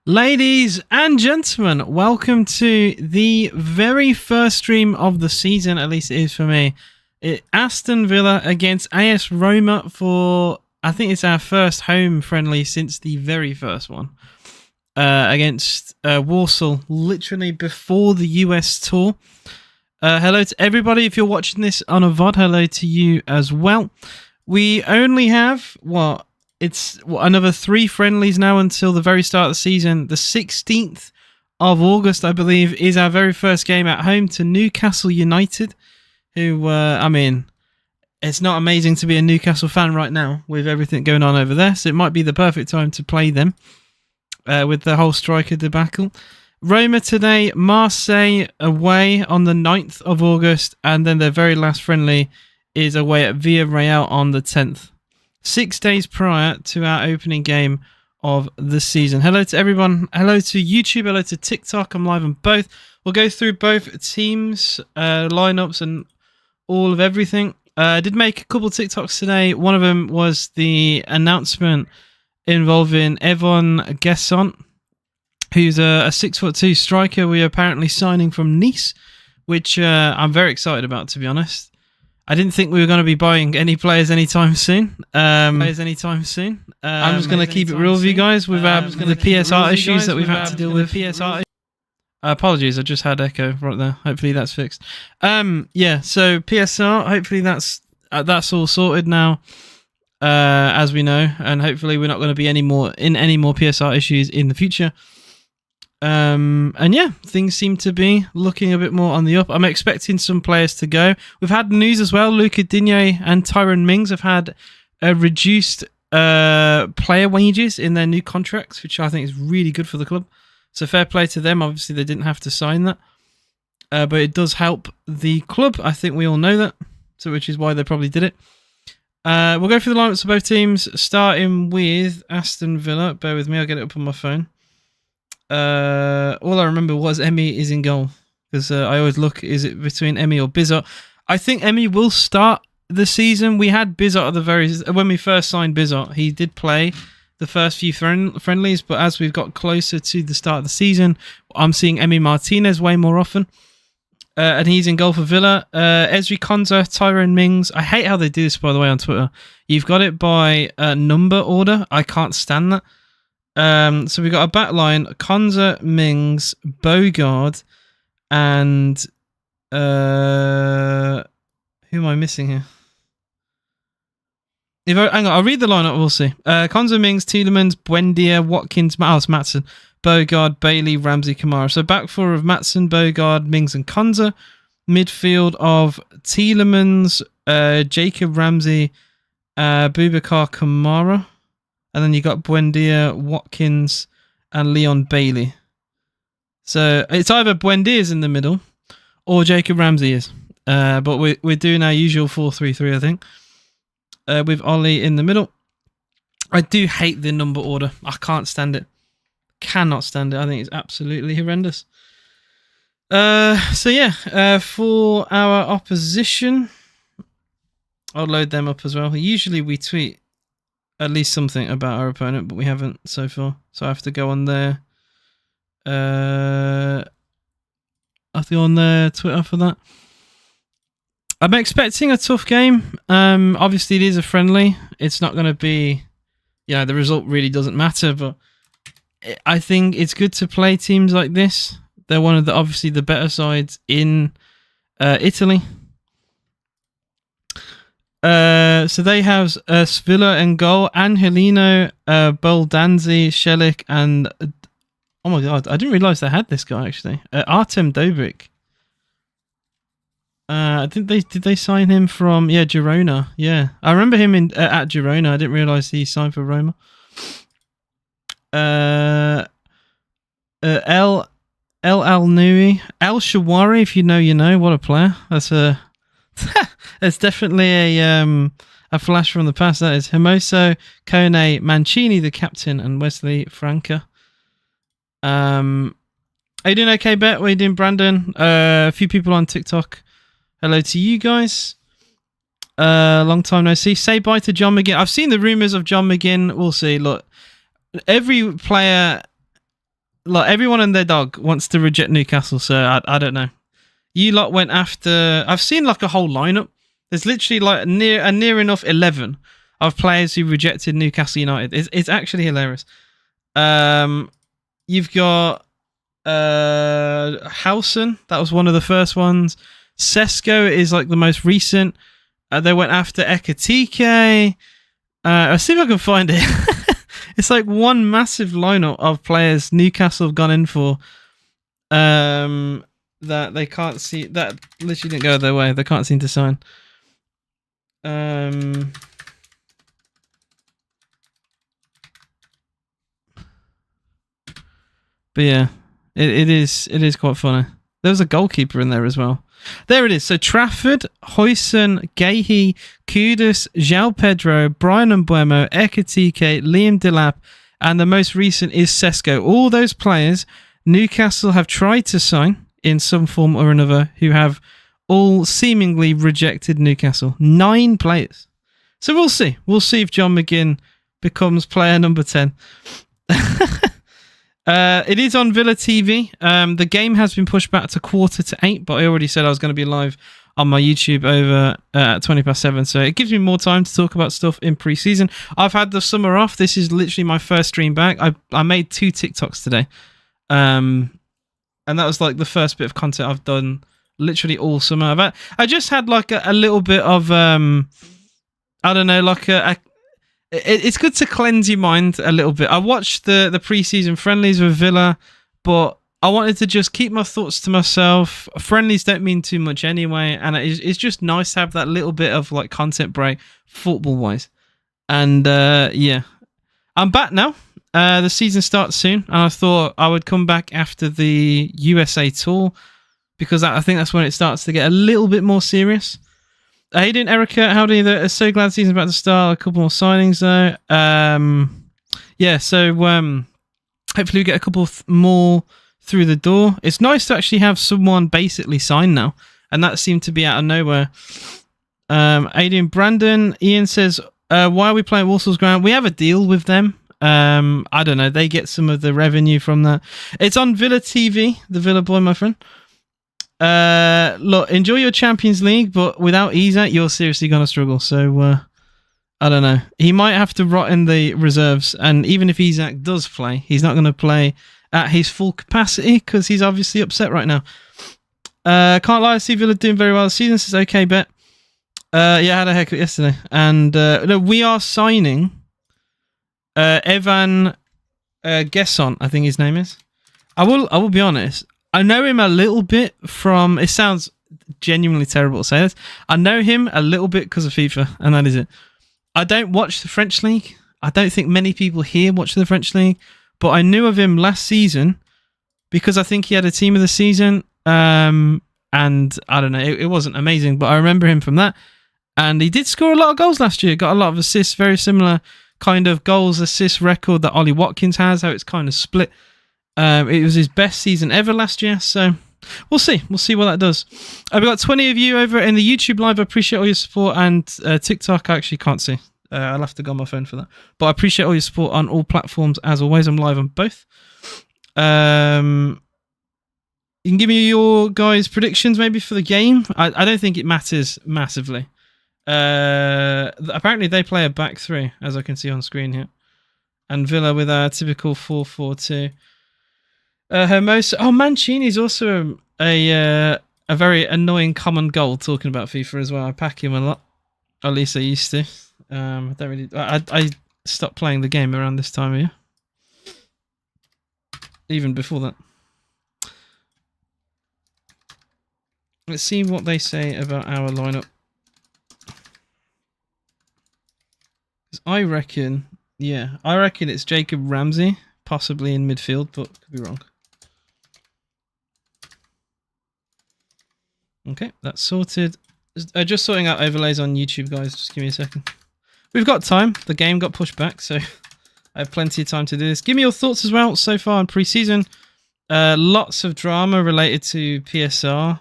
Ladies and gentlemen, welcome to the very first stream of the season, at least it is for me. Aston Villa against AS Roma for, I think it's our first home friendly since the very first one. Against Warsaw, literally before the US tour. Hello to everybody. If you're watching this on a VOD, hello to you as well. We only have, another 3 friendlies now until the very start of the season. The 16th of August, I believe, is our very first game at home to Newcastle United, who, it's not amazing to be a Newcastle fan right now with everything going on over there, so it might be the perfect time to play them with the whole striker debacle. Roma today, Marseille away on the 9th of August, and then their very last friendly is away at Villarreal on the 10th. 6 days prior to our opening game of the season. Hello to everyone. Hello to YouTube. Hello to TikTok. I'm live on both. We'll go through both teams, lineups, and all of everything. I did make a couple TikToks today. One of them was the announcement involving Evon Gesson, who's a 6'2" striker we are apparently signing from Nice, which I'm very excited about, to be honest. I didn't think we were going to be buying any players anytime soon. I'm just going to keep it real with you guys with the PSR issues that we've had to deal with. Apologies, I just had echo right there. Hopefully that's fixed. So PSR, hopefully that's all sorted now, as we know, and hopefully we're not going to be any more PSR issues in the future. Things seem to be looking a bit more on the up. I'm expecting some players to go. We've had news as well. Luca Digne and Tyrone Mings have had reduced player wages in their new contracts, which I think is really good for the club. So fair play to them. Obviously, they didn't have to sign that. But it does help the club. I think we all know that. So which is why they probably did it. We'll go through the lineups of both teams, starting with Aston Villa. Bear with me, I'll get it up on my phone. All I remember was Emmy is in goal, because I always look, is it between Emmy or Bizzot? I think Emmy will start the season. We had Bizzot at when we first signed Bizzot, he did play the first few friendlies, but as we've got closer to the start of the season, I'm seeing Emmy Martinez way more often, and he's in goal for Villa. Ezri Konsa, Tyrone Mings. I hate how they do this, by the way, on Twitter. You've got it by number order. I can't stand that. So we've got a back line: Konsa, Mings, Bogard, and who am I missing here? Hang on, I'll read the lineup. We'll see. Konsa, Mings, Tielemans, Buendia, Watkins, Matson, Bogard, Bailey, Ramsey, Kamara. So back four of Matson, Bogard, Mings, and Konsa. Midfield of Tielemans, Jacob Ramsey, Boubacar Kamara. And then you got Buendia, Watkins, and Leon Bailey. So it's either Buendia's in the middle or Jacob Ramsey is. But we're doing our usual 4-3-3, I think. With Ollie in the middle. I do hate the number order. I can't stand it. Cannot stand it. I think it's absolutely horrendous. For our opposition, I'll load them up as well. Usually we tweet at least something about our opponent, but we haven't so far. So I have to go on there. I have to go on their Twitter for that. I'm expecting a tough game. Obviously, it is a friendly. It's not going to be... Yeah, the result really doesn't matter, but I think it's good to play teams like this. They're one of obviously the better sides in Italy. So they have Svilla in goal, Angelino, Boldanzi, Shelik, and oh my god, I didn't realise they had this guy actually. Artem Dobrik. Did they sign him from Girona? Yeah, I remember him at Girona. I didn't realise he signed for Roma. El Al-Nui, El Shawari. If you know, you know. What a player! That's a It's definitely a flash from the past. That is Hermoso, Kone, Mancini, the captain, and Wesley Franca. Are you doing okay, Bet? What are you doing, Brandon? A few people on TikTok. Hello to you guys. Long time no see. Say bye to John McGinn. I've seen the rumours of John McGinn. We'll see. Look, every player like everyone and their dog wants to reject Newcastle, so I don't know. You lot went after. I've seen like a whole lineup. There's literally like near enough 11 of players who rejected Newcastle United. It's actually hilarious. You've got Howson. That was one of the first ones. Sesko is like the most recent. They went after Ekatike. I'll see if I can find it. It's like one massive lineup of players Newcastle have gone in for that they can't see. That literally didn't go their way. They can't seem to sign. But yeah, it is quite funny. There was a goalkeeper in there as well. There it is. So Trafford, Huijsen, Gehi, Kudus, João Pedro, Brian Mbuemo, Ekatike, Liam Delap, and the most recent is Sesko. All those players Newcastle have tried to sign in some form or another who have all seemingly rejected Newcastle. 9 players. So we'll see. We'll see if John McGinn becomes player number 10. It is on Villa TV. The game has been pushed back to 7:45, but I already said I was going to be live on my YouTube over at 7:20, so it gives me more time to talk about stuff in pre-season. I've had the summer off. This is literally my first stream back. I made 2 TikToks today, and that was like the first bit of content I've done literally all summer. I just had like a little bit of I don't know, like it's good to cleanse your mind a little bit. I watched the pre-season friendlies with Villa, but I wanted to just keep my thoughts to myself. Friendlies don't mean too much anyway, and it's just nice to have that little bit of like content break football-wise. And yeah, I'm back now. The season starts soon, and I thought I would come back after the USA tour because I think that's when it starts to get a little bit more serious. How you doing, Erica? Howdy there. So glad the season's about to start. A couple more signings though. Yeah, so hopefully we get a couple more through the door. It's nice to actually have someone basically signed now, and that seemed to be out of nowhere. Adrian Brandon, Ian says, why are we playing Walsall's ground? We have a deal with them. I don't know. They get some of the revenue from that. It's on Villa TV, the Villa boy, my friend. Look, enjoy your Champions League, but without Isak, you're seriously going to struggle. So, I don't know. He might have to rot in the reserves, and even if Isak does play, he's not going to play at his full capacity because he's obviously upset right now. Can't lie, I see Villa doing very well this season. Says okay, bet. Yeah, I had a haircut yesterday, and no, we are signing Evan Gesson, I think his name is. I will be honest. I know him a little bit from... It sounds genuinely terrible to say this. I know him a little bit because of FIFA, and that is it. I don't watch the French League. I don't think many people here watch the French League, but I knew of him last season because I think he had a team of the season, and I don't know, it wasn't amazing, but I remember him from that, and he did score a lot of goals last year, got a lot of assists, very similar kind of goals-assist record that Ollie Watkins has, how it's kind of split. It was his best season ever last year, so we'll see. We'll see what that does. We've got 20 of you over in the YouTube live. I appreciate all your support, and TikTok I actually can't see. I'll have to go on my phone for that. But I appreciate all your support on all platforms, as always. I'm live on both. You can give me your guys' predictions maybe for the game. I don't think it matters massively. Apparently they play a back 3, as I can see on screen here. And Villa with our typical 4-4-2. Hermoso. Oh, Mancini's also a very annoying common goal talking about FIFA as well. I pack him a lot. At least I used to. I don't really. I stopped playing the game around this time of year. Even before that. Let's see what they say about our lineup. I reckon it's Jacob Ramsey, possibly in midfield, but could be wrong. Okay, that's sorted. Just sorting out overlays on YouTube, guys. Just give me a second. We've got time. The game got pushed back, so I have plenty of time to do this. Give me your thoughts as well so far in pre-season. Lots of drama related to PSR.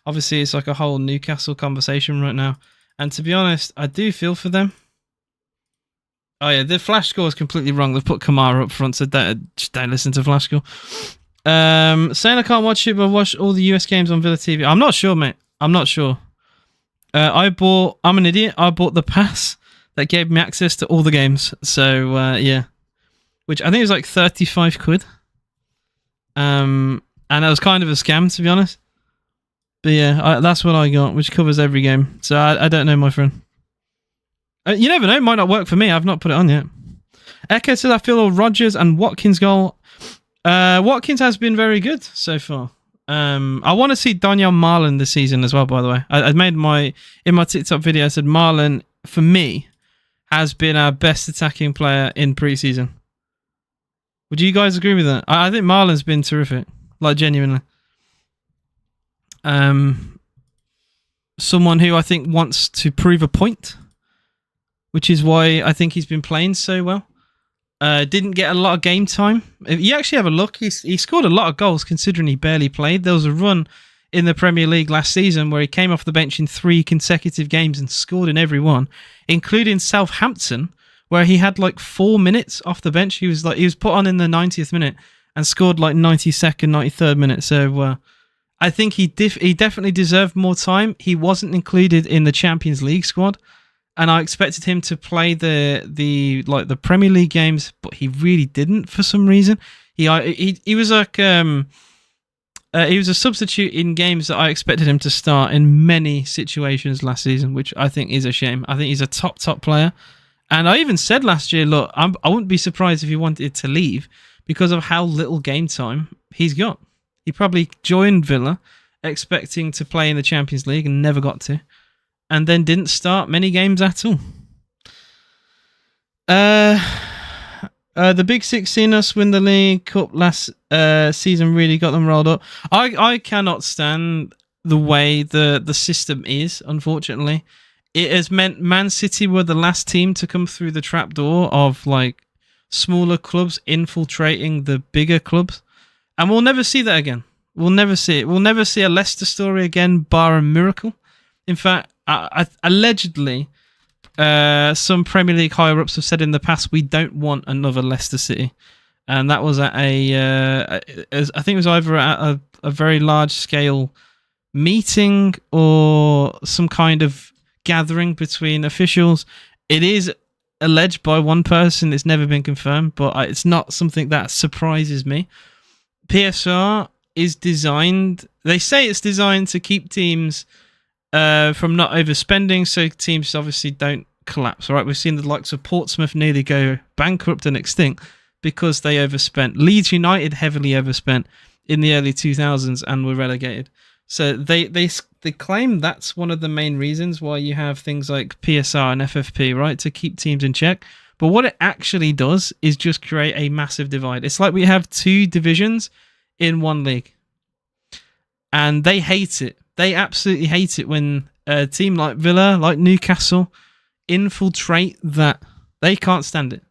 Obviously, it's like a whole Newcastle conversation right now. And to be honest, I do feel for them. Oh yeah, the flash score is completely wrong. They've put Kamara up front, so just don't listen to flash score. Saying I can't watch it, but watch all the US games on Villa TV. I'm not sure, mate. I'm not sure. I'm an idiot. I bought the pass that gave me access to all the games. So yeah, which I think was like 35 quid. And it was kind of a scam, to be honest. But yeah, that's what I got, which covers every game. So I don't know, my friend. You never know, it might not work for me. I've not put it on yet. Echo says I feel all Rodgers and Watkins goal. Watkins has been very good so far. I want to see Daniel Marlon this season as well, by the way. I made in my TikTok video, I said Marlon, for me, has been our best attacking player in pre-season. Would you guys agree with that? I think Marlon's been terrific. Like, genuinely. Someone who I think wants to prove a point, which is why I think he's been playing so well. Didn't get a lot of game time. If you actually have a look, he scored a lot of goals considering he barely played. There was a run in the Premier League last season where he came off the bench in 3 consecutive games and scored in every one, including Southampton, where he had like 4 minutes off the bench. He was put on in the 90th minute and scored like 92nd, 93rd minute. So I think he definitely deserved more time. He wasn't included in the Champions League squad. And I expected him to play the Premier League games, but he really didn't for some reason. He was like he was a substitute in games that I expected him to start in many situations last season, which I think is a shame. I think he's a top player, and I even said last year, look, I wouldn't be surprised if he wanted to leave because of how little game time he's got. He probably joined Villa expecting to play in the Champions League and never got to. And then didn't start many games at all. The Big Six seen us win the League Cup last season really got them rolled up. I cannot stand the way the system is, unfortunately. It has meant Man City were the last team to come through the trapdoor of like smaller clubs infiltrating the bigger clubs. And we'll never see that again. We'll never see it. We'll never see a Leicester story again, bar a miracle. In fact, allegedly, some Premier League higher-ups have said in the past, we don't want another Leicester City. And that was at I think it was either at a very large-scale meeting or some kind of gathering between officials. It is alleged by one person. It's never been confirmed, but it's not something that surprises me. PSR is designed... They say it's designed to keep teams... from not overspending, so teams obviously don't collapse. Right, we've seen the likes of Portsmouth nearly go bankrupt and extinct because they overspent. Leeds United heavily overspent in the early 2000s and were relegated. So they claim that's one of the main reasons why you have things like PSR and FFP, right, to keep teams in check. But what it actually does is just create a massive divide. It's like we have 2 divisions in one league, and they hate it. They absolutely hate it when a team like Villa, like Newcastle, infiltrate that. They can't stand it.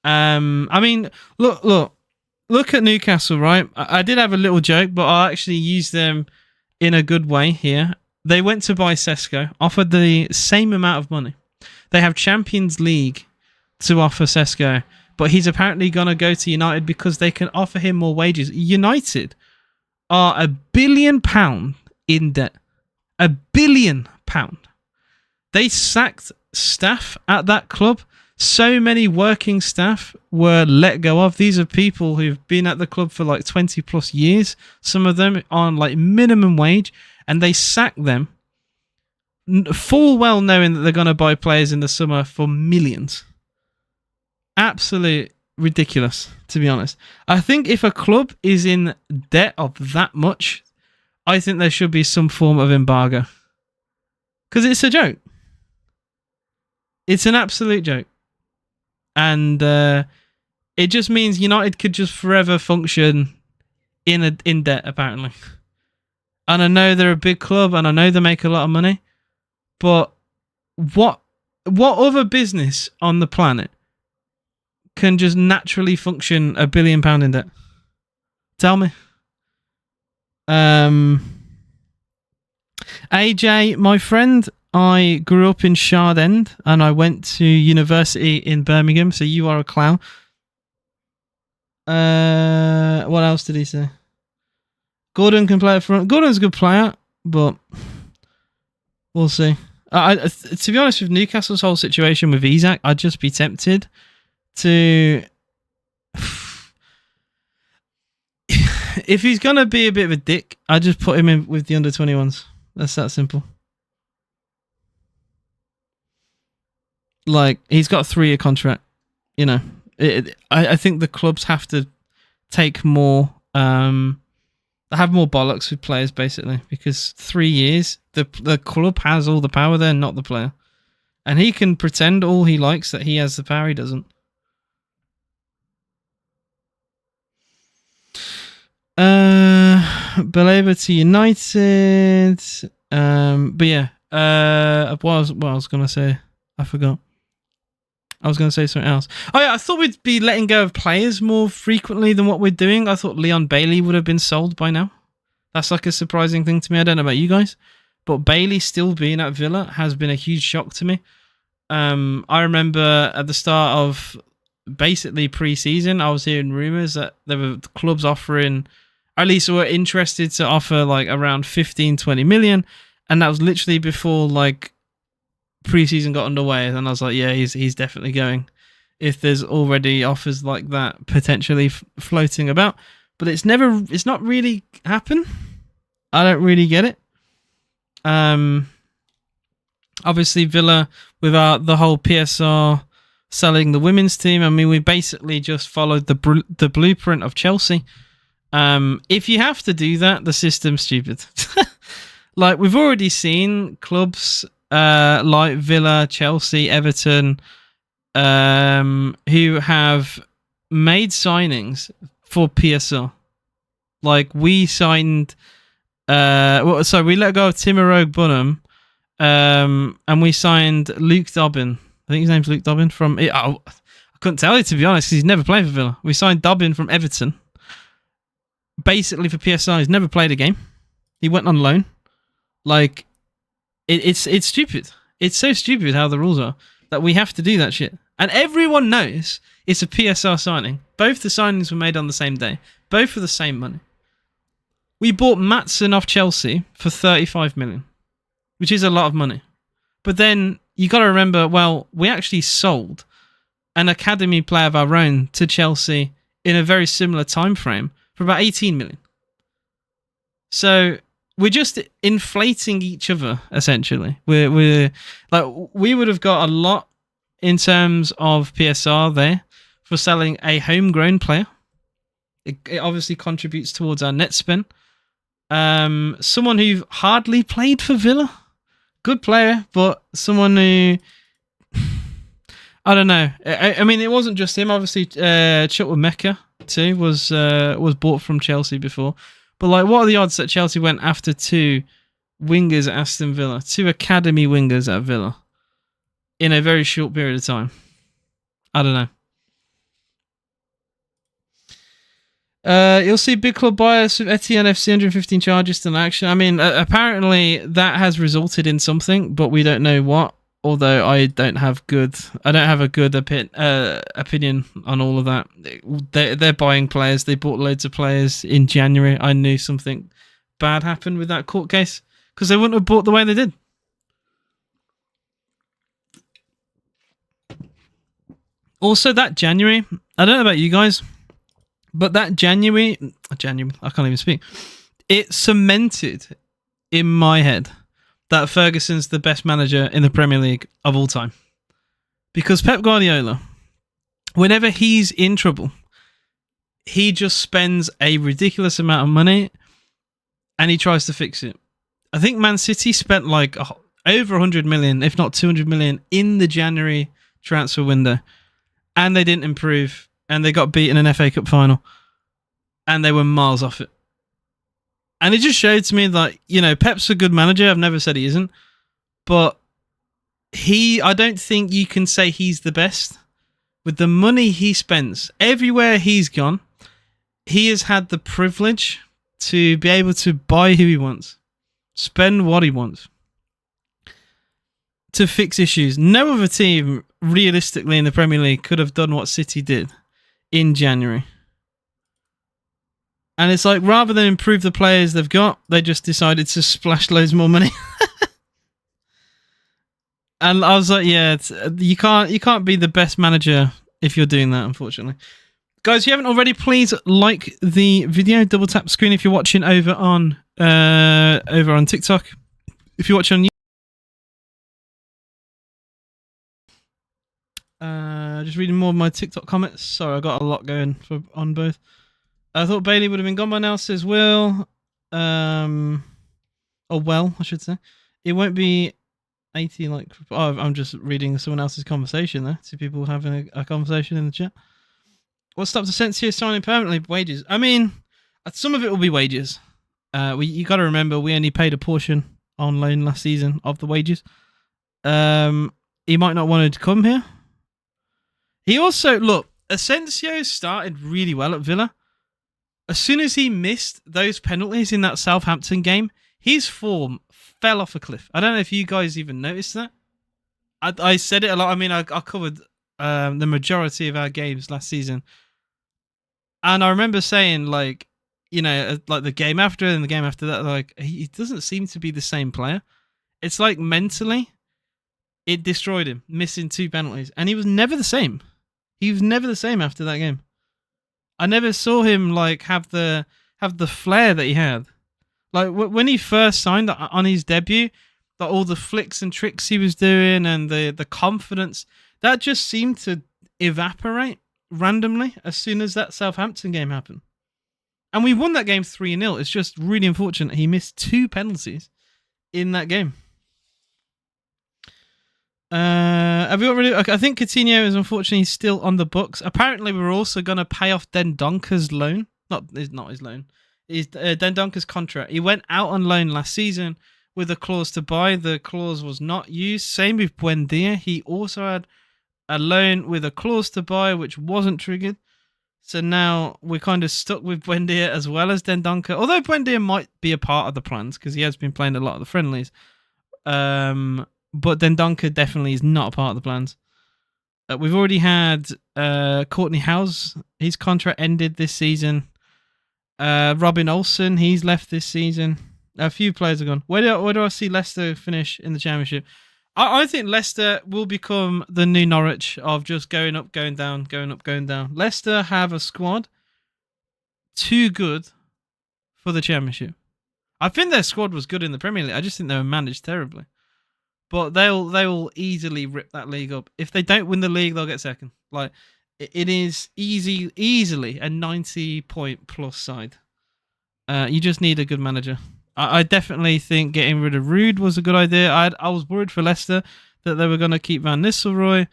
I mean, look at Newcastle, right? I did have a little joke, but I actually used them in a good way here. They went to buy Sesko, offered the same amount of money. They have Champions League to offer Sesko, but he's apparently going to go to United because they can offer him more wages. United are £1 billion in debt. £1 billion. They sacked staff at that club. So many working staff were let go of. These are people who've been at the club for like 20 plus years. Some of them on like minimum wage, and they sacked them full well knowing that they're going to buy players in the summer for millions. Absolute ridiculous, to be honest. I think if a club is in debt of that much, I think there should be some form of embargo. Because it's a joke. It's an absolute joke. And it just means United could just forever function in debt, apparently. And I know they're a big club, and I know they make a lot of money. But what other business on the planet can just naturally function £1 billion in debt? Tell me. AJ, my friend, I grew up in Shard End and I went to university in Birmingham, so you are a clown. What else did he say? Gordon can play up front. Gordon's a good player, but we'll see. To be honest, with Newcastle's whole situation with Isak, I'd just be tempted to... if he's going to be a bit of a dick, I'd just put him in with the under-21s. That's that simple. Like, he's got a 3-year contract. You know, I think the clubs have to take more... have more bollocks with players, basically, because 3 years, the club has all the power there, not the player. And he can pretend all he likes that he has the power, he doesn't. Baleba to United. But yeah, what I was going to say, I forgot. I was going to say something else. Oh yeah, I thought we'd be letting go of players more frequently than what we're doing. I thought Leon Bailey would have been sold by now. That's like a surprising thing to me. I don't know about you guys, but Bailey still being at Villa has been a huge shock to me. I remember at the start of basically pre-season, I was hearing rumours that there were clubs offering, at least were interested to offer like around 15, 20 million. And that was literally before like pre-season got underway, and I was like, yeah, he's definitely going. If there's already offers like that potentially floating about, but it's not really happened. I don't really get it. Obviously Villa with the whole PSR selling the women's team. I mean, we basically just followed the blueprint of Chelsea. If you have to do that, the system's stupid. Like we've already seen clubs like Villa, Chelsea, Everton, who have made signings for PSR. Like we signed, we let go of Timur Bunham, and we signed Luke Dobbin. I think his name's Luke Dobbin from. I couldn't tell you, to be honest, because he's never played for Villa. We signed Dobbin from Everton, basically for PSR. He's never played a game. He went on loan. Like. It's stupid. It's so stupid how the rules are that we have to do that shit. And everyone knows it's a PSR signing. Both the signings were made on the same day. Both for the same money. We bought Maatsen off Chelsea for 35 million, which is a lot of money. But then you got to remember, well, we actually sold an academy player of our own to Chelsea in a very similar time frame for about 18 million. So we're just inflating each other, essentially. We're like, we would have got a lot in terms of PSR there for selling a homegrown player. It obviously contributes towards our net spend. Someone who hardly played for Villa. Good player, but someone who... I don't know. I mean, it wasn't just him. Obviously, Chukwuemeka too was bought from Chelsea before. But like, what are the odds that Chelsea went after 2 wingers at Aston Villa, 2 academy wingers at Villa, in a very short period of time? I don't know. You'll see big club bias with Etienne FC 115 charges to action. I mean, apparently that has resulted in something, but we don't know what. Although I don't have a good opinion on all of that. They're buying players. They bought loads of players in January. I knew something bad happened with that court case because they wouldn't have bought the way they did. Also, that January, I don't know about you guys, but that January, I can't even speak. It cemented in my head that Ferguson's the best manager in the Premier League of all time. Because Pep Guardiola, whenever he's in trouble, he just spends a ridiculous amount of money and he tries to fix it. I think Man City spent like over 100 million, if not 200 million, in the January transfer window. And they didn't improve. And they got beaten in an FA Cup final. And they were miles off it. And it just showed to me that, you know, Pep's a good manager. I've never said he isn't. But I don't think you can say he's the best. With the money he spends, everywhere he's gone, he has had the privilege to be able to buy who he wants. Spend what he wants. to fix issues. No other team, realistically, in the Premier League could have done what City did in January. And it's like, rather than improve the players they've got, they just decided to splash loads more money. And I was like, yeah, you can't be the best manager if you're doing that, unfortunately. Guys, if you haven't already, please like the video. Double tap the screen if you're watching over on TikTok. If you're watching on just reading more of my TikTok comments. Sorry, I got a lot going on both. I thought Bailey would have been gone by now, says Will. Or well, I should say. It won't be 80 like... Oh, I'm just reading someone else's conversation there. Two people having a conversation in the chat. What stops Asensio signing permanently? Wages. I mean, some of it will be wages. You got to remember, we only paid a portion on loan last season of the wages. He might not want to come here. He also... Look, Asensio started really well at Villa. As soon as he missed those penalties in that Southampton game, his form fell off a cliff. I don't know if you guys even noticed that. I said it a lot. I mean, I covered the majority of our games last season. And I remember saying, like, you know, like the game after and the game after that, like, he doesn't seem to be the same player. It's like mentally, it destroyed him, missing 2 penalties. And he was never the same. He was never the same after that game. I never saw him like have the flair that he had. Like when he first signed on his debut, all the flicks and tricks he was doing and the confidence, that just seemed to evaporate randomly as soon as that Southampton game happened. And we won that game 3-0. It's just really unfortunate he missed 2 penalties in that game. Have we already? Okay, I think Coutinho is unfortunately still on the books. Apparently, we're also going to pay off Dendonker's loan. Not his loan. Is Dendonker's contract. He went out on loan last season with a clause to buy. The clause was not used. Same with Buendia. He also had a loan with a clause to buy, which wasn't triggered. So now we're kind of stuck with Buendia as well as Dendonker. Although Buendia might be a part of the plans because he has been playing a lot of the friendlies. But Dendonker definitely is not a part of the plans. We've already had Courtney House. His contract ended this season. Robin Olsen, he's left this season. A few players are gone. Where do I see Leicester finish in the Championship? I think Leicester will become the new Norwich of just going up, going down, going up, going down. Leicester have a squad too good for the Championship. I think their squad was good in the Premier League. I just think they were managed terribly. But they will easily rip that league up. If they don't win the league, they'll get second. Like it is easily a 90-point plus side. You just need a good manager. I definitely think getting rid of Rude was a good idea. I was worried for Leicester that they were going to keep Van Nistelrooy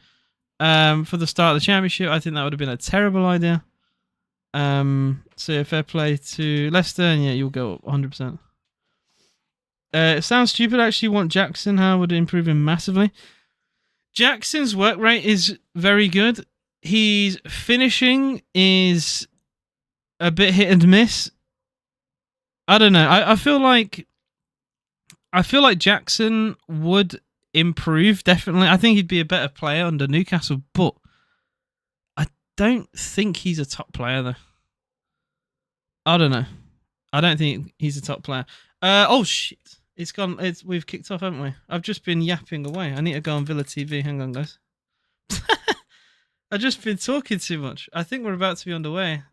for the start of the Championship. I think that would have been a terrible idea. So fair play to Leicester, and yeah, you'll go up 100%. It sounds stupid. I actually want Jackson. How would it improve him massively? Jackson's work rate is very good. His finishing is a bit hit and miss. I don't know. I feel like Jackson would improve, definitely. I think he'd be a better player under Newcastle, but I don't think he's a top player, though. I don't know. I don't think he's a top player. Oh, shit. It's gone. We've kicked off, haven't we? I've just been yapping away. I need to go on Villa TV. Hang on, guys. I've just been talking too much. I think we're about to be underway.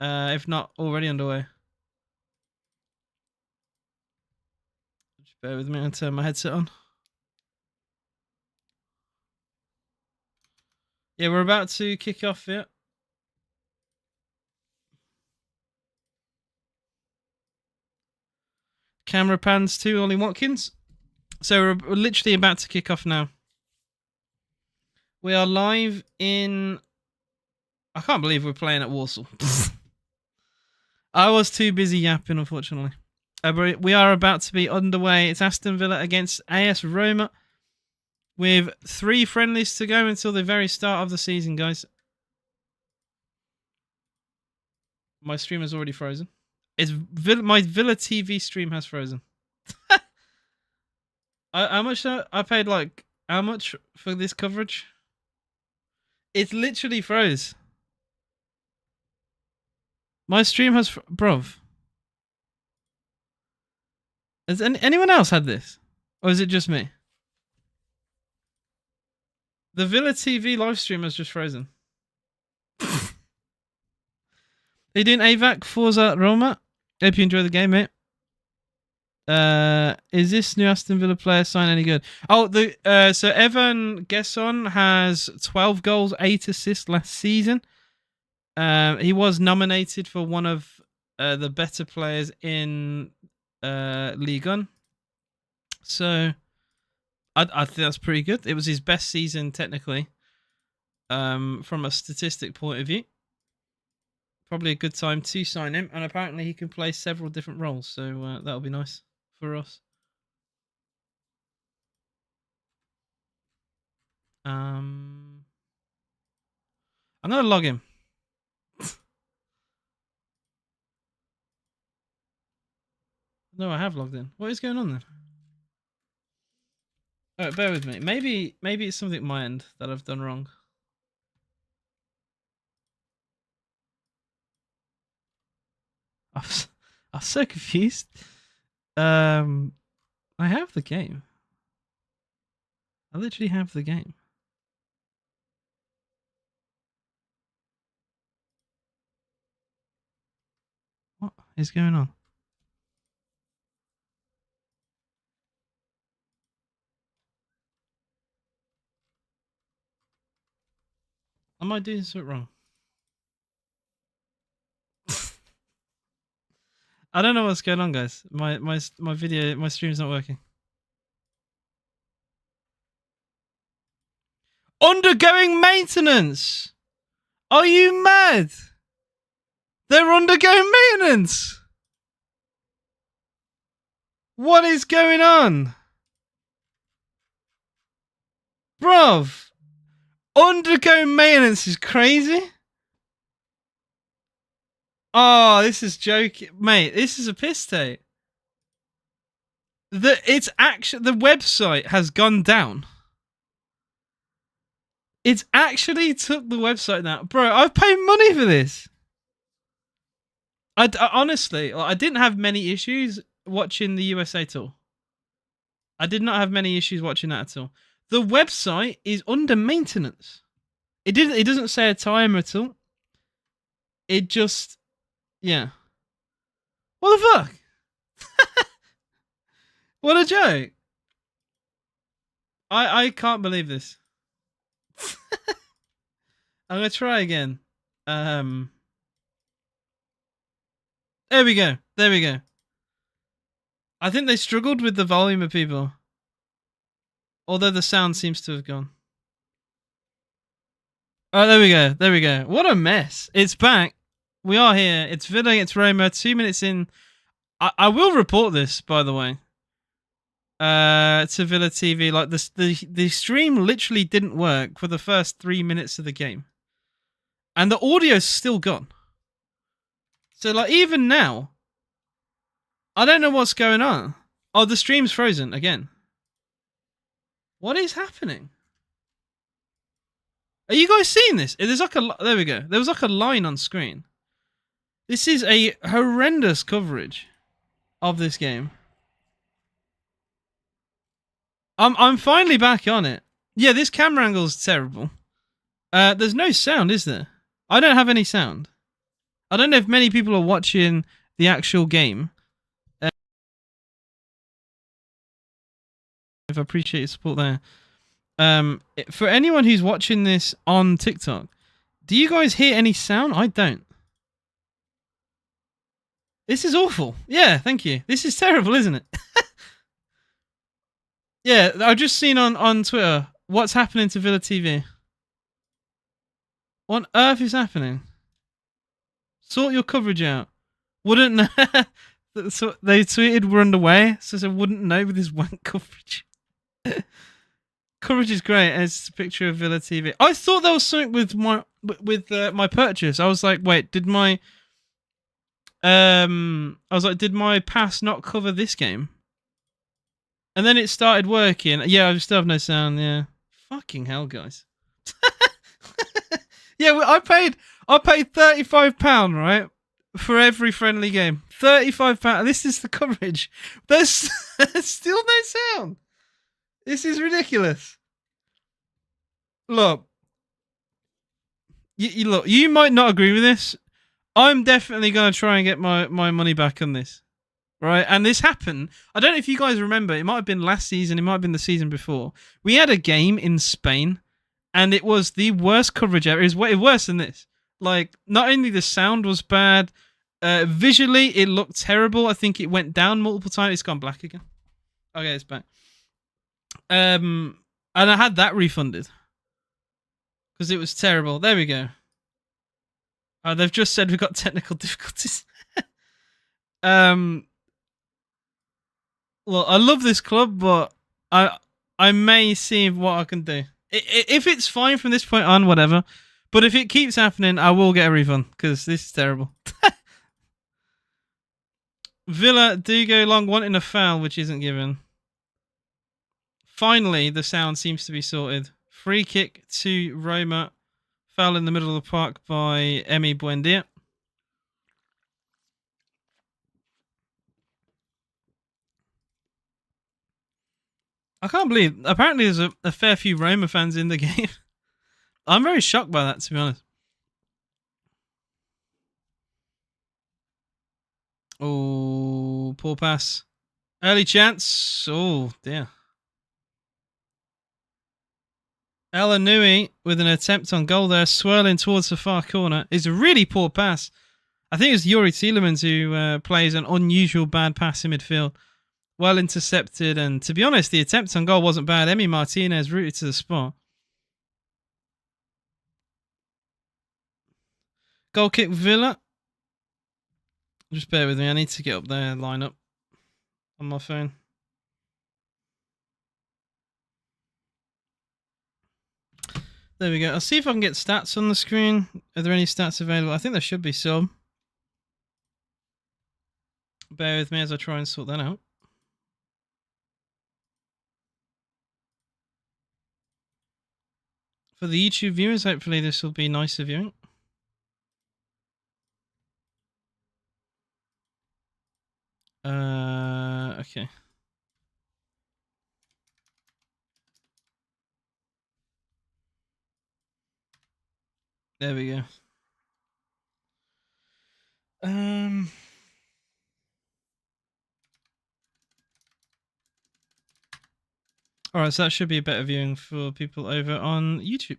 If not already underway. Just bear with me. I'll turn my headset on. Yeah, we're about to kick off here. Camera pans to Ollie Watkins. So we're literally about to kick off now. We are live in... I can't believe we're playing at Warsaw. I was too busy yapping, unfortunately. We are about to be underway. It's Aston Villa against AS Roma. With 3 friendlies to go until the very start of the season, guys. My stream is already frozen. My Villa TV stream has frozen. How much? I paid like How much for this coverage? It literally froze. My stream has... Bruv. Has anyone else had this? Or is it just me? The Villa TV live stream has just frozen. They doing AVAC Forza Roma? Hope you enjoy the game, mate. Is this new Aston Villa player sign any good? Oh, so Evan Gesson has 12 goals, 8 assists last season. He was nominated for one of the better players in Ligue 1. So I think that's pretty good. It was his best season technically, from a statistic point of view. Probably a good time to sign him, and apparently he can play several different roles, so that'll be nice for us. I'm gonna log him. No, I have logged in. What is going on then? Oh, bear with me. Maybe it's something at my end that I've done wrong. I'm so confused. I have the game. I literally have the game. What is going on? Am I doing something wrong? I don't know what's going on, guys. My video, my stream's not working. Undergoing maintenance. Are you mad? They're undergoing maintenance. What is going on? Bruv. Undergoing maintenance is crazy. Oh, this is joking. Mate, this is a piss take. The website has gone down. It's actually took the website down. Bro, I've paid money for this. I honestly, I didn't have many issues watching the USA tour. I did not have many issues watching that at all. The website is under maintenance. It doesn't say a timer at all. It just, yeah. What the fuck? What a joke. I can't believe this. I'm gonna try again. There we go. There we go. I think they struggled with the volume of people. Although the sound seems to have gone. Oh, there we go. There we go. What a mess. It's back. We are here. It's Villa against Roma. 2 minutes in. I will report this, by the way. To Villa TV. Like the stream literally didn't work for the first 3 minutes of the game. And the audio's still gone. So like even now, I don't know what's going on. Oh, the stream's frozen again. What is happening? Are you guys seeing this? There's like there we go. There was like a line on screen. This is a horrendous coverage of this game. I'm finally back on it. Yeah, this camera angle is terrible. There's no sound, is there? I don't have any sound. I don't know if many people are watching the actual game. If I appreciate your support there. For anyone who's watching this on TikTok, do you guys hear any sound? I don't. This is awful. Yeah, thank you. This is terrible, isn't it? Yeah, I've just seen on Twitter what's happening to Villa TV. What on earth is happening? Sort your coverage out. Wouldn't know. So they tweeted we're underway, so I wouldn't know with this wank coverage. Coverage is great, and it's a picture of Villa TV. I thought there was something with my purchase. I was like, wait, did my did my pass not cover this game? And then it started working. Yeah, I still have no sound. Yeah, fucking hell, guys. Yeah, I paid £35, right, for every friendly game. £35. This is the coverage. There's still no sound. This is ridiculous. Look, look. You might not agree with this. I'm definitely gonna try and get my money back on this. Right, and this happened. I don't know if you guys remember. It might have been last season. It might have been the season before. We had a game in Spain, and it was the worst coverage ever. It was way worse than this. Like, not only the sound was bad, visually it looked terrible. I think it went down multiple times. It's gone black again. Okay, it's back. And I had that refunded because it was terrible. There we go. Oh, they've just said we've got technical difficulties. Well, I love this club, but I may see what I can do. If it's fine from this point on, whatever. But if it keeps happening, I will get a refund because this is terrible. Villa do go long wanting a foul, which isn't given. Finally, the sound seems to be sorted. Free kick to Roma. Foul in the middle of the park by Buendia. I can't believe. Apparently, there's a fair few Roma fans in the game. I'm very shocked by that, to be honest. Oh, poor pass. Early chance. Oh, dear. Alanui with an attempt on goal there, swirling towards the far corner. It's a really poor pass. I think it's Yuri Tielemans who plays an unusual bad pass in midfield. Well intercepted, and to be honest, the attempt on goal wasn't bad. Emi Martinez rooted to the spot. Goal kick Villa. Just bear with me. I need to get up their lineup on my phone. There we go. I'll see if I can get stats on the screen. Are there any stats available? I think there should be some. Bear with me as I try and sort that out. For the YouTube viewers, hopefully this will be nicer viewing. Okay. There we go. Alright, so that should be a better viewing for people over on YouTube.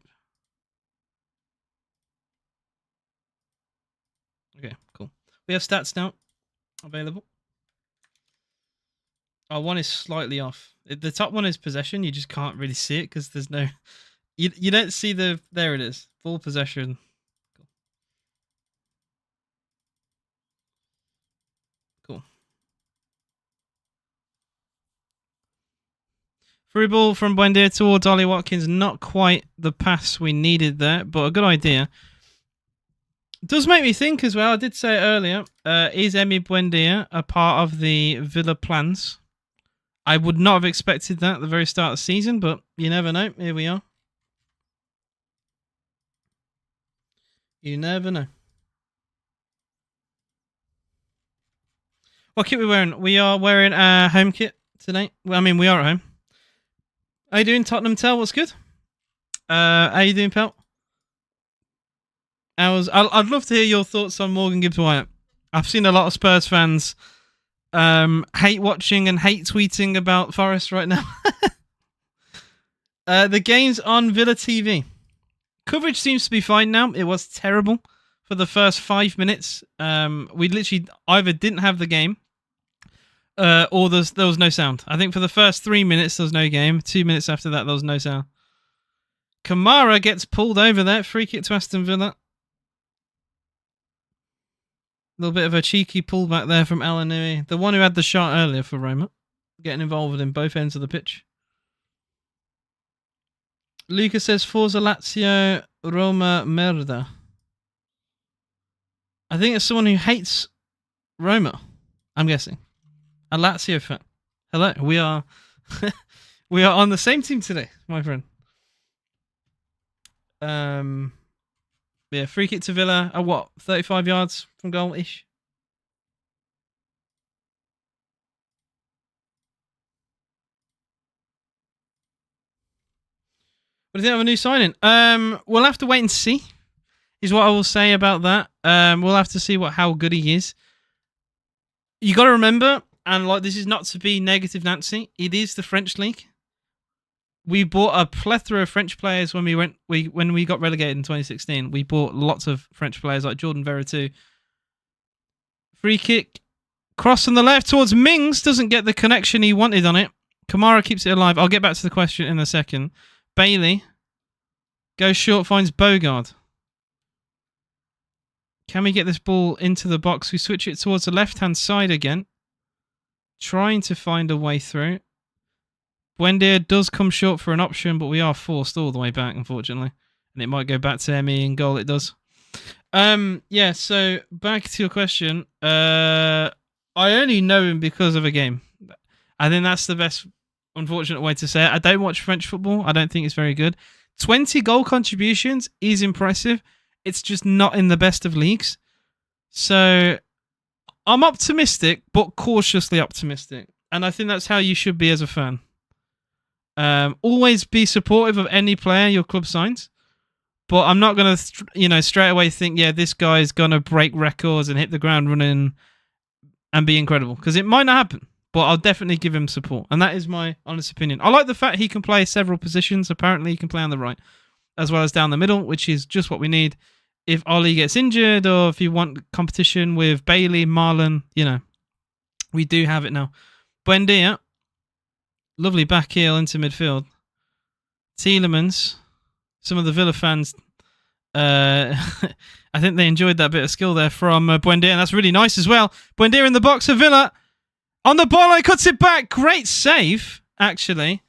Okay, cool. We have stats now available. Oh, one is slightly off. The top one is possession. You just can't really see it because there's no... You don't see the... There it is. Full possession. Cool. Through ball from Buendia towards Ollie Watkins. Not quite the pass we needed there, but a good idea. It does make me think as well. I did say it earlier. Is Emi Buendia a part of the Villa plans? I would not have expected that at the very start of the season, but you never know. Here we are. You never know. What kit are we wearing? We are wearing our home kit today. Well, I mean, we are at home. How you doing, Tottenham Tell? What's good? How you doing, Pelt? I'd love to hear your thoughts on Morgan Gibbs-White. I've seen a lot of Spurs fans hate watching and hate tweeting about Forest right now. The game's on Villa TV. Coverage seems to be fine now. It was terrible for the first 5 minutes. We literally either didn't have the game or there was no sound. I think for the first 3 minutes there was no game. 2 minutes after that there was no sound. Kamara gets pulled over there. Free kick to Aston Villa. A little bit of a cheeky pullback there from Alanui, the one who had the shot earlier for Roma, getting involved in both ends of the pitch. Lucas says Forza Lazio, Roma merda. I think it's someone who hates Roma, I'm guessing. A Lazio fan. Hello, we are We are on the same team today, my friend. Yeah, free kick to Villa at what, 35 yards from goal-ish? What do you think of a new signing? We'll have to wait and see, is what I will say about that. We'll have to see how good he is. You got to remember, and like this is not to be negative Nancy, it is the French league. We bought a plethora of French players when we got relegated in 2016. We bought lots of French players like Jordan Veretout. Free kick, cross on the left towards Mings, doesn't get the connection he wanted on it. Kamara keeps it alive. I'll get back to the question in a second. Bailey goes short, finds Bogard. Can we get this ball into the box? We switch it towards the left-hand side again. Trying to find a way through. Buendia does come short for an option, but we are forced all the way back, unfortunately. And it might go back to Emmy in goal, it does. Yeah, so back to your question. I only know him because of a game. I think that's the best, unfortunate way to say it. I don't watch French football. I don't think it's very good. 20 goal contributions is impressive. It's just not in the best of leagues. So I'm optimistic, but cautiously optimistic. And I think that's how you should be as a fan. Always be supportive of any player your club signs, but I'm not going to, straight away think, yeah, this guy's going to break records and hit the ground running and be incredible, because it might not happen, but I'll definitely give him support, and that is my honest opinion. I like the fact he can play several positions. Apparently, he can play on the right as well as down the middle, which is just what we need. If Ollie gets injured, or if you want competition with Bailey, Marlon, we do have it now. Buendia. Lovely back heel into midfield. Tielemans. Some of the Villa fans, I think they enjoyed that bit of skill there from Buendia, and that's really nice as well. Buendia in the box of Villa. On the ball, he cuts it back. Great save, actually.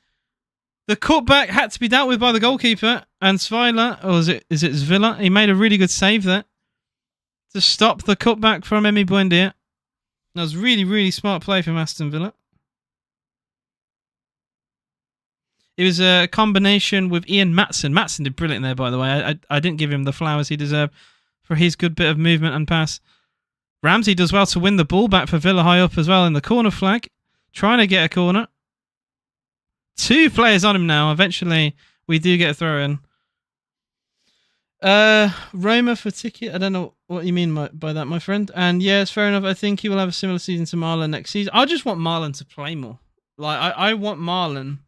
The cutback had to be dealt with by the goalkeeper, and Sveiler, or is it Villa? He made a really good save there to stop the cutback from Emi Buendia. That was really, really smart play from Aston Villa. It was a combination with Ian Matson. Matson did brilliant there, by the way. I didn't give him the flowers he deserved for his good bit of movement and pass. Ramsey does well to win the ball back for Villa high up as well in the corner flag. Trying to get a corner. 2 players on him now. Eventually, we do get a throw in. Roma for ticket. I don't know what you mean by that, my friend. And yeah, it's fair enough. I think he will have a similar season to Marlon next season. I just want Marlon to play more. Like I want Marlon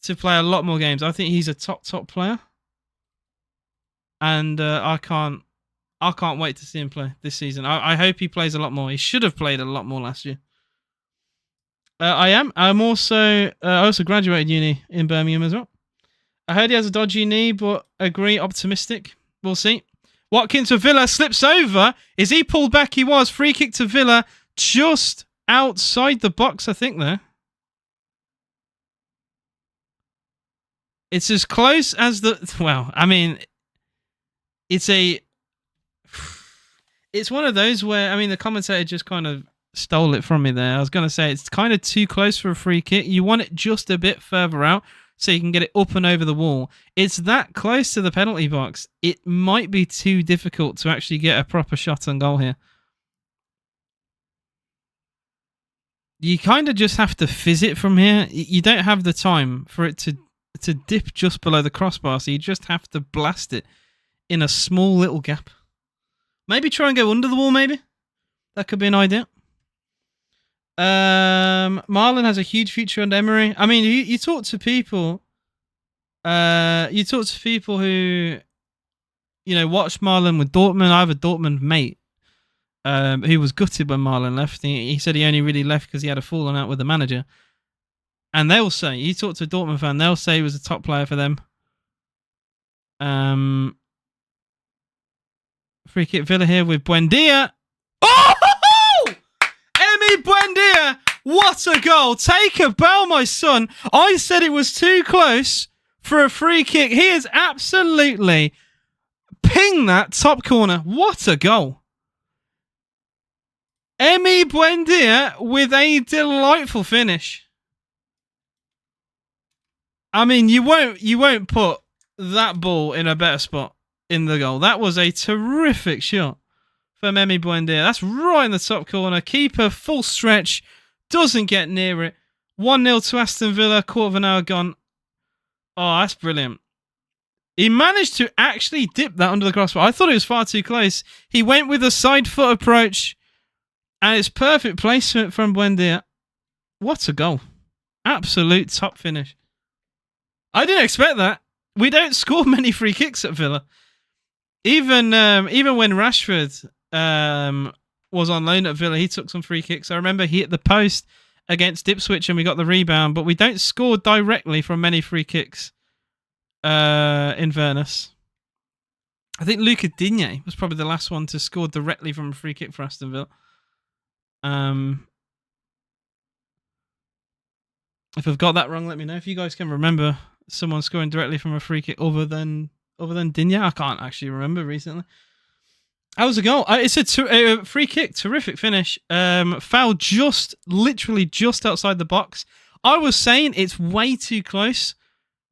to play a lot more games. I think he's a top player, and I can't wait to see him play this season. I hope he plays a lot more. He should have played a lot more last year. I'm also I also graduated uni in Birmingham as well. I heard he has a dodgy knee, but agree, optimistic. We'll see. Watkins for Villa slips over. Is he pulled back? He was. Free kick to Villa, just outside the box, I think there. It's as close as it's one of those where, the commentator just kind of stole it from me there. I was going to say it's kind of too close for a free kick. You want it just a bit further out so you can get it up and over the wall. It's that close to the penalty box. It might be too difficult to actually get a proper shot on goal here. You kind of just have to fizz it from here. You don't have the time for it to dip just below the crossbar, so you just have to blast it in a small little gap. Maybe try and go under the wall, maybe. That could be an idea. Marlon has a huge future under Emery. You talk to people who, watch Marlon with Dortmund. I have a Dortmund mate who was gutted when Marlon left. He said he only really left because he had a falling out with the manager. And they'll say, you talk to a Dortmund fan, they'll say he was a top player for them. Free kick Villa here with Buendia. Oh! Emi Buendia! What a goal! Take a bow, my son. I said it was too close for a free kick. He has absolutely pinged that top corner. What a goal. Emi Buendia with a delightful finish. I mean, you won't put that ball in a better spot in the goal. That was a terrific shot from Emi Buendia. That's right in the top corner. Keeper, full stretch, doesn't get near it. 1-0 to Aston Villa, quarter of an hour gone. Oh, that's brilliant. He managed to actually dip that under the crossbar. I thought it was far too close. He went with a side foot approach, and it's perfect placement from Buendia. What a goal. Absolute top finish. I didn't expect that. We don't score many free kicks at Villa. Even when Rashford was on loan at Villa, he took some free kicks. I remember he hit the post against Ipswich and we got the rebound, but we don't score directly from many free kicks, in fairness. I think Luca Digne was probably the last one to score directly from a free kick for Aston Villa. If I've got that wrong, let me know. If you guys can remember someone scoring directly from a free kick other than Digne, I can't actually remember recently. How was the goal? It's a free kick, terrific finish. Foul literally just outside the box. I was saying it's way too close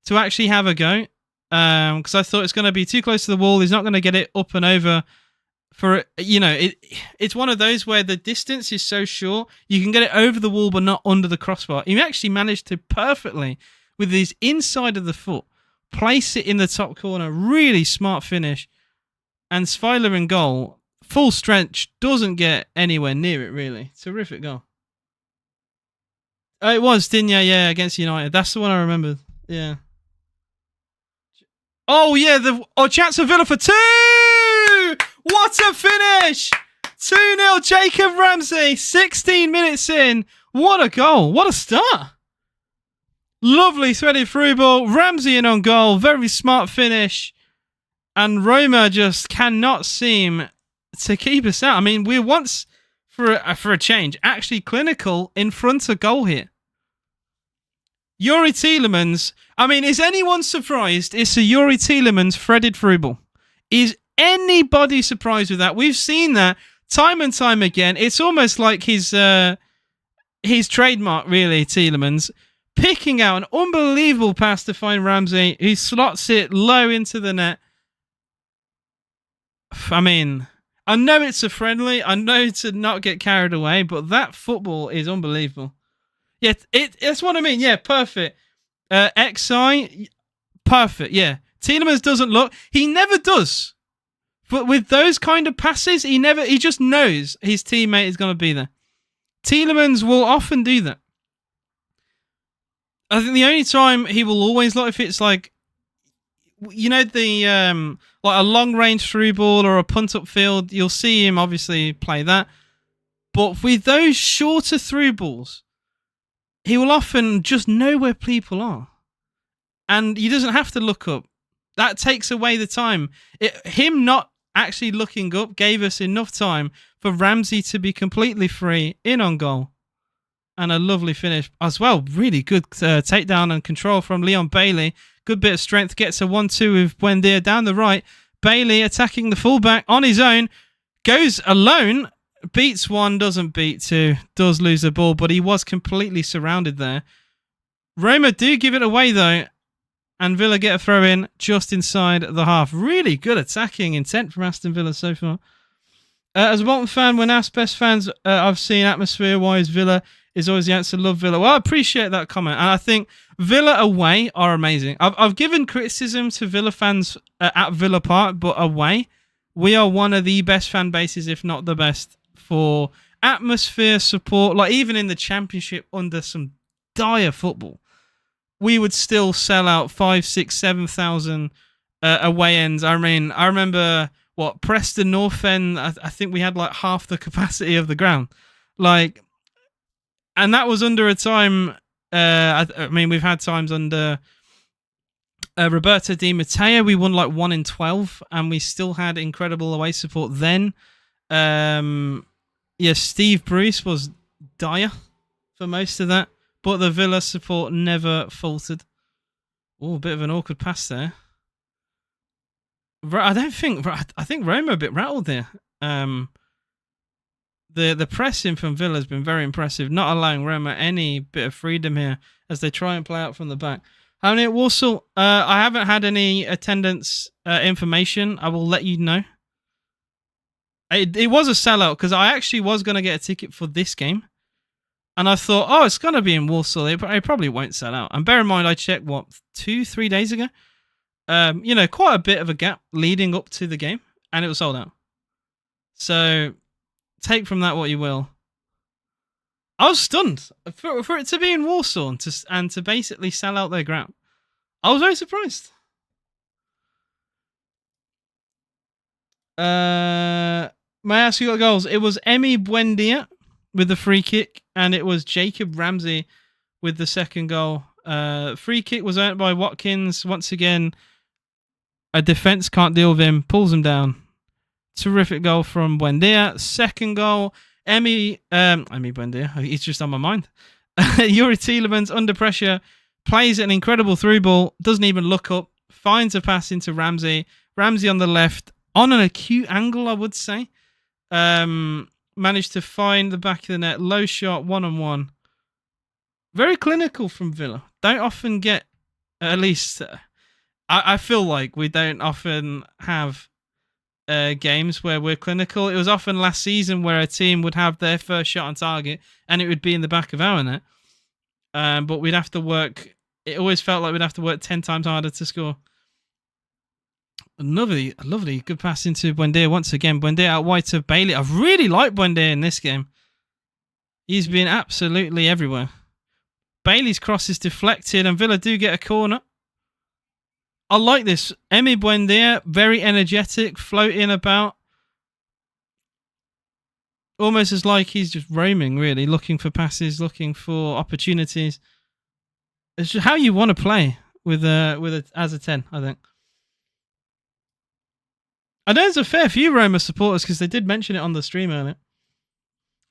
to actually have a go, because I thought it's going to be too close to the wall. He's not going to get it up and over. It's one of those where the distance is so short, you can get it over the wall but not under the crossbar. He actually managed to perfectly, with his inside of the foot, place it in the top corner. Really smart finish. And Sviler in goal, full stretch, doesn't get anywhere near it, really. Terrific goal. Oh, it was Digne, yeah, against United. That's the one I remembered. Yeah. Oh, yeah, chance of Villa for 2! What a finish! 2-0, Jacob Ramsey, 16 minutes in. What a goal. What a start. Lovely threaded through ball. Ramsey in on goal. Very smart finish. And Roma just cannot seem to keep us out. I mean, we're once, for a change, actually clinical in front of goal here. Yuri Tielemans. I mean, is anyone surprised it's a Yuri Tielemans threaded through ball? Is anybody surprised with that? We've seen that time and time again. It's almost like his trademark, really, Tielemans. Picking out an unbelievable pass to find Ramsey, who slots it low into the net. I mean, I know it's a friendly. I know to not get carried away, but that football is unbelievable. Yeah, that's what I mean. Yeah, perfect. XI, perfect. Yeah, Tielemans doesn't look. He never does. But with those kind of passes, he just knows his teammate is going to be there. Tielemans will often do that. I think the only time he will always look, if it's like, the like a long range through ball or a punt upfield, you'll see him obviously play that. But with those shorter through balls, he will often just know where people are, and he doesn't have to look up. That takes away the time. Him not actually looking up gave us enough time for Ramsey to be completely free in on goal. And a lovely finish as well. Really good takedown and control from Leon Bailey. Good bit of strength. Gets a 1-2 with Buendia down the right. Bailey attacking the fullback on his own. Goes alone. Beats one, doesn't beat two. Does lose the ball, but he was completely surrounded there. Roma do give it away though. And Villa get a throw in just inside the half. Really good attacking intent from Aston Villa so far. As a Bolton fan, when asked best fans I've seen atmosphere-wise, Villa is always the answer. Love Villa. Well, I appreciate that comment. And I think Villa away are amazing. I've given criticism to Villa fans at Villa Park, but away, we are one of the best fan bases, if not the best, for atmosphere support. Like, even in the Championship, under some dire football, we would still sell out 5, 6, 7,000 away ends. I mean, I remember Preston North End. I think we had like half the capacity of the ground. Like, and that was under a time. I mean, we've had times under Roberto Di Matteo. We won like 1 in 12, and we still had incredible away support then. Steve Bruce was dire for most of that, but the Villa support never faltered. Oh, a bit of an awkward pass there. I think Roma a bit rattled there. The pressing from Villa has been very impressive, not allowing Roma any bit of freedom here as they try and play out from the back. How many at Warsaw? I haven't had any attendance information. I will let you know. It was a sellout because I actually was going to get a ticket for this game. And I thought, oh, it's going to be in Warsaw. It probably won't sell out. And bear in mind, I checked, 2-3 days ago? Quite a bit of a gap leading up to the game. And it was sold out. So, take from that what you will. I was stunned for it to be in Warsaw and to basically sell out their ground. I was very surprised. May I ask you what goals? It was Buendia with the free kick, and it was Jacob Ramsey with the second goal. Free kick was earned by Watkins. Once again, a defense can't deal with him, pulls him down. Terrific goal from Buendia. Second goal, Buendia. He's just on my mind. Yuri Tielemans under pressure, plays an incredible through ball, doesn't even look up, finds a pass into Ramsey. Ramsey on the left, on an acute angle, I would say. Managed to find the back of the net. Low shot, 1-on-1. Very clinical from Villa. Don't often get, at least, I feel like we don't often have games where we're clinical. It was often last season where a team would have their first shot on target and it would be in the back of our net. But we'd have to work. It always felt like we'd have to work 10 times harder to score. Lovely good pass into Buendia once again. Buendia out wide to Bailey. I've really liked Buendia in this game. He's been absolutely everywhere. Bailey's cross is deflected and Villa do get a corner. I like this. Buendia, very energetic, floating about. Almost as like he's just roaming, really, looking for passes, looking for opportunities. It's just how you want to play with as a 10, I think. I know there's a fair few Roma supporters because they did mention it on the stream earlier.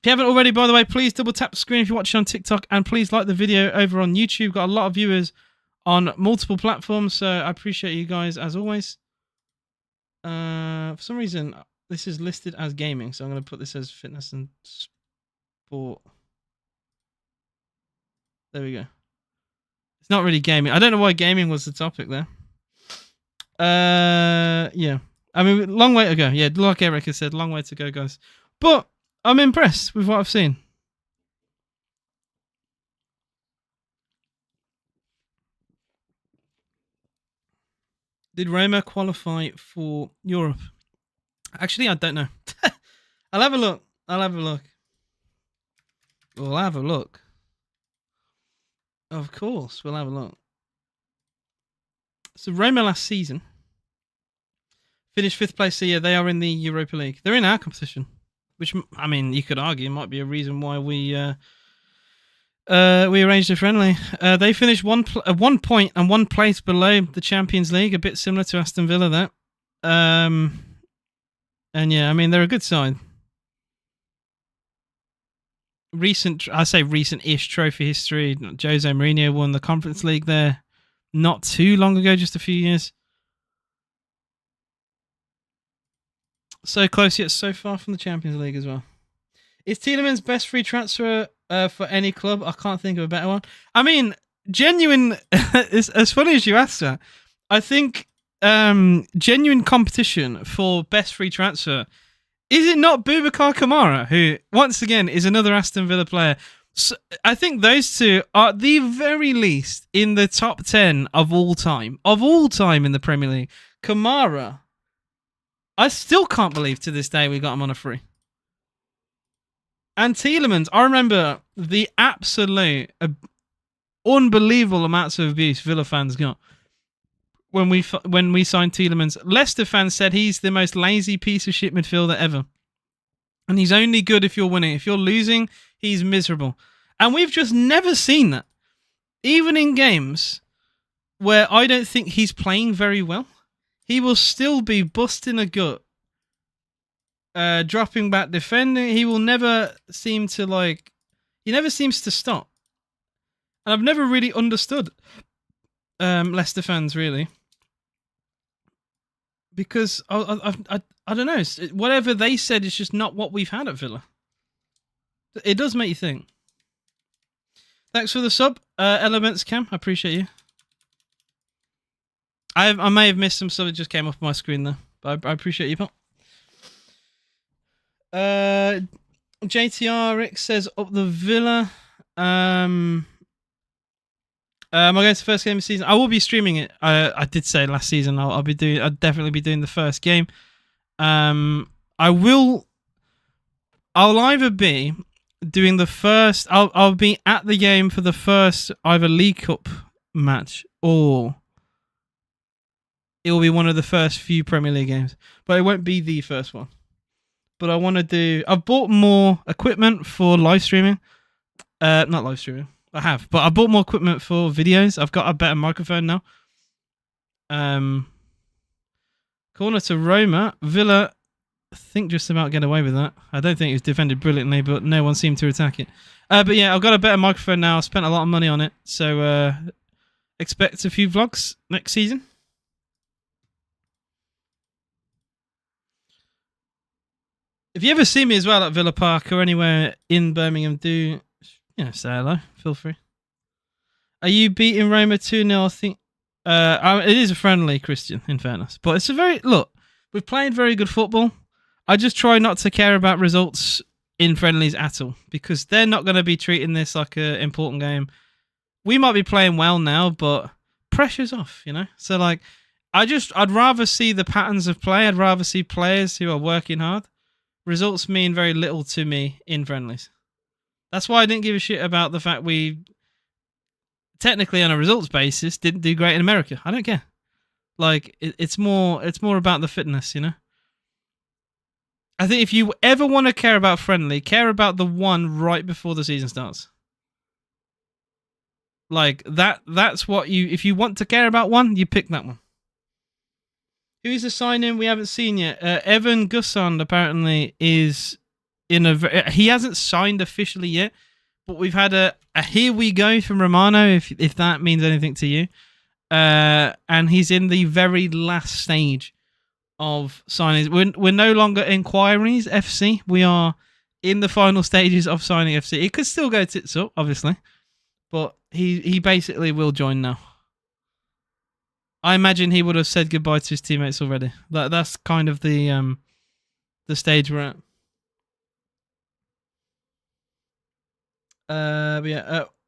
If you haven't already, by the way, please double tap the screen if you're watching on TikTok, and please like the video over on YouTube. Got a lot of viewers on multiple platforms, so I appreciate you guys as always. For some reason, this is listed as gaming, so I'm going to put this as fitness and sport. There we go. It's not really gaming. I don't know why gaming was the topic there. Yeah. I mean, long way to go. Yeah, like Eric has said, long way to go, guys. But I'm impressed with what I've seen. Did Roma qualify for Europe? Actually, I don't know. I'll have a look. We'll have a look. Of course, we'll have a look. So Roma last season finished 5th place. So yeah, they are in the Europa League. They're in our competition, which, I mean, you could argue might be a reason why we arranged a friendly. They finished 1 point and 1 place below the Champions League, a bit similar to Aston Villa there. And yeah, I mean, they're a good side. Recent-ish trophy history. Jose Mourinho won the Conference League there not too long ago, just a few years. So close yet so far from the Champions League as well. Is Tielemans best free transfer for any club? I can't think of a better one. I mean, genuine. As funny as you asked that, I think genuine competition for best free transfer. Is it not Boubacar Kamara, who once again is another Aston Villa player? So I think those two are at the very least in the top 10 of all time in the Premier League. Kamara, I still can't believe to this day we got him on a free. And Tielemans, I remember the absolute unbelievable amounts of abuse Villa fans got when we signed Tielemans. Leicester fans said he's the most lazy piece of shit midfielder ever. And he's only good if you're winning. If you're losing, he's miserable. And we've just never seen that. Even in games where I don't think he's playing very well, he will still be busting a gut. Dropping back, defending. He will never seem to he never seems to stop. And I've never really understood Leicester fans, really. Because I don't know. Whatever they said is just not what we've had at Villa. It does make you think. Thanks for the sub, Elements Cam. I appreciate you. I may have missed some stuff that just came off my screen there, but I appreciate you, pal. JTRX says up the Villa. Am I going to the first game of the season? I will be streaming it. I did say last season I'll definitely be doing the first game. I'll either be doing the first. I'll be at the game for the first either League Cup match or it will be one of the first few Premier League games, but it won't be the first one. But I want to do. I've bought more equipment for live streaming. Not live streaming. I have, but I bought more equipment for videos. I've got a better microphone now. Corner to Roma. Villa, I think just about get away with that. I don't think it was defended brilliantly, but no one seemed to attack it. But yeah, I've got a better microphone now. I spent a lot of money on it, so expect a few vlogs next season. If you ever see me as well at Villa Park or anywhere in Birmingham, do say hello. Feel free. Are you beating Roma 2-0? I think it is a friendly, Christian, in fairness. But it's we've played very good football. I just try not to care about results in friendlies at all because they're not going to be treating this like an important game. We might be playing well now, but pressure's off, So I'd rather see the patterns of play. I'd rather see players who are working hard. Results mean very little to me in friendlies. That's why I didn't give a shit about the fact we, technically on a results basis, didn't do great in America. I don't care. It's more about the fitness, I think if you ever want to care about friendly, care about the one right before the season starts. That's what if you want to care about one, you pick that one. Who's the signing we haven't seen yet? Evan Gusson apparently is he hasn't signed officially yet, but we've had a here we go from Romano, if that means anything to you. And he's in the very last stage of signings. We're no longer inquiries FC. We are in the final stages of signing FC. It could still go tits up, obviously, but he basically will join now. I imagine he would have said goodbye to his teammates already. That's kind of the stage we're at.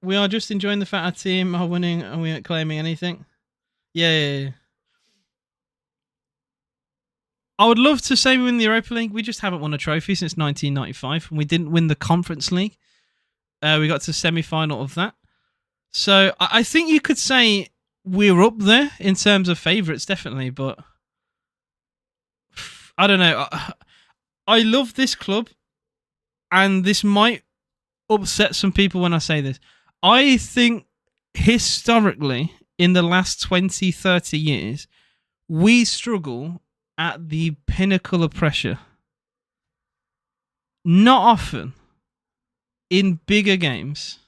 We are just enjoying the fact our team are winning and we aren't claiming anything. Yeah. I would love to say we win the Europa League. We just haven't won a trophy since 1995, and we didn't win the Conference League. We got to semi-final of that. So I think you could say we're up there in terms of favourites, definitely, but I don't know. I love this club, and this might upset some people when I say this. I think historically, in the last 20, 30 years, we struggle at the pinnacle of pressure. Not often in bigger games.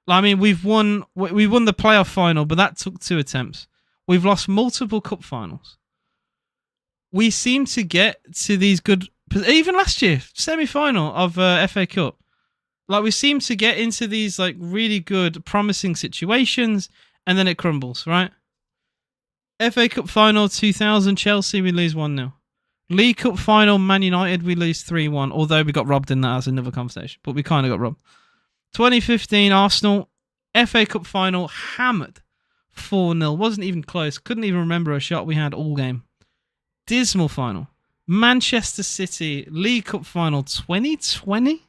I mean, we won the playoff final, but that took 2 attempts. We've lost multiple cup finals. We seem to get to these good, even last year, semi-final of FA Cup. We seem to get into these really good, promising situations, and then it crumbles, right? FA Cup final 2000 Chelsea, we lose 1-0. League Cup final Man United, we lose 3-1. Although we got robbed in that, that's another conversation. But we kind of got robbed. 2015 Arsenal, FA Cup final, hammered 4-0. Wasn't even close. Couldn't even remember a shot we had all game. Dismal final. Manchester City, League Cup final 2020,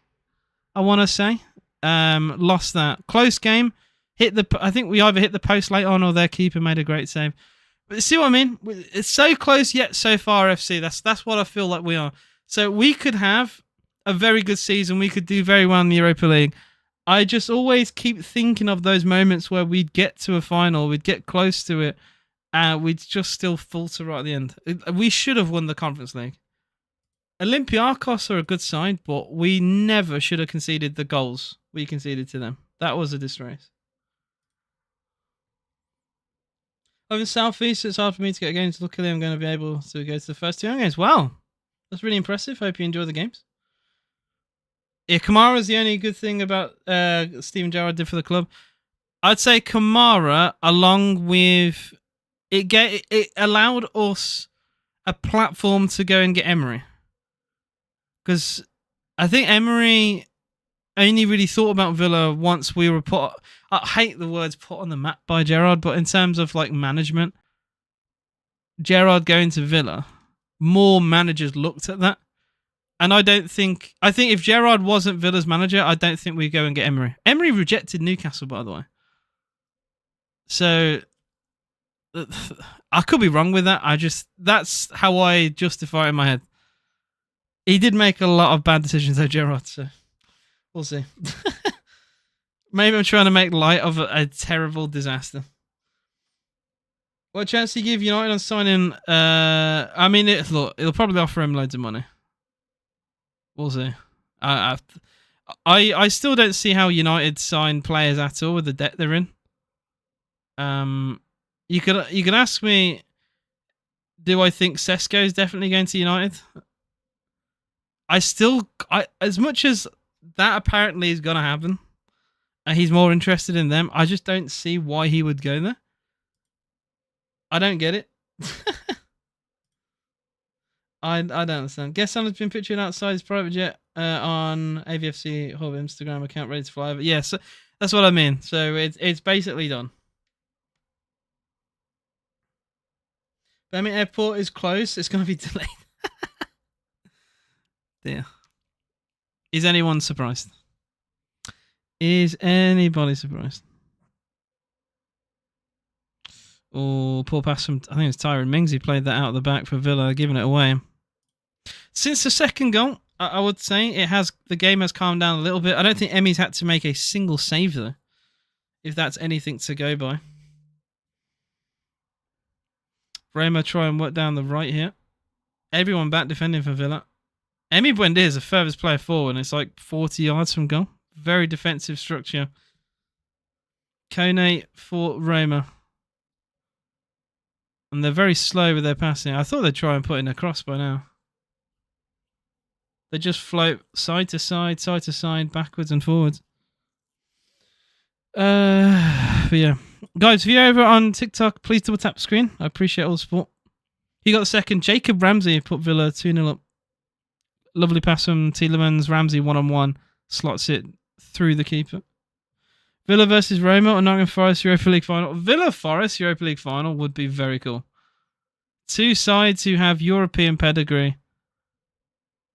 I want to say. Lost that. Close game. I think we either hit the post late on or their keeper made a great save. But see what I mean? It's so close yet so far, FC. That's what I feel like we are. So we could have a very good season. We could do very well in the Europa League. I just always keep thinking of those moments where we'd get to a final, we'd get close to it, and we'd just still falter right at the end. We should have won the Conference League. Olympiacos are a good side, but we never should have conceded the goals we conceded to them. That was a disgrace. Over in South East, it's hard for me to get games. Luckily, I'm going to be able to go to the first 2 games. Wow, that's really impressive. Hope you enjoy the games. Yeah, Kamara is the only good thing about Steven Gerrard did for the club. I'd say Kamara, along with it allowed us a platform to go and get Emery. Because I think Emery only really thought about Villa once we were put. I hate the words put on the map by Gerrard, but in terms of like management, Gerrard going to Villa, more managers looked at that. And I think if Gerrard wasn't Villa's manager, I don't think we'd go and get Emery. Emery rejected Newcastle, by the way. So I could be wrong with that. That's how I justify it in my head. He did make a lot of bad decisions, though, Gerrard. So we'll see. Maybe I'm trying to make light of a terrible disaster. What chance do you give United on signing? I mean, it'll probably offer him loads of money. We'll see. I still don't see how United sign players at all with the debt they're in. You could ask me, do I think Sesko is definitely going to United? As much as that apparently is going to happen, and he's more interested in them, I just don't see why he would go there. I don't get it. I don't understand. Guess has been pictured outside his private jet on AVFC Hub Instagram account, ready to fly over. Yeah, so that's what I mean. So it's basically done. Birmingham Airport is closed. It's going to be delayed. Dear. Is anyone surprised? Is anybody surprised? Oh, poor pass from, I think it's Tyrone Mings. He played that out of the back for Villa, giving it away. Since the second goal, I would say the game has calmed down a little bit. I don't think Emmy's had to make a single save though, if that's anything to go by. Roma try and work down the right here. Everyone back defending for Villa. Emi Buendia is the furthest player forward, and it's like 40 yards from goal. Very defensive structure. Kone for Roma. And they're very slow with their passing. I thought they'd try and put in a cross by now. They just float side to side, backwards and forwards. But yeah. Guys, if you're over on TikTok, please double tap the screen. I appreciate all the support. He got the second. Jacob Ramsey put Villa 2-0 up. Lovely pass from Tielemans. Ramsey 1-on-1. Slots it through the keeper. Villa versus Roma or Nottingham Forest Europa League final. Villa Forest Europa League final would be very cool. Two sides who have European pedigree.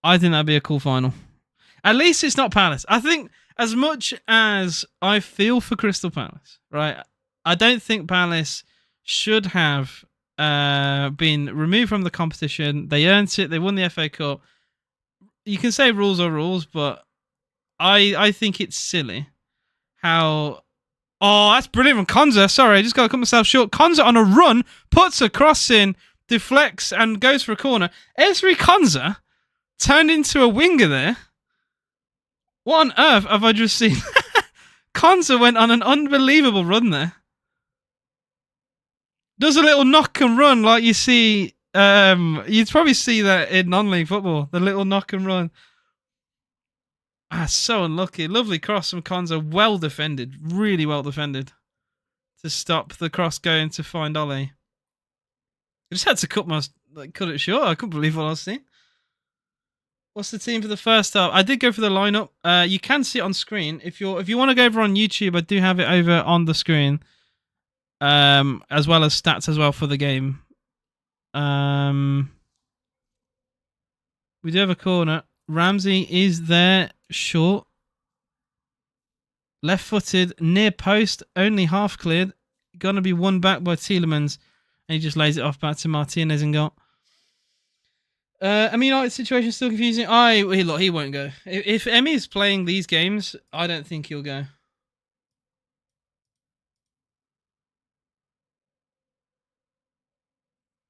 I think that'd be a cool final. At least it's not Palace. I think as much as I feel for Crystal Palace, right? I don't think Palace should have been removed from the competition. They earned it. They won the FA Cup. You can say rules are rules, but I think it's silly how... Oh, that's brilliant from Konza. Sorry, I just got to cut myself short. Konza on a run, puts a cross in, deflects, and goes for a corner. Ezri Konza turned into a winger there. What on earth have I just seen? Konza went on an unbelievable run there. Does a little knock and run like you see... you'd probably see that in non-league football. The little knock and run. So unlucky. Lovely cross from Konza. Well defended. Really well defended. To stop the cross going to find Ollie. I just had to cut it short. I couldn't believe what I was seeing. What's the team for the first half? I did go for the lineup. You can see it on screen. If you want to go over on YouTube, I do have it over on the screen. As well as stats as well for the game. We do have a corner. Ramsey is there, short. Left-footed, near post, only half cleared. Going to be won back by Tielemans. And he just lays it off back to Martinez and goal. United's situation is still confusing. He won't go. If Emmy's playing these games, I don't think he'll go.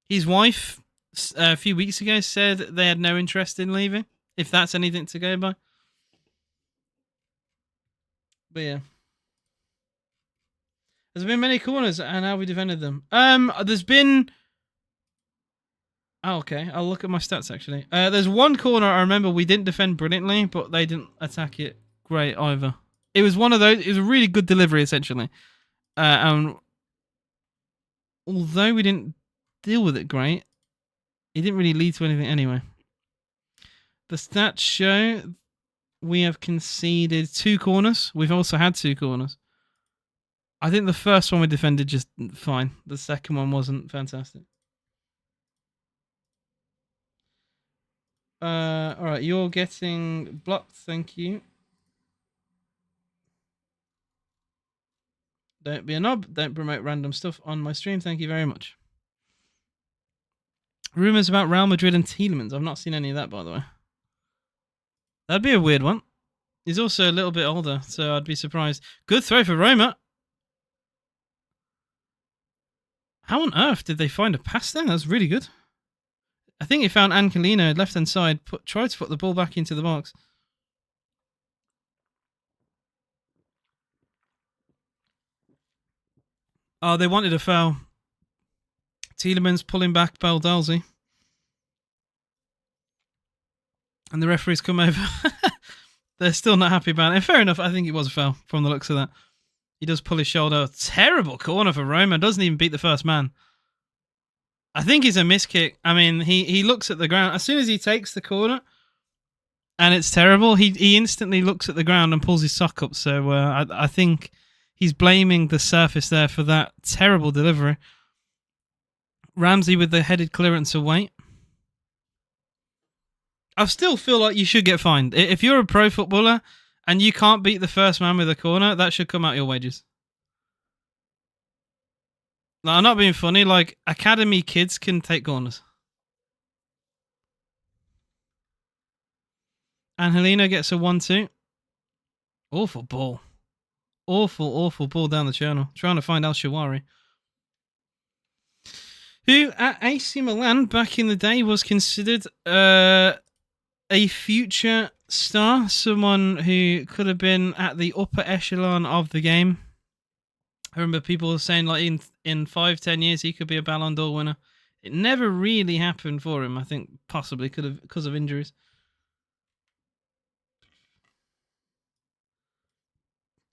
His wife, a few weeks ago, said they had no interest in leaving, if that's anything to go by. But yeah. There's been many corners, and how we defended them. There's been... Oh, okay. I'll look at my stats, actually. There's one corner I remember we didn't defend brilliantly, but they didn't attack it great either. It was one of those... It was a really good delivery, essentially. although we didn't deal with it great, it didn't really lead to anything anyway. The stats show we have conceded 2 corners. We've also had 2 corners. I think the first one we defended just fine. The second one wasn't fantastic. Alright, you're getting blocked, thank you. Don't be a knob. Don't promote random stuff on my stream. Thank you very much. Rumours about Real Madrid and Tielemans. I've not seen any of that, by the way. That'd be a weird one. He's also a little bit older, so I'd be surprised. Good throw for Roma. How on earth did they find a pass there? That's really good. I think he found Angelino left-hand side. Tried to put the ball back into the box. Oh, they wanted a foul. Tielemans pulling back Baldalzi. And the referees come over. They're still not happy about it. And fair enough, I think it was a foul from the looks of that. He does pull his shoulder. Terrible corner for Roma. Doesn't even beat the first man. I think it's a miss kick. I mean, he looks at the ground. As soon as he takes the corner, and it's terrible, he instantly looks at the ground and pulls his sock up. So I think he's blaming the surface there for that terrible delivery. Ramsey with the headed clearance away. I still feel like you should get fined. If you're a pro footballer and you can't beat the first man with a corner, that should come out your wages. Like, I'm not being funny. Like, academy kids can take corners. Angelino gets a 1-2. Awful ball. Awful ball down the channel. Trying to find Al-Shawari. Who, at AC Milan, back in the day, was considered a future star. Someone who could have been at the upper echelon of the game. I remember people saying, like, in 5-10 years, he could be a Ballon d'Or winner. It never really happened for him. I think possibly could have because of injuries.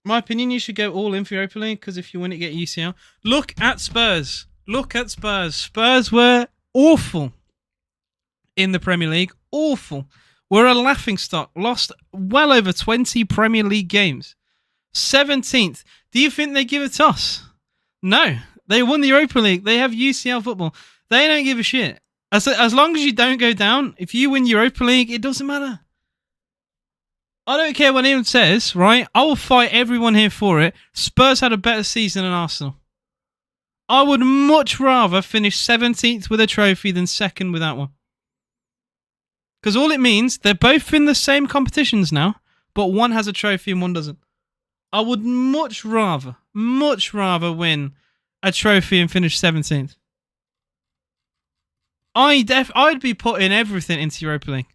My opinion, you should go all in for Europa League because if you win it, get UCL. Look at Spurs. Look at Spurs. Spurs were awful in the Premier League. Awful. We're a laughingstock. Lost well over 20 Premier League games. 17th. Do you think they give it to us? No. They won the Europa League. They have UCL football. They don't give a shit. As long as you don't go down, if you win Europa League, it doesn't matter. I don't care what anyone says, right? I will fight everyone here for it. Spurs had a better season than Arsenal. I would much rather finish 17th with a trophy than second without one. Because all it means, they're both in the same competitions now, but one has a trophy and one doesn't. I would much rather win a trophy and finish 17th. I'd be putting everything into Europa League.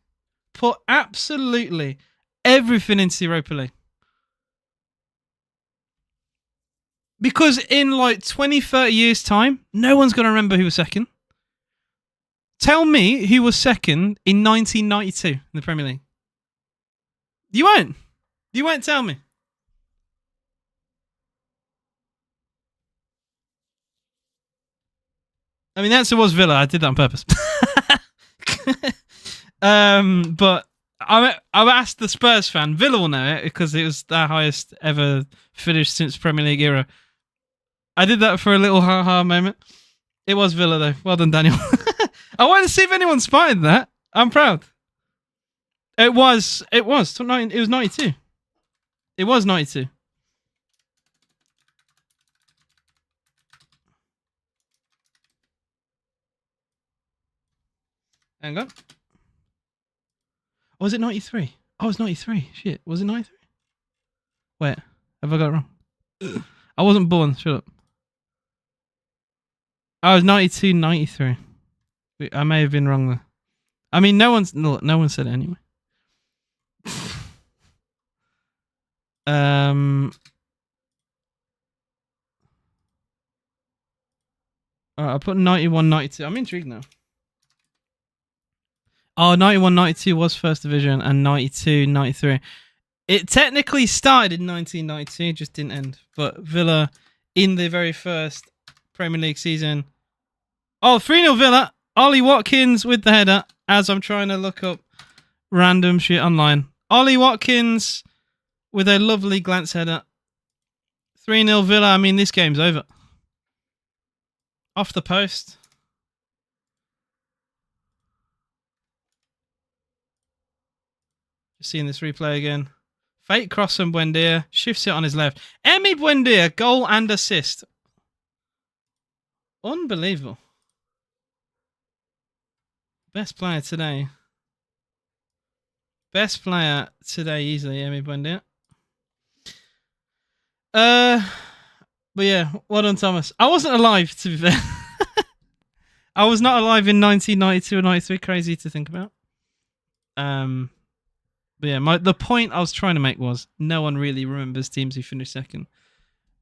Put absolutely everything into Europa League. Because in like 20, 30 years' time, no one's going to remember who was second. Tell me who was second in 1992 in the Premier League. You won't. You won't tell me. I mean, the answer was Villa. I did that on purpose. But I asked the Spurs fan. Villa will know it because it was their highest ever finish since Premier League era. I did that for a little ha-ha moment. It was Villa, though. Well done, Daniel. I wanted to see if anyone spotted that. I'm proud. It was 92. It was 92. Hang on. Was it 93? Oh, it's 93. Shit. Was it 93? Wait. Have I got it wrong? I wasn't born. Shut up. I was 92, 93. I may have been wrong there. I mean, no one said it anyway. Alright, I put 91, 92. I'm intrigued now. Oh, 91, 92 was first division, and 92, 93. It technically started in 1992, just didn't end. But Villa, in the very first Premier League season. Oh, 3-0 Villa. Ollie Watkins with the header as I'm trying to look up random shit online. Ollie Watkins with a lovely glance header. 3-0 Villa. I mean, this game's over. Off the post. Just seeing this replay again. Fake cross from Buendia. Shifts it on his left. Emi Buendia, goal and assist. Unbelievable. Best player today. Best player today easily, Emi Buendia. But yeah, well done, Thomas. I wasn't alive, to be fair. I was not alive in 1992 or 93. Crazy to think about. But yeah, the point I was trying to make was no one really remembers teams who finished second.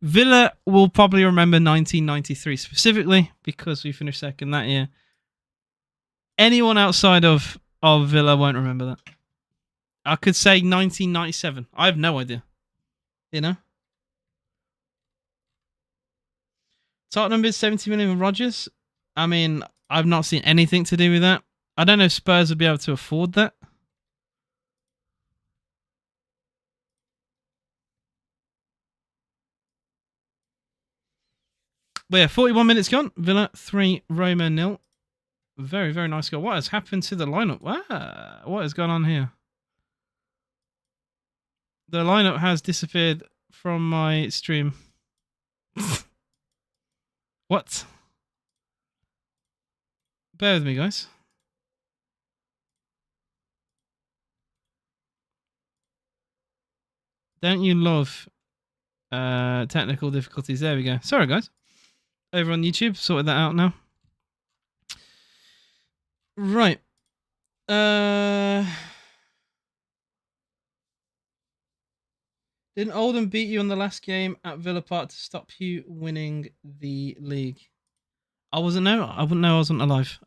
Villa will probably remember 1993 specifically because we finished second that year. Anyone outside of Villa won't remember that. I could say 1997. I have no idea. You know? Tottenham bid 70 million with Rodgers. I mean, I've not seen anything to do with that. I don't know if Spurs would be able to afford that. But yeah, 41 minutes gone. Villa 3, Roma 0. Very, very nice goal. What has happened to the lineup? Wow. What has gone on here? The lineup has disappeared from my stream. What? Bear with me, guys. Don't you love technical difficulties? There we go. Sorry, guys. Over on YouTube, sorted that out now. Right. Didn't Oldham beat you on the last game at Villa Park to stop you winning the league? I wouldn't know. I wasn't alive.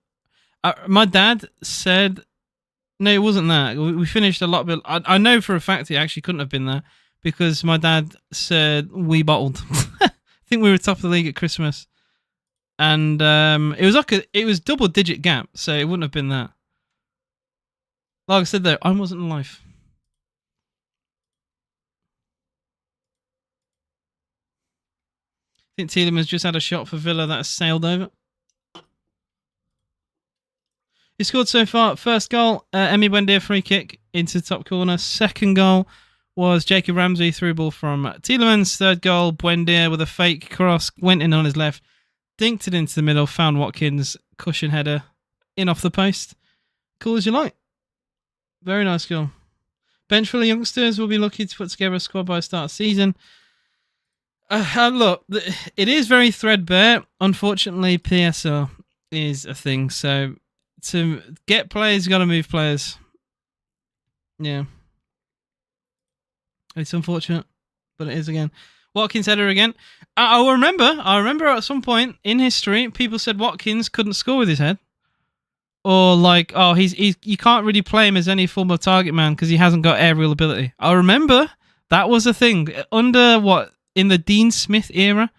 My dad said, no, it wasn't that. We finished a lot of it. I know for a fact it actually couldn't have been that because my dad said we bottled. I think we were top of the league at Christmas. And it was double digit gap, so it wouldn't have been that. Like I said though, I wasn't alive. I think Tielemans just had a shot for Villa that has sailed over. He scored so far. First goal, Emi Buendia free kick into the top corner. Second goal was Jacob Ramsey through ball from Tielemans. Third goal, Buendia with a fake cross, went in on his left, dinked it into the middle, found Watkins, cushion header, in off the post. Cool as you like. Very nice goal. Bench full of youngsters will be lucky to put together a squad by the start of the season. Look, it is very threadbare. Unfortunately, PSR is a thing. So to get players, you got to move players. Yeah. It's unfortunate, but it is again. Watkins header again. I remember at some point in history, people said Watkins couldn't score with his head. Or like, oh, you can't really play him as any form of target man because he hasn't got aerial ability. I remember that was a thing. In the Dean Smith era,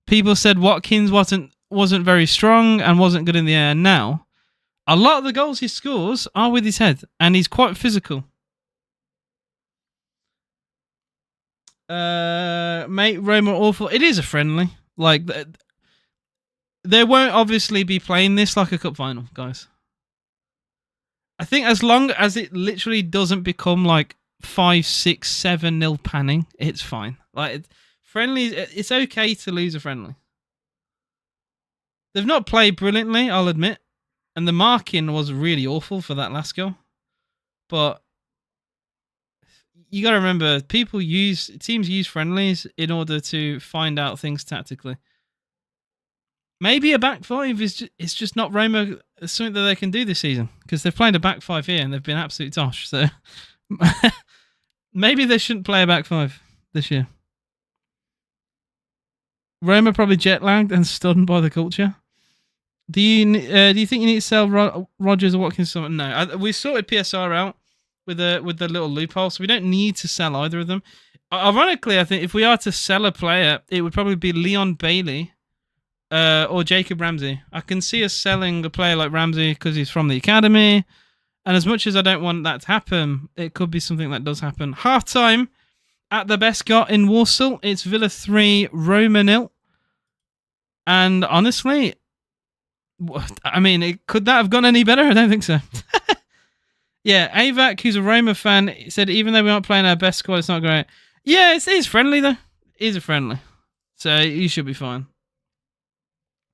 people said Watkins wasn't very strong and wasn't good in the air. Now, a lot of the goals he scores are with his head, and he's quite physical. Mate, Roma awful. It is a friendly. Like, they won't obviously be playing this like a cup final, guys. I think as long as it literally doesn't become like 5, 6, 7-0 panning, it's fine. Like friendlies, it's okay to lose a friendly. They've not played brilliantly, I'll admit, and the marking was really awful for that last goal. But you got to remember, teams use friendlies in order to find out things tactically. Maybe a back five is just not Roma something that they can do this season because they've played a back five here and they've been absolute tosh. So maybe they shouldn't play a back five this year. Roma probably jet lagged and stunned by the culture. Do you think you need to sell Rodgers or Watkins? No, we sorted PSR out with the little loophole, so we don't need to sell either of them. Ironically, I think if we are to sell a player, it would probably be Leon Bailey or Jacob Ramsey. I can see us selling a player like Ramsey because he's from the academy. And as much as I don't want that to happen, it could be something that does happen. Half time at the best got in Warsaw. It's Villa 3, Roma 0. And honestly, I mean, could that have gone any better? I don't think so. Yeah, Avac, who's a Roma fan, said even though we aren't playing our best squad, it's not great. Yeah, it's friendly though. It is a friendly. So you should be fine.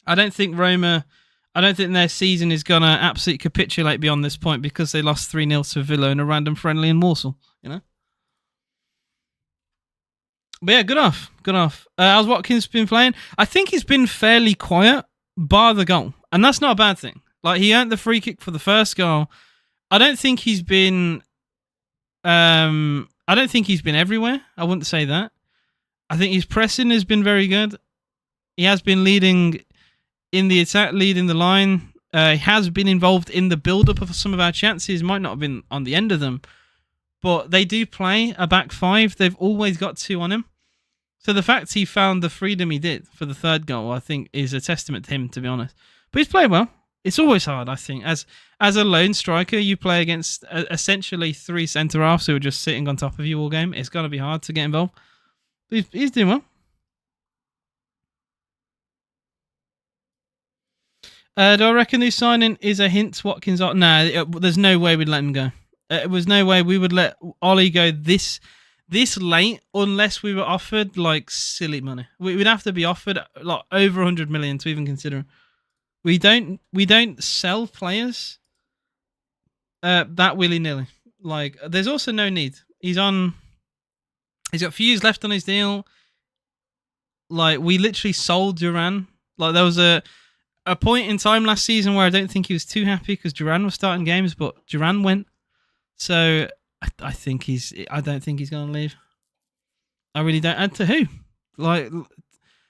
I don't think their season is going to absolutely capitulate beyond this point because they lost 3-0 to Villa in a random friendly in Warsaw, you know? But yeah, good off. How's Watkins been playing? I think he's been fairly quiet, bar the goal. And that's not a bad thing. Like, he earned the free kick for the first goal. I don't think he's been everywhere. I wouldn't say that. I think his pressing has been very good. He has been leading in the attack, leading the line. He has been involved in the build-up of some of our chances. Might not have been on the end of them. But they do play a back five. They've always got 2 on him. So the fact he found the freedom he did for the third goal, I think, is a testament to him, to be honest. But he's played well. It's always hard, I think. As a lone striker, you play against essentially 3 centre-halves who are just sitting on top of you all game. It's going to be hard to get involved. But he's doing well. Do I reckon this signing is a hint Watkins? No, there's no way we'd let him go. It was no way we would let Ollie go this late unless we were offered like silly money. We'd have to be offered like over 100 million to even consider him. We don't sell players that willy-nilly. Like, there's also no need. He's got a few years left on his deal. Like, we literally sold Duran. Like, there was a point in time last season where I don't think he was too happy because Duran was starting games, but Duran went. So I don't think he's going to leave. I really don't. And to who? Like,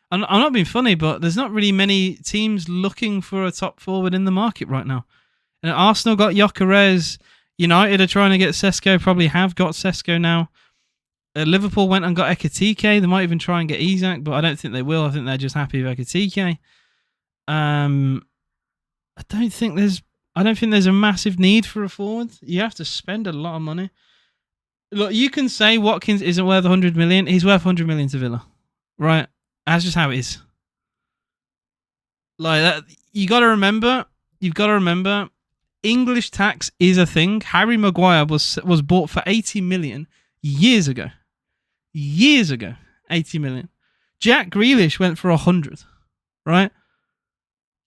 I'm not being funny, but there's not really many teams looking for a top forward in the market right now. And Arsenal got Gyökeres. United are trying to get Sesko. Probably have got Sesko now. Liverpool went and got Ekitike. They might even try and get Isak, but I don't think they will. I think they're just happy with Ekitike. I don't think there's a massive need for a forward. You have to spend a lot of money. Look, you can say Watkins isn't worth 100 million. He's worth 100 million to Villa, right? That's just how it is. Like that, you've got to remember. English tax is a thing. Harry Maguire was bought for 80 million years ago. 80 million. Jack Grealish went for 100, right?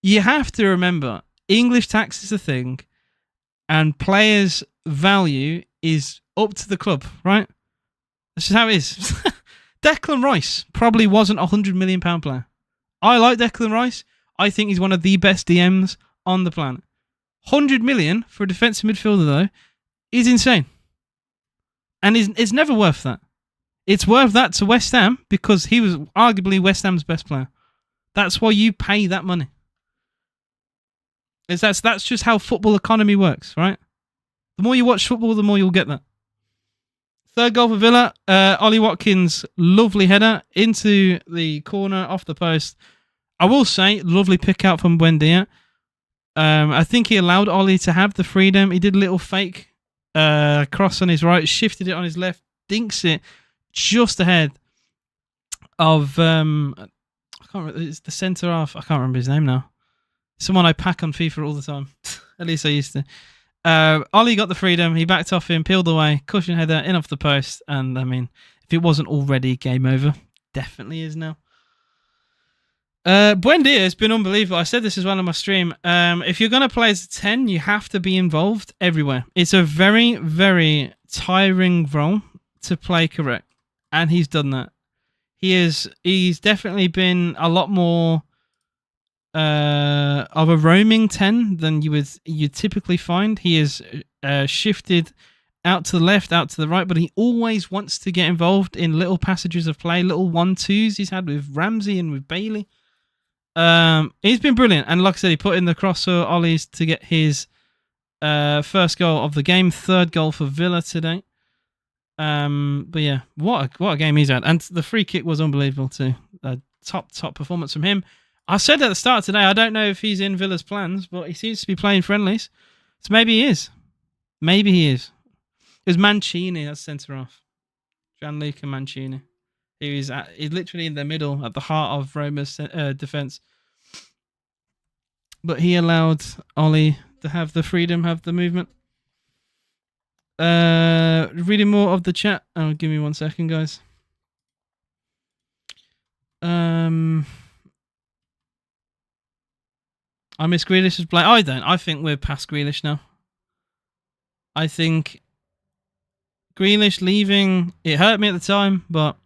You have to remember, English tax is a thing, and players' value is up to the club, right? That's just how it is. Declan Rice probably wasn't a £100 million player. I like Declan Rice. I think he's one of the best DMs on the planet. 100 million for a defensive midfielder, though, is insane. And it's never worth that. It's worth that to West Ham because he was arguably West Ham's best player. That's why you pay that money. That's just how football economy works, right? The more you watch football, the more you'll get that. Third goal for Villa. Ollie Watkins, lovely header into the corner off the post. I will say, lovely pick out from Buendia. I think he allowed Ollie to have the freedom. He did a little fake cross on his right, shifted it on his left, dinks it just ahead of I can't remember, it's the centre half. I can't remember his name now. Someone I pack on FIFA all the time. At least I used to. Ollie got the freedom. He backed off him, peeled away, cushion header in off the post. And I mean, if it wasn't already game over, definitely is now. Buendia has been unbelievable. I said this as well on my stream. If you're going to play as a 10, you have to be involved everywhere. It's a very, very tiring role to play correct. And he's done that. He's definitely been a lot more of a roaming 10 than you typically find. He is shifted out to the left, out to the right, but he always wants to get involved in little passages of play, little 1-2s he's had with Ramsey and with Bailey. He's been brilliant, and like I said, he put in the cross for Ollie's to get his first goal of the game, third goal for Villa today. But yeah, what a game he's had, and the free kick was unbelievable too. Top performance from him. I said at the start today, I don't know if he's in Villa's plans, but he seems to be playing friendlies. So maybe he is. Maybe he is. It was Mancini that's centre off. Gianluca Mancini. He's literally in the middle, at the heart of Roma's defence. But he allowed Ollie to have the freedom, have the movement. Reading more of the chat. Oh, give me 1 second, guys. I miss Grealish's play. I don't. I think we're past Grealish now. I think Grealish leaving, it hurt me at the time, but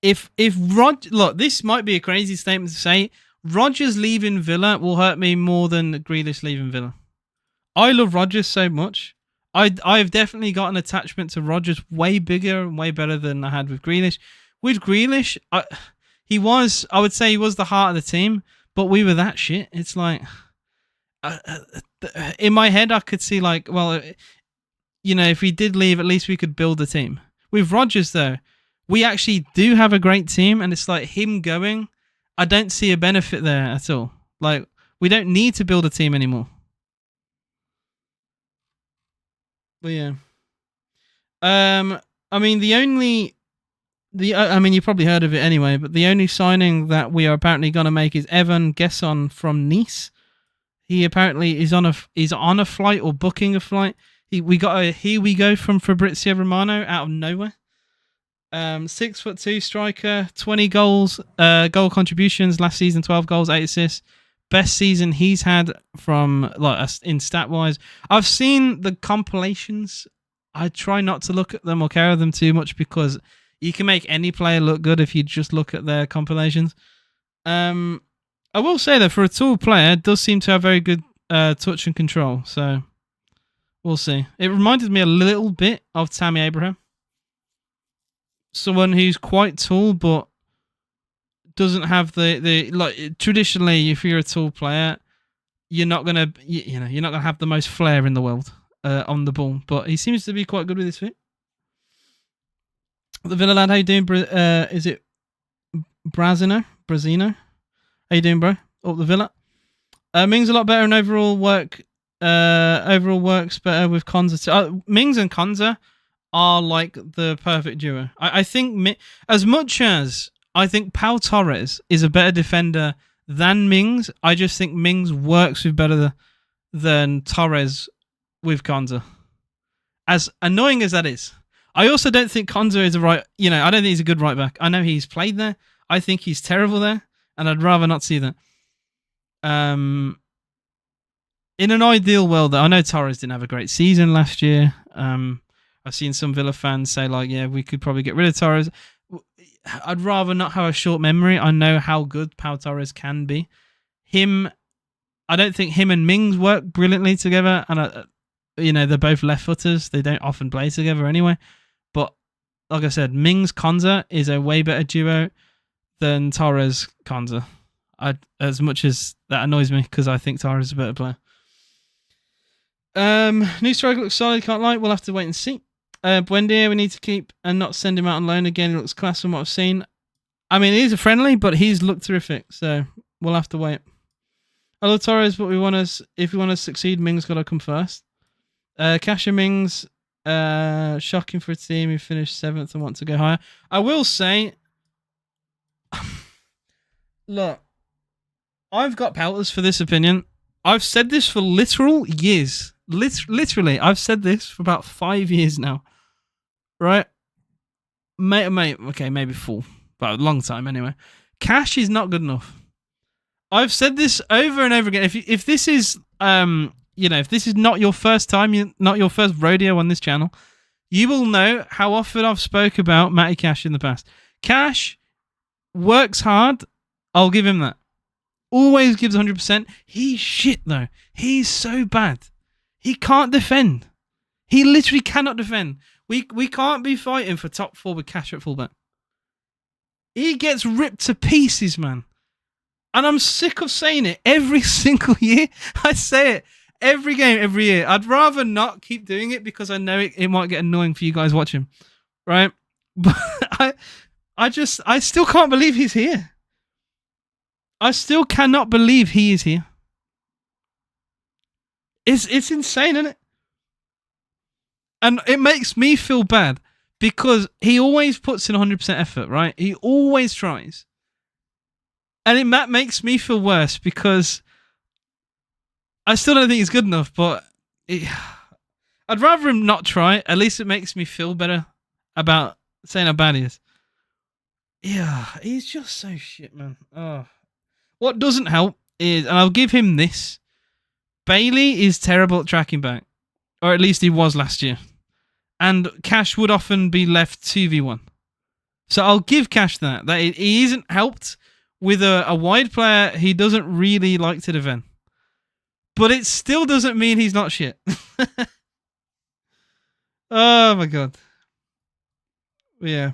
if look, this might be a crazy statement to say. Rodgers leaving Villa will hurt me more than Grealish leaving Villa. I love Rodgers so much. I've definitely got an attachment to Rodgers way bigger and way better than I had with Grealish. With Grealish, I would say he was the heart of the team, but we were that shit. It's like, in my head, I could see like, well, if we did leave, at least we could build a team. With Rodgers, though, we actually do have a great team, and it's like him going, I don't see a benefit there at all. Like, we don't need to build a team anymore. But yeah. I mean, you probably heard of it anyway, but the only signing that we are apparently going to make is Evan Gesson from Nice. He apparently is on a flight or booking a flight. We got a here we go from Fabrizio Romano out of nowhere. 6'2" striker, 20 goals, goal contributions last season, 12 goals, 8 assists. Best season he's had from like in stat wise. I've seen the compilations. I try not to look at them or care of them too much because you can make any player look good if you just look at their compilations. I will say that for a tall player, it does seem to have very good touch and control. So we'll see. It reminded me a little bit of Tammy Abraham. Someone who's quite tall, but doesn't have the like traditionally. If you're a tall player, you're not gonna you're not gonna have the most flair in the world on the ball. But he seems to be quite good with his feet. The Villa lad, how you doing? Is it Brazino? How you doing, bro? Up the Villa. Mings a lot better and overall works better with Konza. Mings and Konza are like the perfect duo. I think as much as I think Pau Torres is a better defender than Mings, I just think Mings works with better than Torres with Konza. As annoying as that is. I also don't think Konza is I don't think he's a good right back. I know he's played there. I think he's terrible there, and I'd rather not see that. In an ideal world, though, I know Torres didn't have a great season last year. I've seen some Villa fans say, like, yeah, we could probably get rid of Torres. I'd rather not have a short memory. I know how good Pau Torres can be. I don't think him and Mings work brilliantly together, and they're both left-footers. They don't often play together anyway. But like I said, Mings-Konza is a way better duo than Torres-Konza. As much as that annoys me, because I think Torres is a better player. New striker looks solid, can't lie. We'll have to wait and see. Buendia, we need to keep and not send him out on loan again. He looks class from what I've seen. I mean, he's a friendly, but he's looked terrific, so we'll have to wait. I love Torres, but if we want to succeed, Mings got to come first. Kasha Mings, shocking for a team who finished 7th and want to go higher. I will say, look, I've got powers for this opinion. I've said this for literal years. Literally, I've said this for about 5 years now. Right? Mate, okay, maybe 4. But a long time anyway. Cash is not good enough. I've said this over and over again. If this is if this is not your first time, not your first rodeo on this channel, you will know how often I've spoke about Matty Cash in the past. Cash works hard. I'll give him that. Always gives 100%. He's shit though. He's so bad. He can't defend. He literally cannot defend. We can't be fighting for top 4 with Cash at fullback. He gets ripped to pieces, man. And I'm sick of saying it every single year. I say it every game, every year. I'd rather not keep doing it because I know it might get annoying for you guys watching. Right? But I still can't believe he's here. I still cannot believe he is here. It's insane, isn't it? And it makes me feel bad because he always puts in 100% effort, right? He always tries. And that makes me feel worse because I still don't think he's good enough, but I'd rather him not try. At least it makes me feel better about saying how bad he is. Yeah, he's just so shit, man. Oh. What doesn't help is, and I'll give him this, Bailey is terrible at tracking back. Or at least he was last year. And Cash would often be left 2v1. So I'll give Cash that he isn't helped with a wide player he doesn't really like to defend. But it still doesn't mean he's not shit. Oh my god. Yeah.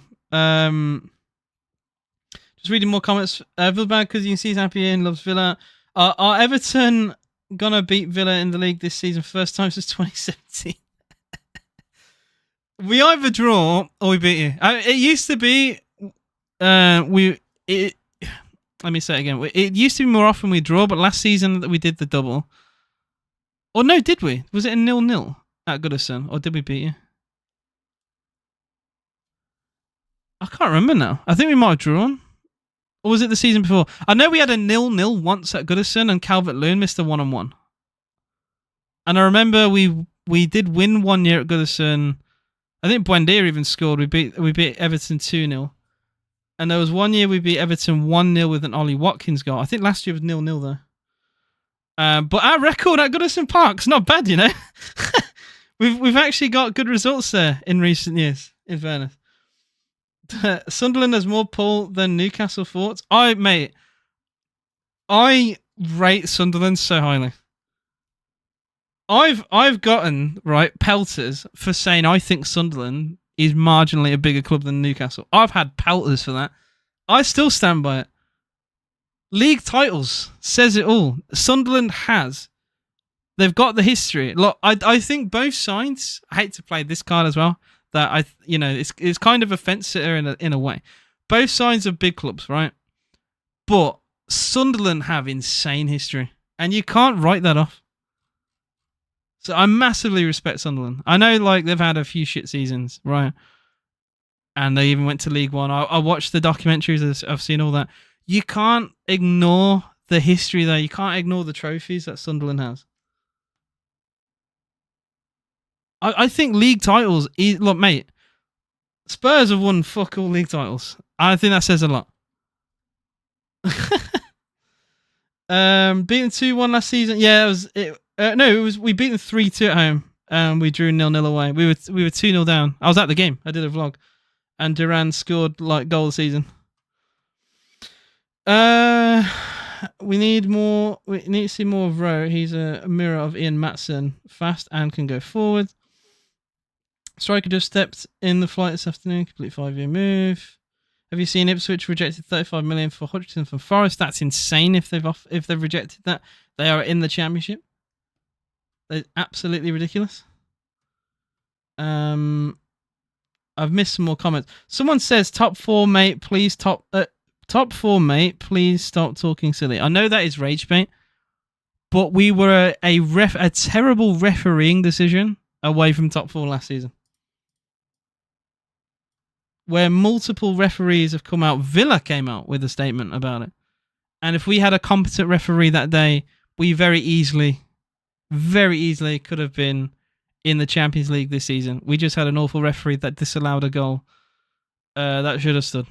Just reading more comments. Villa bad because you can see he's happy and loves Villa. Are Everton gonna beat Villa in the league this season? First time since 2017. We either draw or we beat you. It used to be. Let me say it again. It used to be more often we draw, but last season that we did the double. Or no, did we? Was it a 0-0 at Goodison, or did we beat you? I can't remember now. I think we might have drawn. Or was it the season before? I know we had a 0-0 once at Goodison and Calvert-Lewin missed a 1-on-1. And I remember we did win 1 year at Goodison. I think Buendia even scored. We beat Everton 2-0. And there was 1 year we beat Everton 1-0 with an Ollie Watkins goal. I think last year was 0-0 though. But our record at Goodison Park's not bad, you know. We've actually got good results there in recent years, in fairness. Sunderland has more pull than Newcastle thought. I rate Sunderland so highly. I've gotten pelters for saying I think Sunderland is marginally a bigger club than Newcastle. I've had pelters for that. I still stand by it. League titles says it all. Sunderland has. They've got the history. Look, I think both sides. I hate to play this card as well. That it's kind of a fence sitter in a way. Both sides are big clubs, right? But Sunderland have insane history, and you can't write that off. So I massively respect Sunderland. I know they've had a few shit seasons, right? And they even went to League One. I watched the documentaries. I've seen all that. You can't ignore the history there. You can't ignore the trophies that Sunderland has. I think league titles... Look, mate. Spurs have won fuck all league titles. I think that says a lot. Beaten 2-1 last season. Yeah, we beat them 3-2 at home. We drew 0-0 away. We were 2-0 down. I was at the game. I did a vlog. And Duran scored goal of the season. We need to see more of Rowe. He's a mirror of Ian Matson. Fast and can go forward. Striker just stepped in the flight this afternoon. Complete 5-year move. Have you seen Ipswich rejected 35 million for Hutchinson from Forest? That's insane. If they've rejected that, they are in the Championship. They're absolutely ridiculous. I've missed some more comments. Someone says top four, mate. Please top four, mate. Please stop talking silly. I know that is rage bait, but we were a terrible refereeing decision away from top four last season, where multiple referees have come out. Villa came out with a statement about it. And if we had a competent referee that day, we very easily could have been in the Champions League this season. We just had an awful referee that disallowed a goal that should have stood.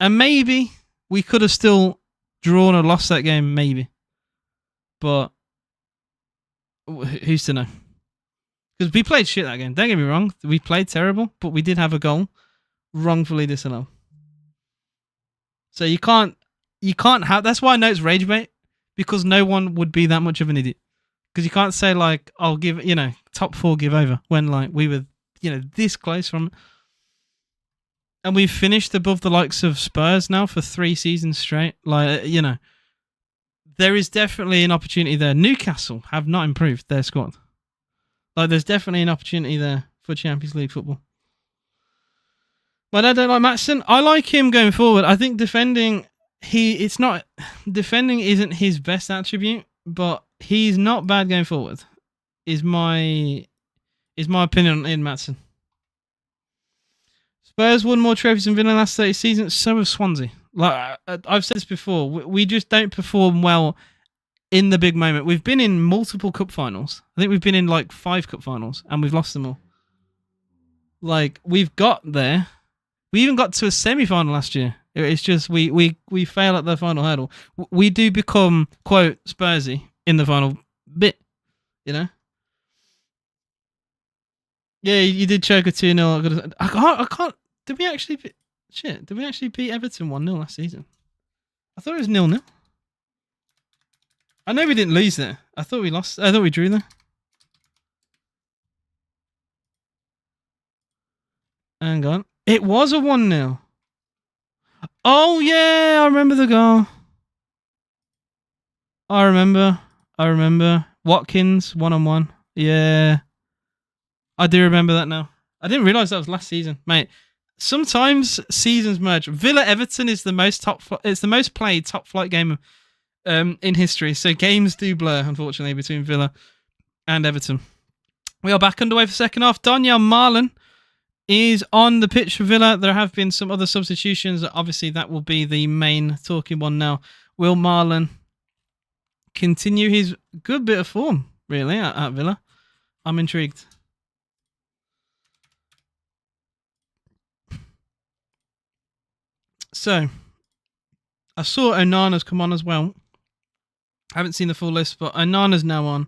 And maybe we could have still drawn or lost that game, maybe. But who's to know? Because we played shit that game. Don't get me wrong. We played terrible, but we did have a goal wrongfully disallowed. So you can't have... That's why I know it's rage bait, because no one would be that much of an idiot. Because you can't say, I'll give, top four give over, when, we were, this close from... And we've finished above the likes of Spurs now for 3 seasons straight. There is definitely an opportunity there. Newcastle have not improved their squad. There's definitely an opportunity there for Champions League football. But I don't like Matson. I like him going forward. I think defending, it's not, defending isn't his best attribute, but he's not bad going forward. Is my opinion on Ian Maatsen. Spurs won more trophies than Villa in the last 30 seasons. So have Swansea. Like I've said this before, we just don't perform well in the big moment. We've been in multiple cup finals. I think we've been in like 5 cup finals, and we've lost them all. Like we've got there. We even got to a semi-final last year. It's just we fail at the final hurdle. We do become, quote, Spursy in the final bit, you know? Yeah, you did choke a 2-0. I can't. Did we actually... Shit, did we actually beat Everton 1-0 last season? I thought it was 0-0. I know we didn't lose there. I thought we lost. I thought we drew there. Hang on. It was a 1-0. Oh, yeah, I remember the goal. I remember. Watkins, 1-on-1. Yeah. I do remember that now. I didn't realise that was last season. Mate, sometimes seasons merge. Villa-Everton is the most it's the most played top flight game in history. So games do blur, unfortunately, between Villa and Everton. We are back underway for second half. Daniel Marlon is on the pitch for Villa. There have been some other substitutions. Obviously, that will be the main talking one now. Will Marlon continue his good bit of form, really, at Villa? I'm intrigued. So, I saw Onana's come on as well. I haven't seen the full list, but Onana's now on.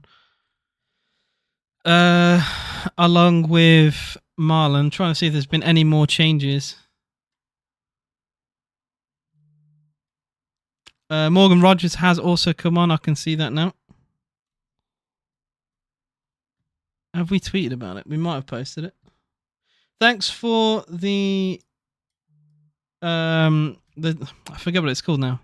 Along with Marlon, trying to see if there's been any more changes. Morgan Rogers has also come on. I can see that now. Have we tweeted about it? We might have posted it. Thanks for the I forget what it's called now.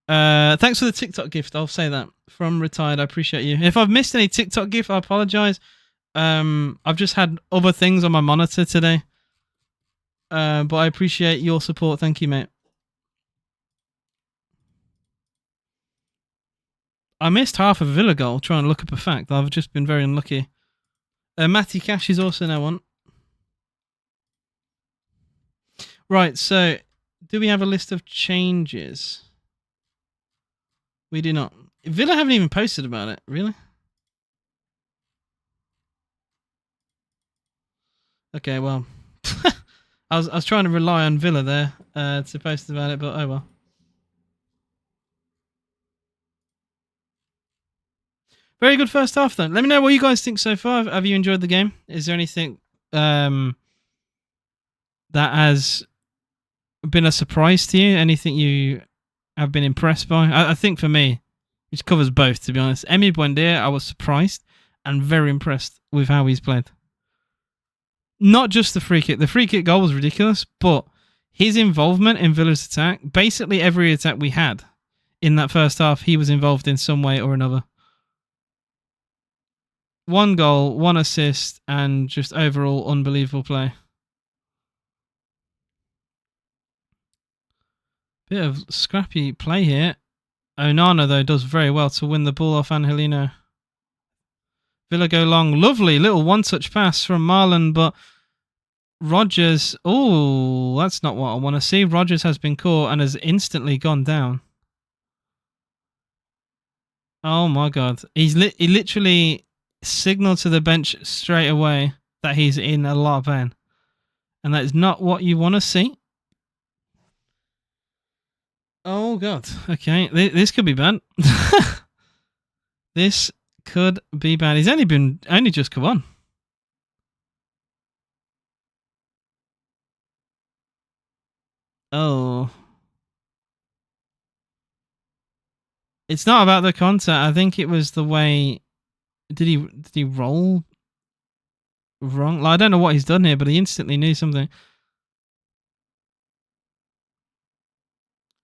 Thanks for the TikTok gift. I'll say that from Retired. I appreciate you. If I've missed any TikTok gift, I apologize. I've just had other things on my monitor today. But I appreciate your support. Thank you, mate. I missed half of a Villa goal trying to look up a fact. I've just been very unlucky. Matty Cash is also now on. Right, so do we have a list of changes? We do not. Villa haven't even posted about it, really? Okay, well. I was trying to rely on Villa there to post about it, but oh well. Very good first half, then. Let me know what you guys think so far. Have you enjoyed the game? Is there anything that has been a surprise to you? Anything you have been impressed by? I think for me, which covers both, to be honest. Emi Buendia, I was surprised and very impressed with how he's played. Not just the free kick. The free kick goal was ridiculous, but his involvement in Villa's attack, basically every attack we had in that first half, he was involved in some way or another. 1 goal, 1 assist, and just overall unbelievable play. Bit of scrappy play here. Onana, though, does very well to win the ball off Angelino. Villa go long. Lovely little one-touch pass from Marlon, but Rogers... Oh, that's not what I want to see. Rogers has been caught and has instantly gone down. Oh, my God. He literally signaled to the bench straight away that he's in a lot of pain. And that is not what you want to see. Oh, God. Okay, this could be bad. This could be bad. He's only just come on. Oh. It's not about the contact. I think it was the way... Did he roll wrong? Like, I don't know what he's done here, but he instantly knew something.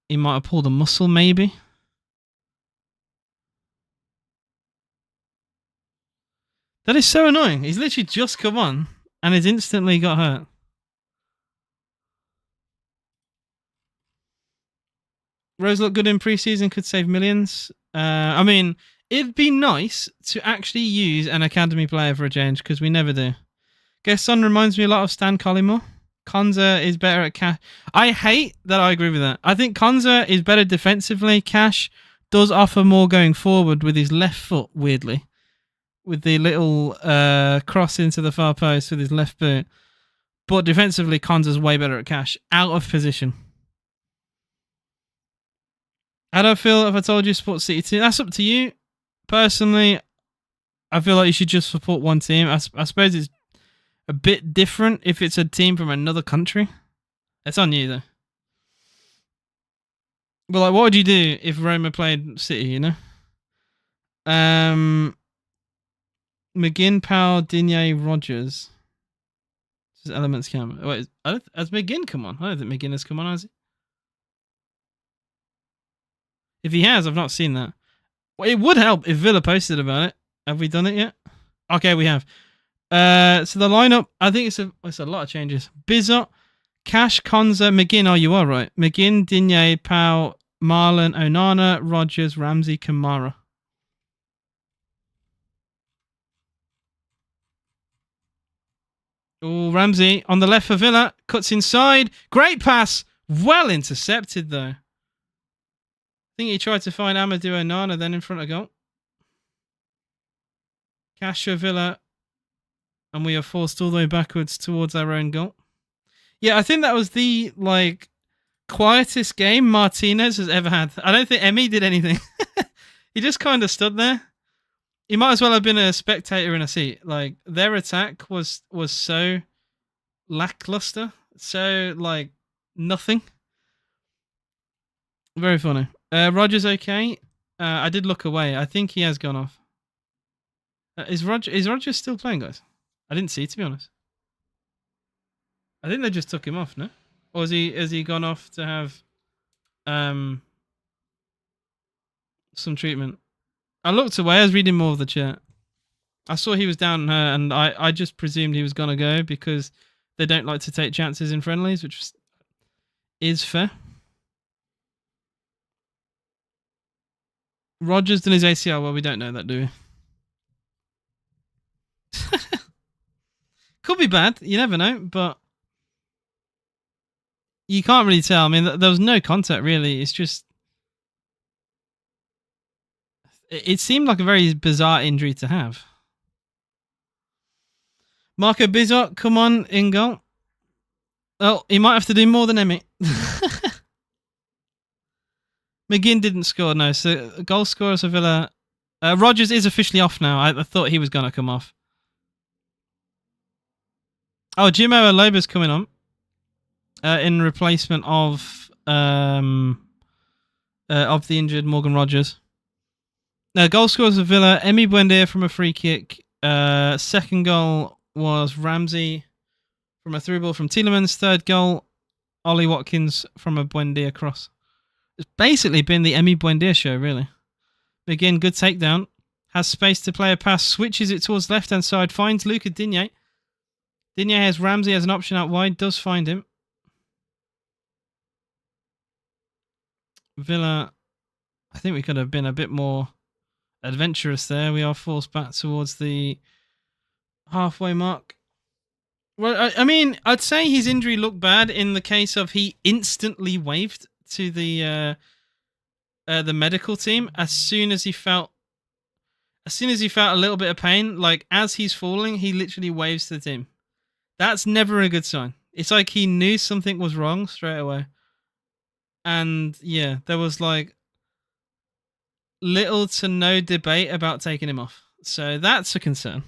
He might have pulled a muscle, maybe. That is so annoying. He's literally just come on and has instantly got hurt. Rose looked good in preseason, could save millions. I mean, it'd be nice to actually use an academy player for a change because we never do. Guess Son reminds me a lot of Stan Collymore. Konza is better at cash. I hate that I agree with that. I think Konza is better defensively. Cash does offer more going forward with his left foot, weirdly. With the little cross into the far post with his left boot. But defensively, Konza's way better at cash. Out of position. How do I feel if I told you support City team? That's up to you. Personally, I feel like you should just support one team. I suppose it's a bit different if it's a team from another country. It's on you, though. But, like, what would you do if Roma played City, you know? McGinn, Powell, Digne, Rogers. This is Elements Cam. Wait, has McGinn come on? I don't think McGinn has come on, has he? If he has, I've not seen that. Well, it would help if Villa posted about it. Have we done it yet? Okay, we have. So the lineup, I think it's a lot of changes. Bizot, Cash, Konza, McGinn. Oh, you are right. McGinn, Digne, Powell, Marlon, Onana, Rogers, Ramsey, Kamara. Oh, Ramsey on the left for Villa. Cuts inside. Great pass. Well intercepted, though. I think he tried to find Amadou Onana then in front of goal. Cash for Villa. And we are forced all the way backwards towards our own goal. Yeah, I think that was the, like, quietest game Martinez has ever had. I don't think Emi did anything. He just kind of stood there. He might as well have been a spectator in a seat. Like, their attack was so lackluster. So, like, nothing. Very funny. Rogers okay. I did look away. I think he has gone off. Is Rogers still playing, guys? I didn't see, to be honest. I think they just took him off, no? Or has he gone off to have some treatment? I looked away. I was reading more of the chat. I saw he was down her, and I just presumed he was going to go because they don't like to take chances in friendlies, which is fair. Rogers done his ACL. Well, we don't know that, do we? Could be bad. You never know, but you can't really tell. I mean, there was no contact, really. It's just... It seemed like a very bizarre injury to have. Marco Bizot, come on, in goal. Oh, he might have to do more than Emi. McGinn didn't score, no. So, goal scorer for Villa. Rogers is officially off now. I thought he was going to come off. Oh, Jimo Aloba's coming on. In replacement of the injured Morgan Rogers. Goal scorers for Villa. Emi Buendia from a free kick. Second goal was Ramsey from a through ball from Tielemans. Third goal, Ollie Watkins from a Buendia cross. It's basically been the Emi Buendia show, really. Again, good takedown. Has space to play a pass. Switches it towards left-hand side. Finds Luca Digne. Digne has Ramsey as an option out wide. Does find him. Villa, I think we could have been a bit more adventurous there. We are forced back towards the halfway mark. Well, I mean, I'd say his injury looked bad in the case of he instantly waved to the medical team as soon as he felt a little bit of pain. Like, as he's falling, he literally waves to the team. That's never a good sign. It's like he knew something was wrong straight away. And yeah, there was like little to no debate about taking him off. So that's a concern.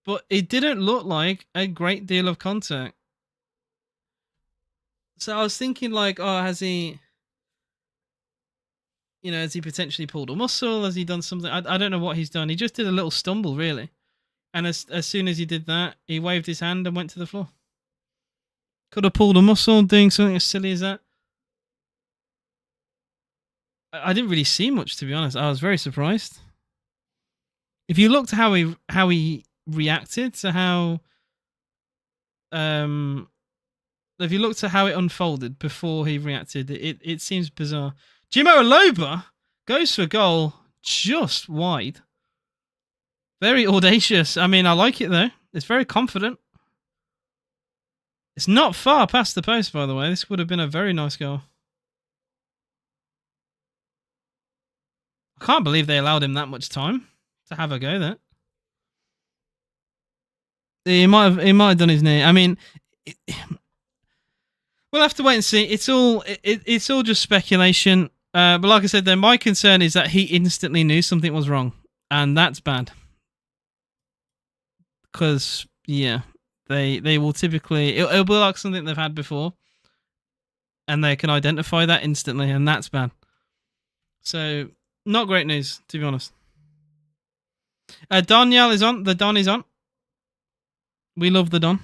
But it didn't look like a great deal of contact. So I was thinking like, oh, has he potentially pulled a muscle? Has he done something? I don't know what he's done. He just did a little stumble, really. And as soon as he did that, he waved his hand and went to the floor. Could have pulled a muscle doing something as silly as that. I didn't really see much, to be honest. I was very surprised. If you looked how he reacted to how If you looked at how it unfolded before he reacted, it seems bizarre. Jimo Aloba goes for a goal just wide. Very audacious. I mean, I like it though. It's very confident. It's not far past the post, by the way. This would have been a very nice goal. I can't believe they allowed him that much time to have a go there. He might have done his knee. I mean, we'll have to wait and see. It's all just speculation. But like I said, then my concern is that he instantly knew something was wrong, and that's bad. Because yeah, they will typically it'll be like something they've had before, and they can identify that instantly, and that's bad. So not great news, to be honest. Daniel is on. The Don is on. We love the Don.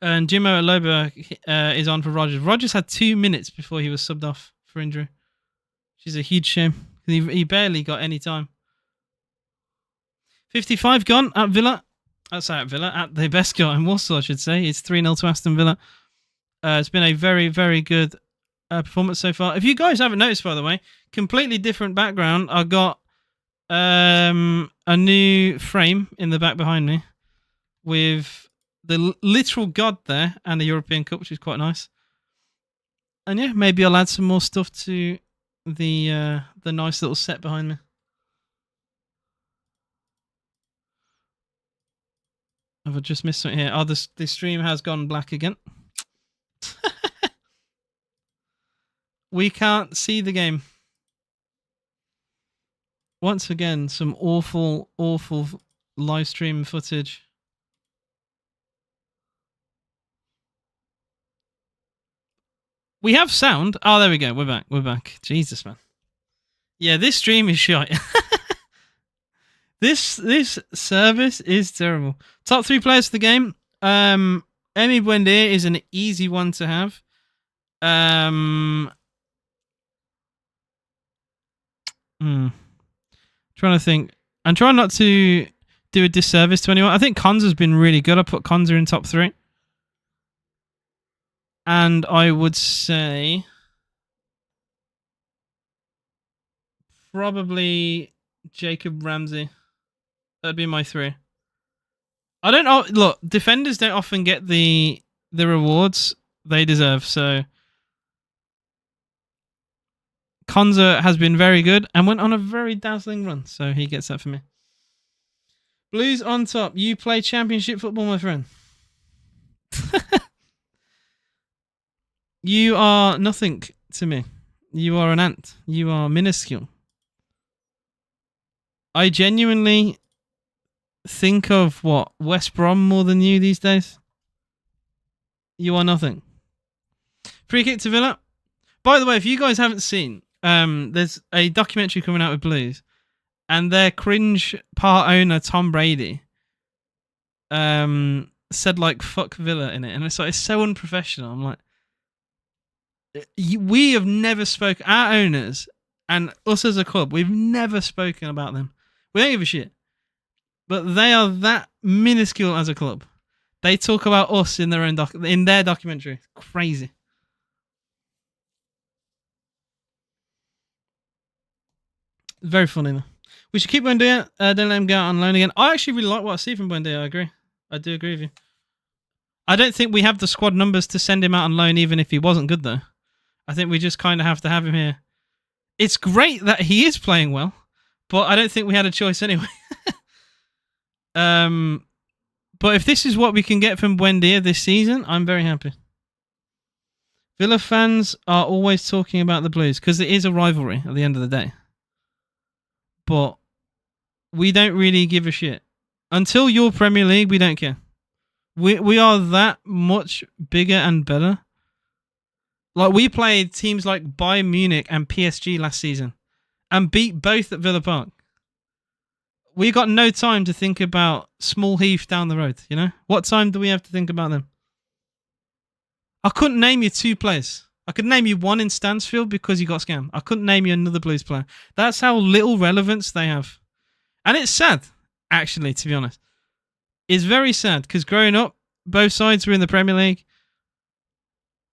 And Jimo Aloba is on for Rogers. Rogers had 2 minutes before he was subbed off for injury, which is a huge shame. He barely got any time. 55 gone at Villa. That's at Villa. At the best guy in Warsaw, I should say. It's 3-0 to Aston Villa. It's been a very, very good performance so far. If you guys haven't noticed, by the way, completely different background. I got a new frame in the back behind me with the literal god there and the European Cup, which is quite nice. And yeah, maybe I'll add some more stuff to the nice little set behind me. Have I just missed something here? Oh, the stream has gone black again. We can't see the game. Once again, some awful, awful live stream footage. We have sound. Oh, there we go. We're back. We're back. Jesus, man. Yeah, this stream is shite. This service is terrible. Top 3 players for the game. Emi Buendia is an easy one to have. Trying to think. I'm trying not to do a disservice to anyone. I think Konza's been really good. I put Konza in top 3. And I would say probably Jacob Ramsey. That'd be my 3. I don't know. Look, defenders don't often get the rewards they deserve. So Konza has been very good and went on a very dazzling run. So he gets that for me. Blues on top. You play championship football, my friend. You are nothing to me. You are an ant. You are minuscule. I genuinely think of West Brom more than you these days. You are nothing. Free kick to Villa. By the way, if you guys haven't seen, there's a documentary coming out with Blues, and their cringe part owner Tom Brady said like "fuck Villa" in it, and it's like it's so unprofessional. I'm like, we have never spoken. Our owners and us as a club, we've never spoken about them. We don't give a shit. But they are that minuscule as a club. They talk about us in their own in their documentary. Crazy. Very funny though. We should keep Buendia. Don't let him go out on loan again. I actually really like what I see from Buendia. I agree. I do agree with you. I don't think we have the squad numbers to send him out on loan, even if he wasn't good though. I think we just kind of have to have him here. It's great that he is playing well, but I don't think we had a choice anyway. But if this is what we can get from Buendia this season, I'm very happy. Villa fans are always talking about the Blues because it is a rivalry at the end of the day. But we don't really give a shit. Until you're Premier League, we don't care. We are that much bigger and better. Like, we played teams like Bayern Munich and PSG last season and beat both at Villa Park. We got no time to think about Small Heath down the road, you know? What time do we have to think about them? I couldn't name you 2 players. I could name you one in Stansfield because you got scammed. I couldn't name you another Blues player. That's how little relevance they have. And it's sad, actually, to be honest. is very sad because growing up, both sides were in the Premier League,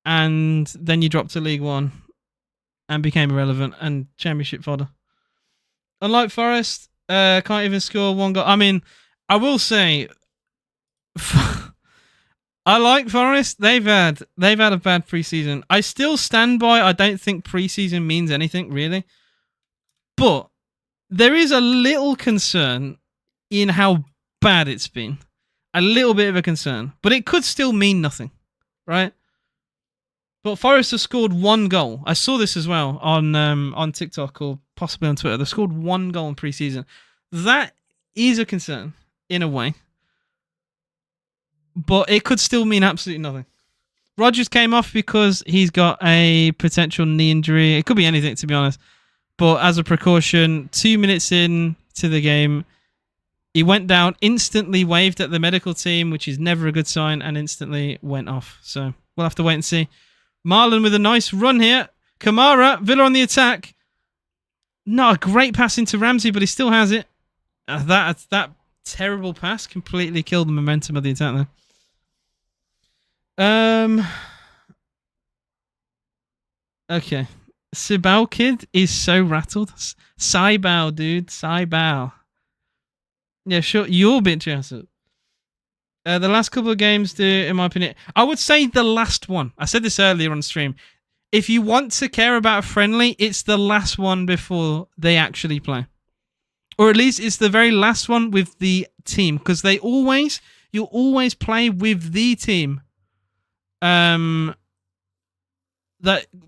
and then you dropped to League One and became irrelevant and Championship fodder. Unlike Forest, can't even score one goal. I mean, I will say, I like Forest. They've had a bad preseason. I still stand by. I don't think preseason means anything really, but there is a little concern in how bad it's been. A little bit of a concern, but it could still mean nothing, right? But Forest have scored one goal. I saw this as well on TikTok or possibly on Twitter. They've scored one goal in preseason. That is a concern in a way, but it could still mean absolutely nothing. Rodgers came off because he's got a potential knee injury. It could be anything, to be honest. But as a precaution, 2 minutes in to the game, he went down, instantly waved at the medical team, which is never a good sign, and instantly went off. So we'll have to wait and see. Marlon with a nice run here. Kamara, Villa on the attack. Not a great pass into Ramsey, but he still has it. That terrible pass completely killed the momentum of the attack there. Okay. Sibao kid is so rattled. Saibao, dude. Saibao. Yeah, sure. You're a bit jealous. The last couple of games, in my opinion, I would say the last one. I said this earlier on stream. If you want to care about a friendly, it's the last one before they actually play. Or at least it's the very last one with the team. Because you'll always play with the team that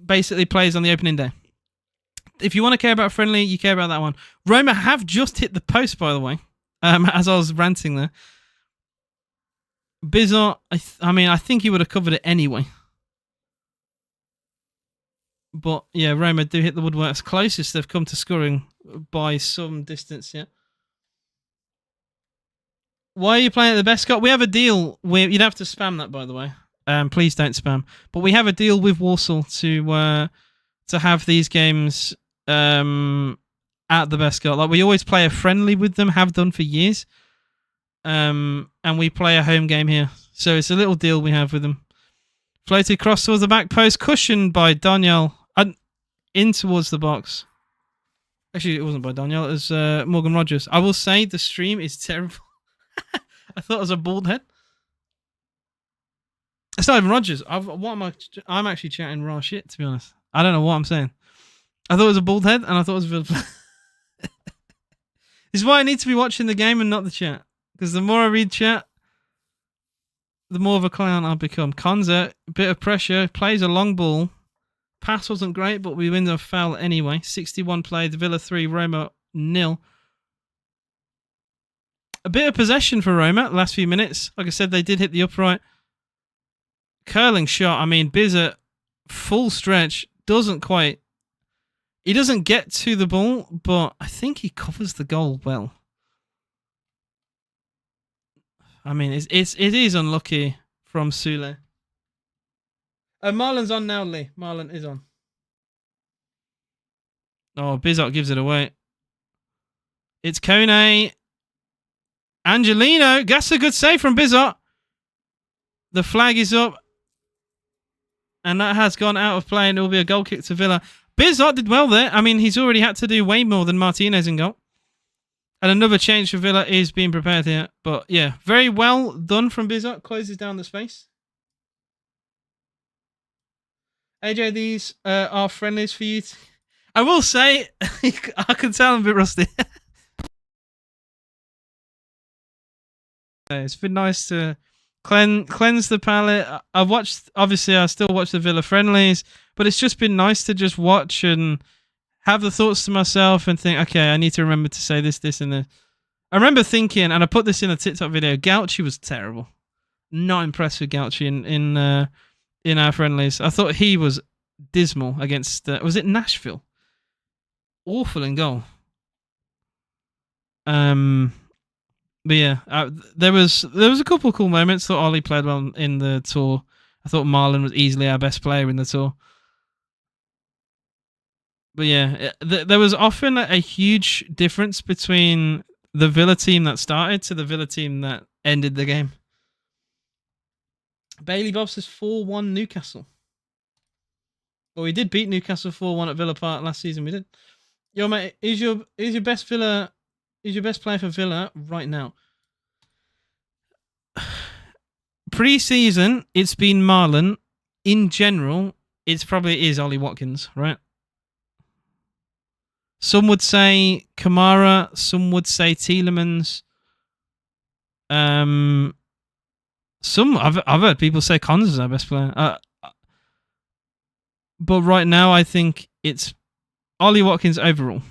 basically plays on the opening day. If you want to care about a friendly, you care about that one. Roma have just hit the post, by the way, as I was ranting there. Bizot, I think he would have covered it anyway. But yeah, Roma do hit the woodworks. Closest they've come to scoring by some distance, yeah. Why are you playing at the best Scott? We have a deal with... You'd have to spam that, by the way. Please don't spam. But we have a deal with Warsaw to have these games at the best Scott. Like, we always play a friendly with them, have done for years. And we play a home game here. So it's a little deal we have with them. Floated cross towards the back post, cushioned by Daniel, in towards the box. Actually, it wasn't by Daniel, it was Morgan Rogers. I will say the stream is terrible. I thought it was a bald head. It's not even Rogers. I'm actually chatting raw shit, to be honest. I don't know what I'm saying. I thought it was a bald head, and I thought it was a Villa. This is why I need to be watching the game and not the chat. Because the more I read chat, the more of a clown I'll become. Konza, a bit of pressure, plays a long ball. Pass wasn't great, but we win a foul anyway. 61 played, Villa 3, Roma 0. A bit of possession for Roma last few minutes. Like I said, they did hit the upright. Curling shot. I mean, Bizza, full stretch, doesn't quite... He doesn't get to the ball, but I think he covers the goal well. I mean, it is unlucky from Sule. Marlon's on now, Lee. Marlon is on. Oh, Bizot gives it away. It's Kone. Angelino. That's a good save from Bizot. The flag is up. And that has gone out of play, and it will be a goal kick to Villa. Bizot did well there. I mean, he's already had to do way more than Martinez in goal. And another change for Villa is being prepared here. But yeah, very well done from Bizot. Closes down the space. AJ, these are friendlies for you. I will say, I can tell I'm a bit rusty. It's been nice to cleanse the palate. I still watch the Villa friendlies, but it's just been nice to just watch and have the thoughts to myself and think, okay, I need to remember to say this, this, and this. I remember thinking, and I put this in a TikTok video, Gauchi was terrible. Not impressed with Gauchi in our friendlies. I thought he was dismal against, was it Nashville? Awful in goal. But yeah, there was a couple of cool moments. Thought Ollie played well in the tour. I thought Marlon was easily our best player in the tour. But yeah, there was often a huge difference between the Villa team that started to the Villa team that ended the game. Bailey Bob says 4-1 Newcastle. Well, we did beat Newcastle 4-1 at Villa Park last season. We did. Yo, mate, is your best Villa? Is your best player for Villa right now? Pre-season, it's been Marlon. In general, it's probably is Ollie Watkins, right? Some would say Kamara. Some would say Tielemans. Some I've heard people say Cons is our best player. But right now, I think it's Ollie Watkins overall.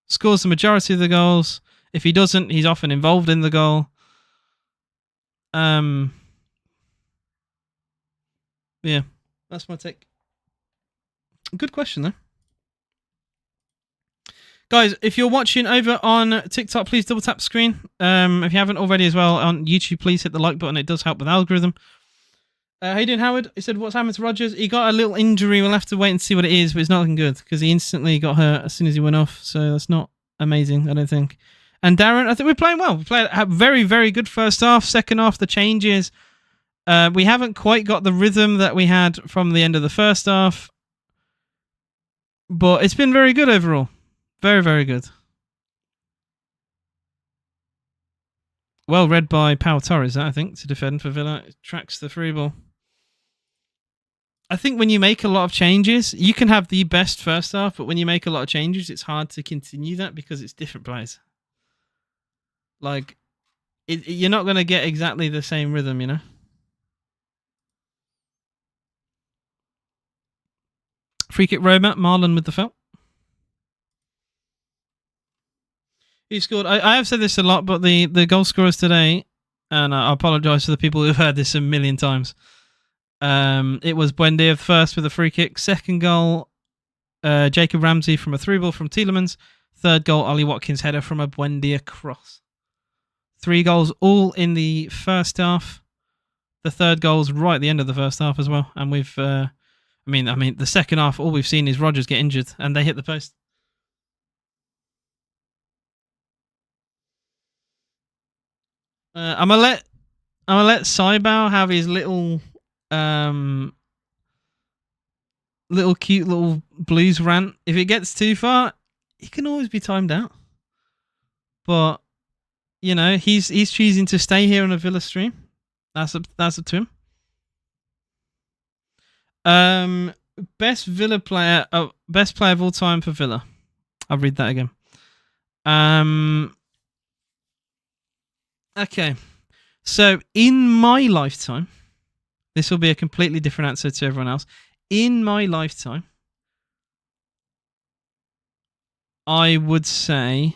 Scores the majority of the goals. If he doesn't, he's often involved in the goal. Yeah, that's my take. Good question, though. Guys, if you're watching over on TikTok, please double tap the screen. If you haven't already as well on YouTube, please hit the like button. It does help with the algorithm. How you doing, Howard? He said, what's happened to Rodgers? He got a little injury. We'll have to wait and see what it is, but it's not looking good because he instantly got hurt as soon as he went off. So that's not amazing, I don't think. And Darren, I think we're playing well. We played a very, very good first half. Second half, the changes. We haven't quite got the rhythm that we had from the end of the first half. But it's been very good overall. Very, very good. Well read by Pau Torres, I think, to defend for Villa. It tracks the free ball. I think when you make a lot of changes, you can have the best first half, but when you make a lot of changes, it's hard to continue that because it's different players. Like, you're not going to get exactly the same rhythm, you know? Free kick Roma, Marlon with the foul. He scored. I have said this a lot, but the goal scorers today, and I apologise to the people who've heard this a million times. It was Buendia first with a free kick. Second goal, Jacob Ramsey from a through ball from Tielemans. Third goal, Ollie Watkins header from a Buendia cross. 3 goals all in the first half. The third goal's right at the end of the first half as well. And we've, I mean, the second half, all we've seen is Rodgers get injured and they hit the post. I'm gonna let Saibao have his little cute little blues rant. If it gets too far, he can always be timed out. But you know, he's choosing to stay here on a Villa stream. That's up to him. Best Villa player, best player of all time for Villa. I'll read that again. Okay, so in my lifetime, this will be a completely different answer to everyone else. In my lifetime, I would say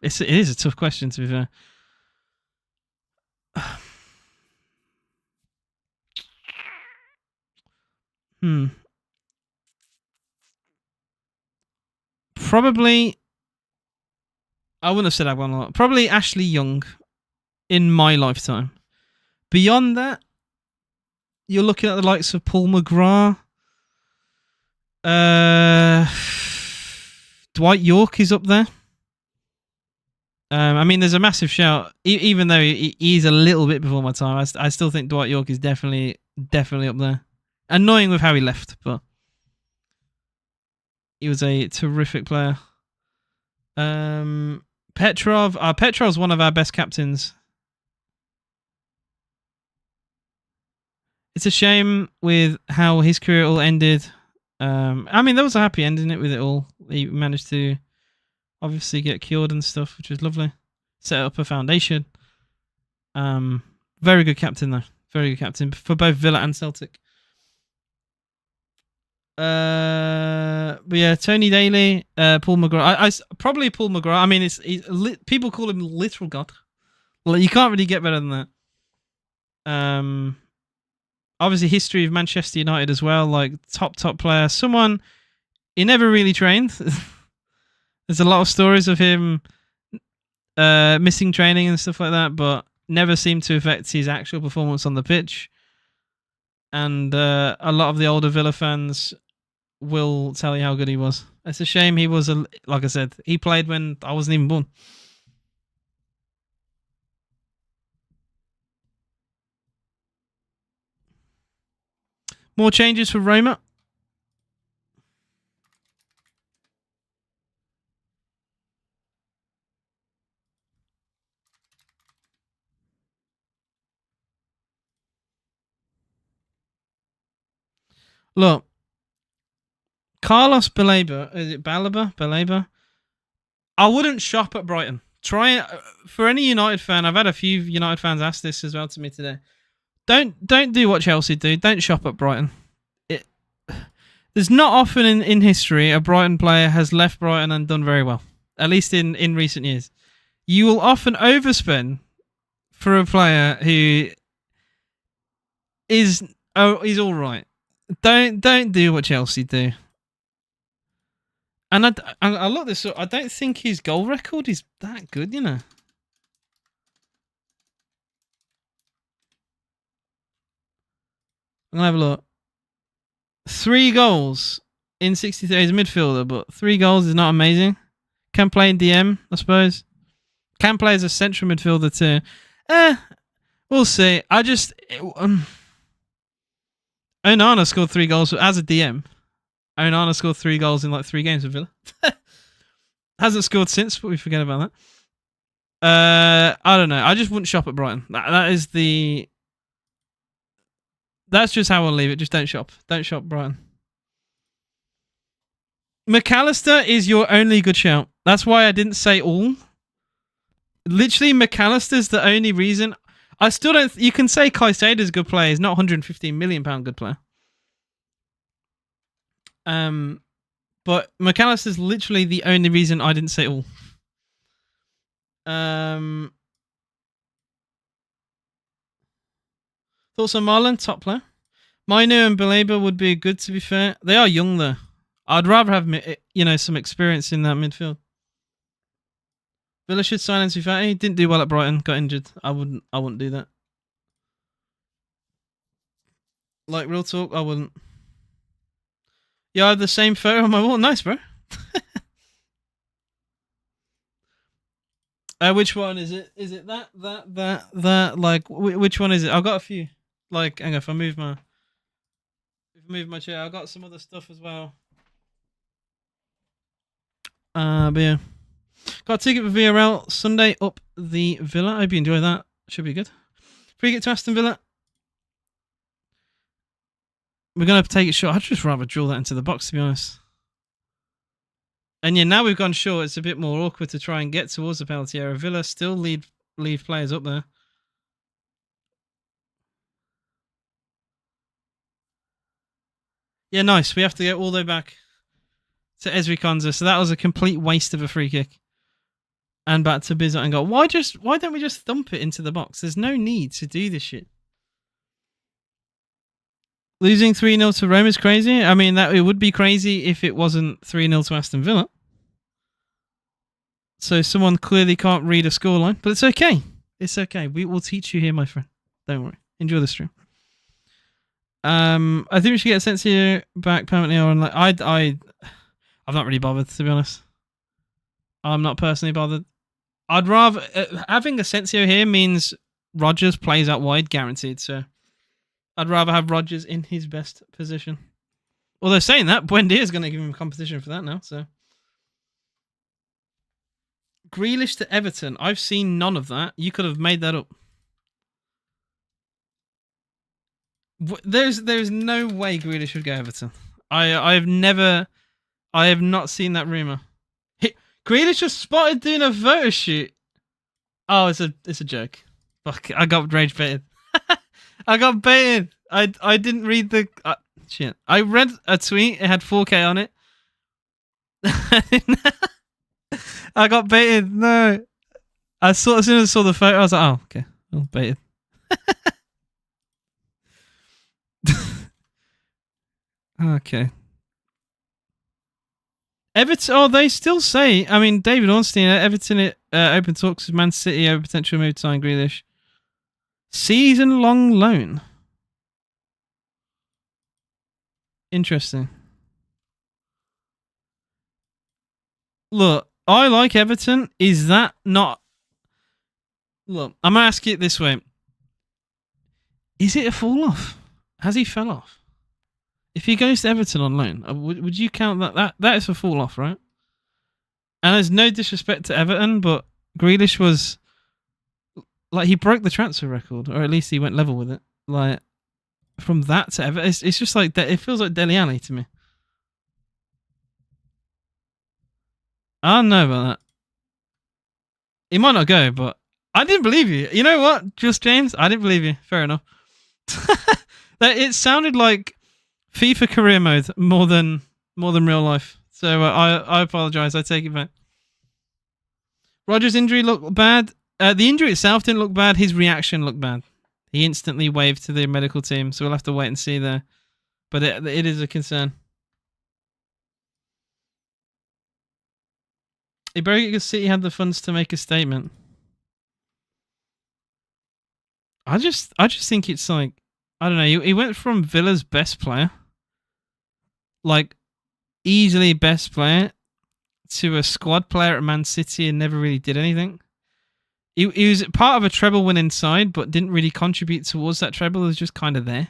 it is a tough question to be fair. Probably, I wouldn't have said that one a lot. Probably Ashley Young in my lifetime. Beyond that, you're looking at the likes of Paul McGrath. Dwight York is up there. I mean, there's a massive shout. Even though he's a little bit before my time, I still think Dwight York is definitely up there. Annoying with how he left, but he was a terrific player. Petrov's one of our best captains. It's a shame with how his career all ended. I mean, there was a happy ending it with it all. He managed to obviously get cured and stuff, which was lovely. Set up a foundation. Very good captain though. Very good captain for both Villa and Celtic. But yeah, Tony Daly, Paul McGrath. I probably Paul McGrath. I mean, people call him literal god. Well, you can't really get better than that. Obviously, history of Manchester United as well. Like top player. Someone he never really trained. There's a lot of stories of him missing training and stuff like that, but never seemed to affect his actual performance on the pitch. And a lot of the older Villa fans will tell you how good he was. It's a shame he was, like I said, he played when I wasn't even born. More changes for Roma. Look, Carlos Baleba, is it Baleba? I wouldn't shop at Brighton. Try for any United fan. I've had a few United fans ask this as well to me today. Don't do what Chelsea do. Don't shop at Brighton. There's not often in history a Brighton player has left Brighton and done very well. At least in recent years. You will often overspend for a player who is all right. Don't do what Chelsea do. And I look this up. I don't think his goal record is that good, you know. I'm gonna have a look. 3 goals in 63. He's a midfielder, but 3 goals is not amazing. Can play in DM, I suppose. Can play as a central midfielder too. We'll see. Onana scored 3 goals as a DM. Onana scored 3 goals in like 3 games with Villa. Hasn't scored since, but we forget about that. I don't know. I just wouldn't shop at Brighton. That's just how I'll leave it. Just don't shop. Don't shop Brighton. McAllister is your only good shout. That's why I didn't say all. Literally, McAllister's the only reason. I still don't. You can say Caicedo's a good player. He's not 115 million pound good player. But McAllister's literally the only reason I didn't say all. Thoughts on Marlon? Top player. Mainu and Baleba would be good, to be fair. They are young, though. I'd rather have, some experience in that midfield. Villa should sign Ansu Fati. Didn't do well at Brighton. Got injured. I wouldn't do that. Like, real talk, I wouldn't. Yeah, I have the same photo on my wall. Nice, bro. Which one is it? Is it that? Like, which one is it? I've got a few. Like, hang on, if I move my chair, I've got some other stuff as well. But yeah. Got a ticket for VRL Sunday up the Villa. I hope you enjoy that. Should be good. Free get to Aston Villa. We're going to take it short. I'd just rather drill that into the box, to be honest. And yeah, now we've gone short. It's a bit more awkward to try and get towards the penalty area. Villa still leave players up there. Yeah, nice. We have to go all the way back to Ezri Konsa. So that was a complete waste of a free kick. And back to Bizot and goal. Why don't we just thump it into the box? There's no need to do this shit. Losing 3-0 to Rome is crazy. I mean, it would be crazy if it wasn't 3-0 to Aston Villa. So someone clearly can't read a scoreline, but it's okay. It's okay. We will teach you here, my friend. Don't worry. Enjoy the stream. I think we should get Asensio back permanently. I'm not really bothered, to be honest. I'm not personally bothered. I'd rather having Asensio here means Rodgers plays out wide, guaranteed. So I'd rather have Rodgers in his best position. Although saying that, Buendia is going to give him competition for that now. So Grealish to Everton. I've seen none of that. You could have made that up. There's no way Grealish would go Everton. I have not seen that rumor. Grealish was spotted doing a photo shoot. Oh, it's a joke. Fuck! I got rage baited. I got baited. I didn't read the shit. I read a tweet. It had 4K on it. I got baited. No, as soon as I saw the photo, I was like, oh, okay, I'm baited. Okay. Everton. Oh, they still say. I mean, David Ornstein at Everton open talks with Man City over potential move to sign Grealish. Season-long loan. Interesting. Look, I like Everton. Is that not? Look, I'm gonna ask it this way. Is it a fall off? Has he fell off? If he goes to Everton on loan, would you count that is a fall off, right? And there's no disrespect to Everton, but Grealish was like he broke the transfer record, or at least he went level with it. Like from that to Everton, it's just like that. It feels like Dele Alli to me. I don't know about that. He might not go, but I didn't believe you. You know what, Just James? I didn't believe you. Fair enough. It sounded like FIFA career mode more than real life. So I apologize. I take it back. Rodgers' injury looked bad. The injury itself didn't look bad. His reaction looked bad. He instantly waved to the medical team, so we'll have to wait and see there. But it is a concern. He broke because City had the funds to make a statement. I just think it's like, I don't know. He went from Villa's best player, like easily best player, to a squad player at Man City and never really did anything. He was part of a treble winning side, but didn't really contribute towards that treble. It was just kind of there.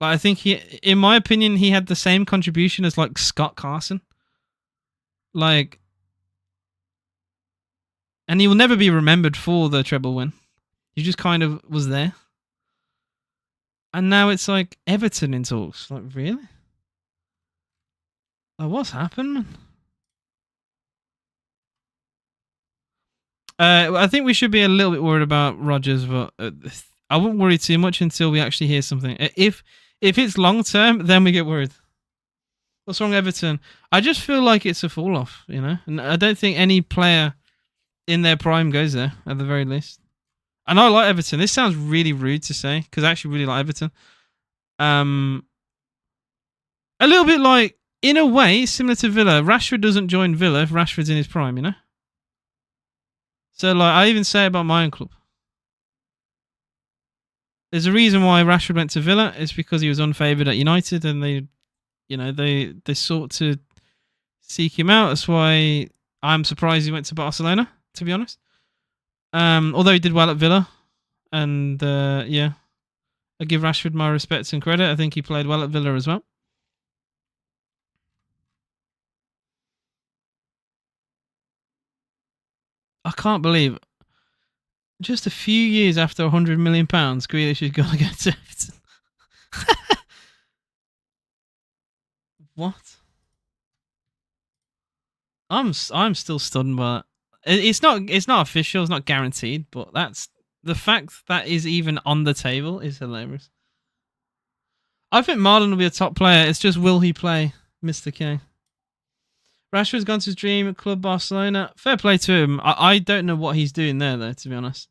Like I think in my opinion, he had the same contribution as like Scott Carson. Like, and he will never be remembered for the treble win. He just kind of was there. And now it's like Everton in talks. Like, really? Like, what's happened, man? I think we should be a little bit worried about Rodgers, but I wouldn't worry too much until we actually hear something. If it's long term, then we get worried. What's wrong, Everton? I just feel like it's a fall off, you know? And I don't think any player in their prime goes there, at the very least. And I like Everton. This sounds really rude to say, because I actually really like Everton. A little bit like, in a way, similar to Villa. Rashford doesn't join Villa if Rashford's in his prime, you know? So, like, I even say about my own club. There's a reason why Rashford went to Villa. It's because he was unfavoured at United, and they sought to seek him out. That's why I'm surprised he went to Barcelona, to be honest. Although he did well at Villa, and yeah, I give Rashford my respects and credit. I think he played well at Villa as well. I can't believe just a few years after £100 million, Grealish is going to go to Everton. What? I'm still stunned by that. It's not official. It's not guaranteed, but that's the fact that is even on the table is hilarious. I think Marlon will be a top player. It's just, will he play, Mr. K? Rashford's gone to his dream club, Barcelona. Fair play to him. I don't know what he's doing there, though, to be honest.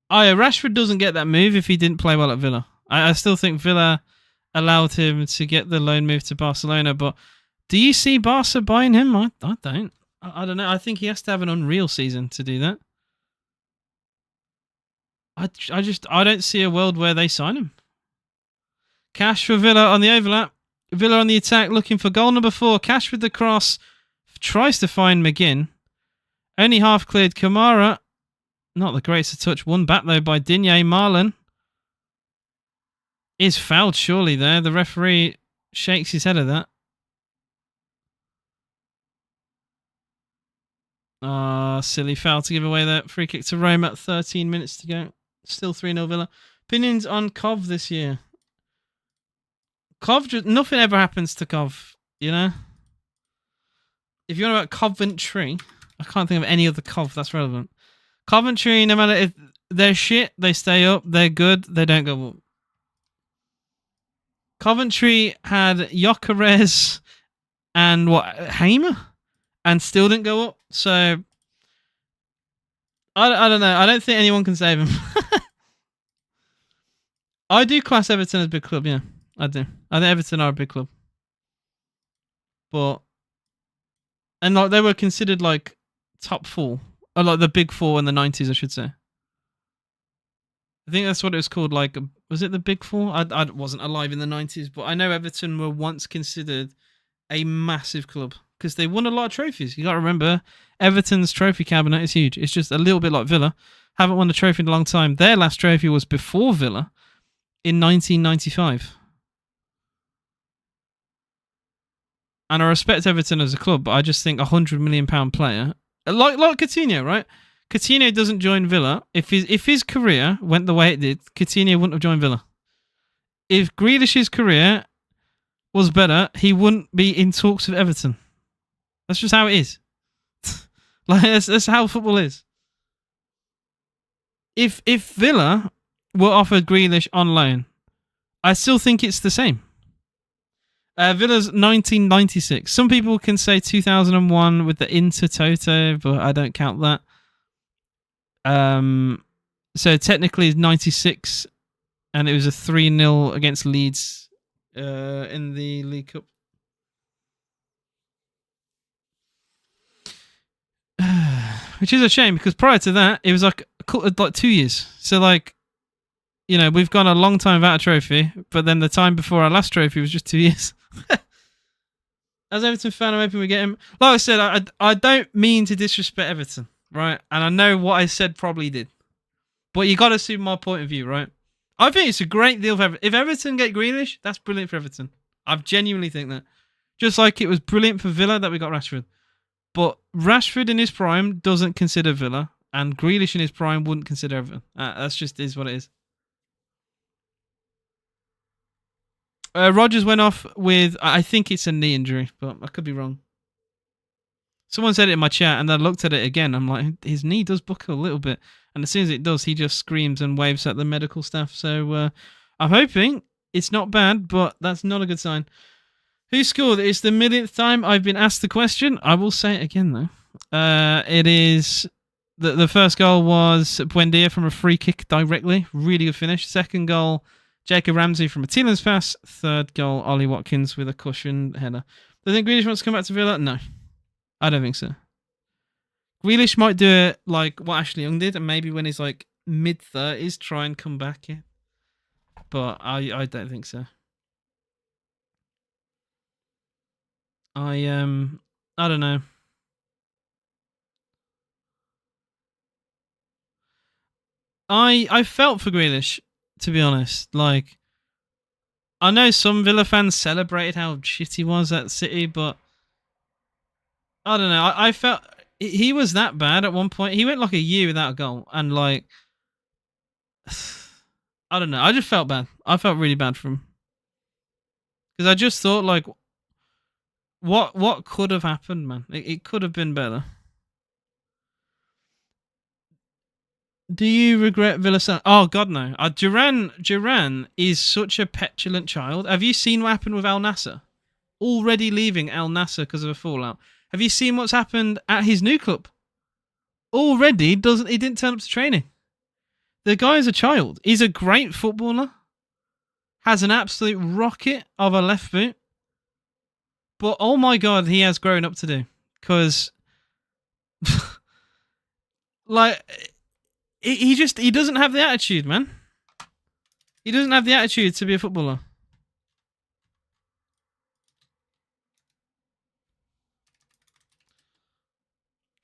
Oh, yeah, Rashford doesn't get that move if he didn't play well at Villa. I still think Villa allowed him to get the loan move to Barcelona, but do you see Barca buying him? I don't. I don't know. I think he has to have an unreal season to do that. I don't see a world where they sign him. Cash for Villa on the overlap. Villa on the attack, looking for goal number 4. Cash with the cross. Tries to find McGinn. Only half cleared. Kamara. Not the greatest of touch. Won back, though, by Digne. Marlon is fouled, surely, there. The referee shakes his head at that. Silly foul to give away that. Free kick to Roma. 13 minutes to go. Still 3-0 Villa. Opinions on Cov this year? Cov, nothing ever happens to Cov, you know? If you're on about Coventry, I can't think of any other Cov that's relevant. Coventry, no matter if they're shit, they stay up. They're good, they don't go up. Coventry had Gyökeres and Hamer? And still didn't go up. So, I don't know. I don't think anyone can save him. I do class Everton as a big club, yeah. I do. I think Everton are a big club. But, and like they were considered like top 4. Or like the big 4 in the 90s, I should say. I think that's what it was called. Like, was it the big 4? I wasn't alive in the 90s, but I know Everton were once considered a massive club. Because they won a lot of trophies. You got to remember, Everton's trophy cabinet is huge. It's just a little bit like Villa. Haven't won a trophy in a long time. Their last trophy was before Villa in 1995. And I respect Everton as a club, but I just think £100 million player, like Coutinho, right? Coutinho doesn't join Villa. If his career went the way it did, Coutinho wouldn't have joined Villa. If Grealish's career was better, he wouldn't be in talks with Everton. That's just how it is. Like that's how football is. If Villa were offered Grealish on loan, I still think it's the same. Villa's 1996. Some people can say 2001 with the Inter Toto, but I don't count that. So technically it's 96, and it was a 3-0 against Leeds in the League Cup. Which is a shame, because prior to that, it was like 2 years. So like, you know, we've gone a long time without a trophy, but then the time before our last trophy was just 2 years. As Everton fan, I'm hoping we get him. Like I said, I don't mean to disrespect Everton, right? And I know what I said probably did. But you got to see my point of view, right? I think it's a great deal for Everton. If Everton get Grealish, that's brilliant for Everton. I genuinely think that. Just like it was brilliant for Villa that we got Rashford. But Rashford in his prime doesn't consider Villa, and Grealish in his prime wouldn't consider Everton. That's just is what it is. Rodgers went off with, I think it's a knee injury, but I could be wrong. Someone said it in my chat, and I looked at it again. I'm like, his knee does buckle a little bit. And as soon as it does, he just screams and waves at the medical staff. So I'm hoping it's not bad, but that's not a good sign. Who scored? It's the millionth time I've been asked the question. I will say it again, though. It is... The first goal was Buendia from a free kick directly. Really good finish. Second goal... Jacob Ramsey from a Tielemans pass. Third goal, Ollie Watkins with a cushion header. Do you think Grealish wants to come back to Villa? No. I don't think so. Grealish might do it like what Ashley Young did, and maybe when he's like mid-30s, try and come back here. But I don't think so. I don't know. I felt for Grealish, to be honest. Like, I know some Villa fans celebrated how shit he was at City, but I don't know. I felt he was that bad at one point. He went like a year without a goal, and like, I don't know. I just felt bad. I felt really bad for him, because I just thought, like, what could have happened, man? It could have been better. Do you regret Villa? Oh God, no. Duran is such a petulant child. Have you seen what happened with Al Nassr? Already leaving Al Nassr because of a fallout. Have you seen what's happened at his new club? Already he didn't turn up to training. The guy is a child. He's a great footballer. Has an absolute rocket of a left boot. But oh my God, he has grown up to do. Because like, he doesn't have the attitude, man. He doesn't have the attitude to be a footballer.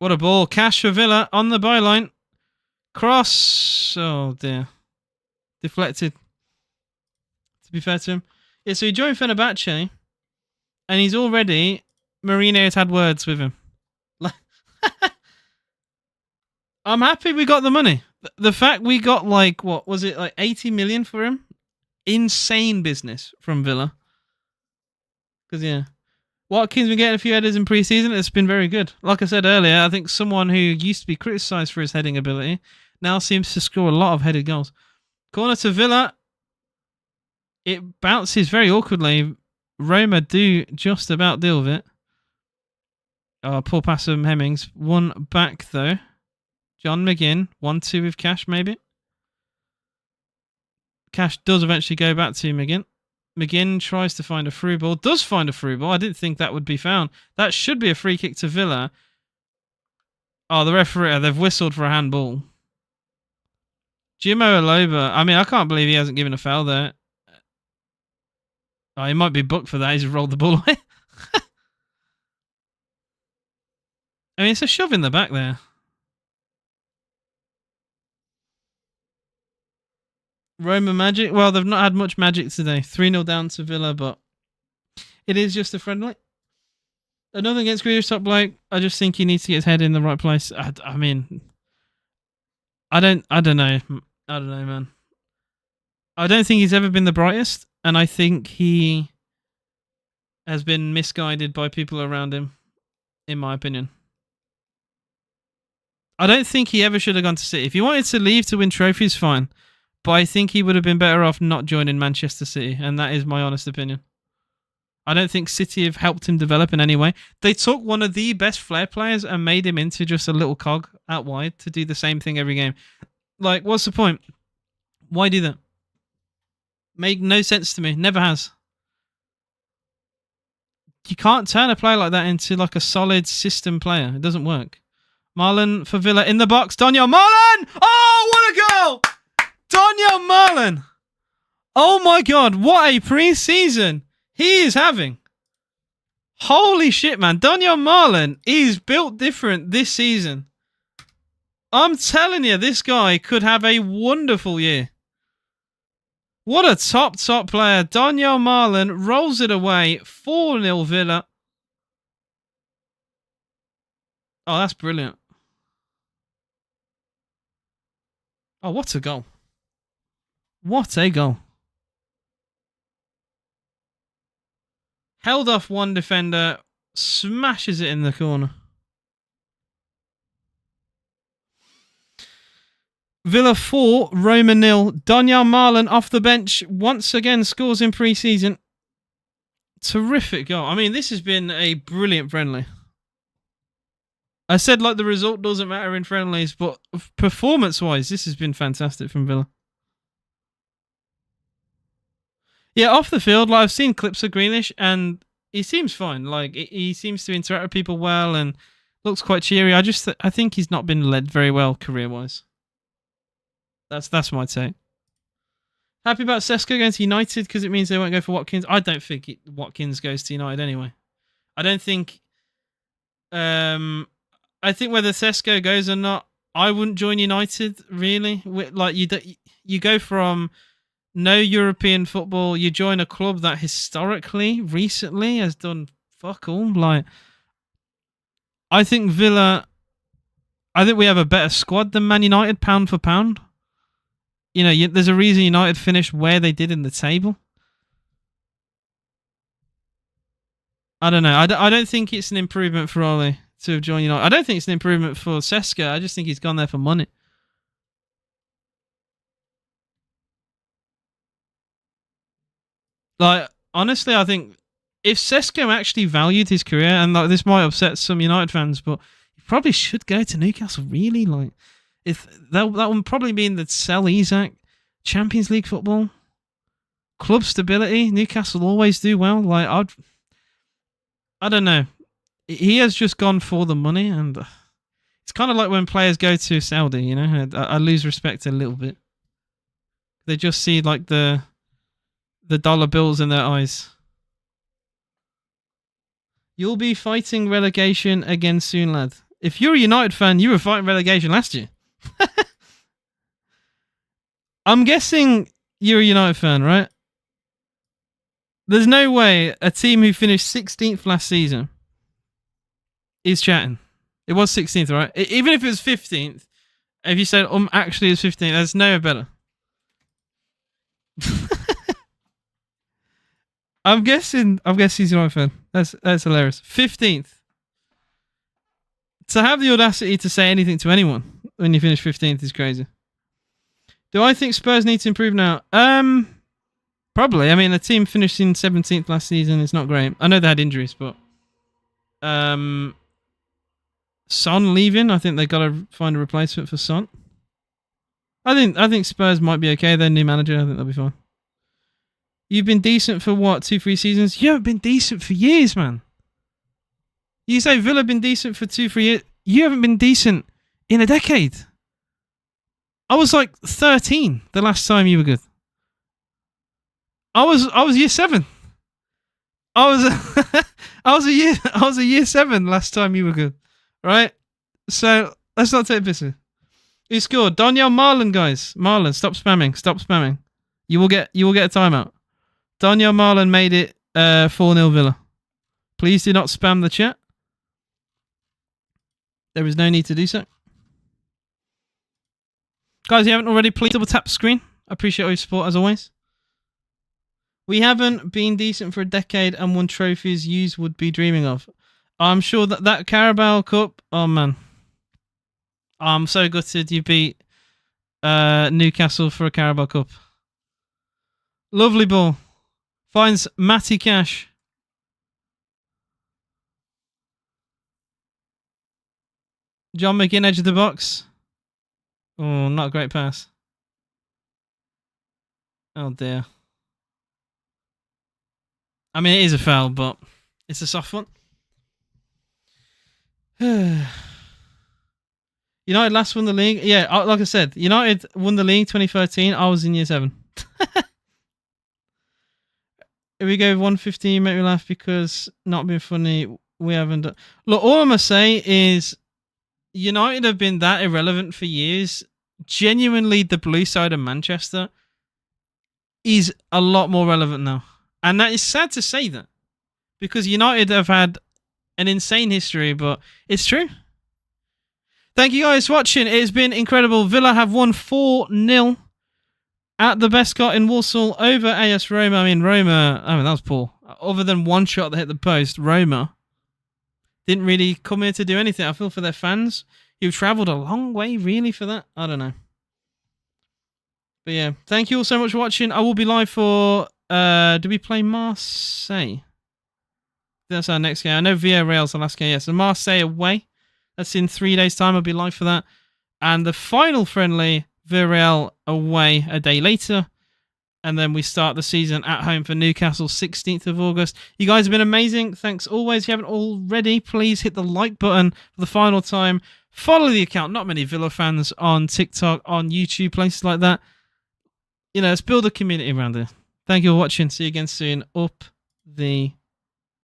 What a ball. Cash for Villa on the byline. Cross. Oh, dear. Deflected. To be fair to him. Yeah, so he joined Fenerbahce, and he's already... Mourinho has had words with him. I'm happy we got the money. The fact we got, like, what was it, like 80 million for him? Insane business from Villa. Because, yeah. Watkins been getting a few headers in pre-season. It's been very good. Like I said earlier, I think someone who used to be criticised for his heading ability now seems to score a lot of headed goals. Corner to Villa. It bounces very awkwardly. Roma do just about deal with it. Oh, poor pass from Hemmings. One back, though. John McGinn. 1-2 with Cash, maybe. Cash does eventually go back to McGinn. McGinn tries to find a through ball. Does find a through ball. I didn't think that would be found. That should be a free kick to Villa. Oh, the referee. They've whistled for a handball. Jimo Aloba. I mean, I can't believe he hasn't given a foul there. Oh, he might be booked for that. He's rolled the ball away. I mean, it's a shove in the back there. Roma magic. Well, they've not had much magic today. 3-0 down to Villa, but it is just a friendly. Nothing against Grealish, top bloke. I just think he needs to get his head in the right place. I mean, I don't know. I don't know, man. I don't think he's ever been the brightest, and I think he has been misguided by people around him, in my opinion. I don't think he ever should have gone to City. If he wanted to leave to win trophies, fine. But I think he would have been better off not joining Manchester City, and that is my honest opinion. I don't think City have helped him develop in any way. They took one of the best flair players and made him into just a little cog out wide to do the same thing every game. Like, what's the point? Why do that? Make no sense to me. Never has. You can't turn a player like that into like a solid system player. It doesn't work. Marlon for Villa in the box. Daniel Marlon! Oh, what a goal! Daniel Marlon! Oh my God, what a pre-season he is having. Holy shit, man. Daniel Marlon is built different this season. I'm telling you, this guy could have a wonderful year. What a top player. Daniel Marlon rolls it away. 4-0 Villa. Oh, that's brilliant. Oh, what a goal. What a goal. Held off one defender. Smashes it in the corner. Villa 4, Roma 0. Daniel Marlon off the bench once again scores in pre-season. Terrific goal. I mean, this has been a brilliant friendly. I said like the result doesn't matter in friendlies, but performance-wise, this has been fantastic from Villa. Yeah, off the field, like I've seen clips of Grealish, and he seems fine. Like he seems to interact with people well and looks quite cheery. I think he's not been led very well career-wise. That's my take. Happy about Sesko going to United because it means they won't go for Watkins. I don't think Watkins goes to United anyway. I don't think. I think whether Sesko goes or not, I wouldn't join United really. Like you go from no European football, you join a club that historically, recently has done fuck all. Like, I think Villa. I think we have a better squad than Man United, pound for pound. You know, there's a reason United finished where they did in the table. I don't know. I don't think it's an improvement for Ole to have joined United. I don't think it's an improvement for Seska. I just think he's gone there for money. Like, honestly, I think if Sesko actually valued his career, and like this might upset some United fans, but he probably should go to Newcastle, really. Like, if that would probably mean that sell Isak, Champions League football, club stability. Newcastle always do well. Like, I don't know. He has just gone for the money, and it's kind of like when players go to Saudi. You know, I lose respect a little bit. They just see like the dollar bills in their eyes. You'll be fighting relegation again soon, lad. If you're a United fan, you were fighting relegation last year. I'm guessing you're a United fan, right? There's no way a team who finished 16th last season is chatting. It was 16th, right? Even if it was 15th, if you said, actually it's 15th, that's no better. I'm guessing he's a United fan. That's hilarious. 15th. To have the audacity to say anything to anyone when you finish 15th is crazy. Do I think Spurs need to improve now? Probably. I mean, the team finished in 17th last season. It's not great. I know they had injuries, but Son leaving. I think they got to find a replacement for Son. I think Spurs might be okay. Their new manager. I think they'll be fine. You've been decent for what, 2-3 seasons? You haven't been decent for years, man. You say Villa have been decent for 2-3 years. You haven't been decent in a decade. I was like 13 the last time you were good. I was year 7. I was a year 7 last time you were good. Right? So let's not take piss. Who scored? Daniel Marlon, guys. Marlon, stop spamming. Stop spamming. You will get a timeout. Daniel Marlon made it 4-0 Villa. Please do not spam the chat. There is no need to do so. Guys, if you haven't already, please double tap the screen. I appreciate all your support as always. We haven't been decent for a decade and won trophies you would be dreaming of. I'm sure that Carabao Cup, oh man. I'm so gutted you beat Newcastle for a Carabao Cup. Lovely ball. Finds Matty Cash. John McGinn, edge of the box. Oh, not a great pass. Oh dear. I mean, it is a foul, but it's a soft one. United last won the league. Yeah, like I said, United won the league 2013. I was in year 7. Here we go, 115, make me laugh because not being funny, we haven't done. Look, all I'm going to say is United have been that irrelevant for years. Genuinely, the blue side of Manchester is a lot more relevant now. And that is sad to say that. Because United have had an insane history, but it's true. Thank you guys for watching. It has been incredible. Villa have won 4-0 at the Bescott in Walsall over AS Roma. I mean, that was poor. Other than one shot that hit the post, Roma didn't really come here to do anything. I feel for their fans. You've travelled a long way, really, for that? I don't know. But yeah, thank you all so much for watching. I will be live for... do we play Marseille? That's our next game. I know Villarreal's the last game. Yeah, so Marseille away. That's in 3 days' time. I'll be live for that. And the final friendly, Villarreal away a day later. And then we start the season at home for Newcastle, 16th of August. You guys have been amazing. Thanks always. If you haven't already, please hit the like button for the final time. Follow the account. Not many Villa fans on TikTok, on YouTube, places like that. Let's build a community around here. Thank you for watching. See you again soon. Up the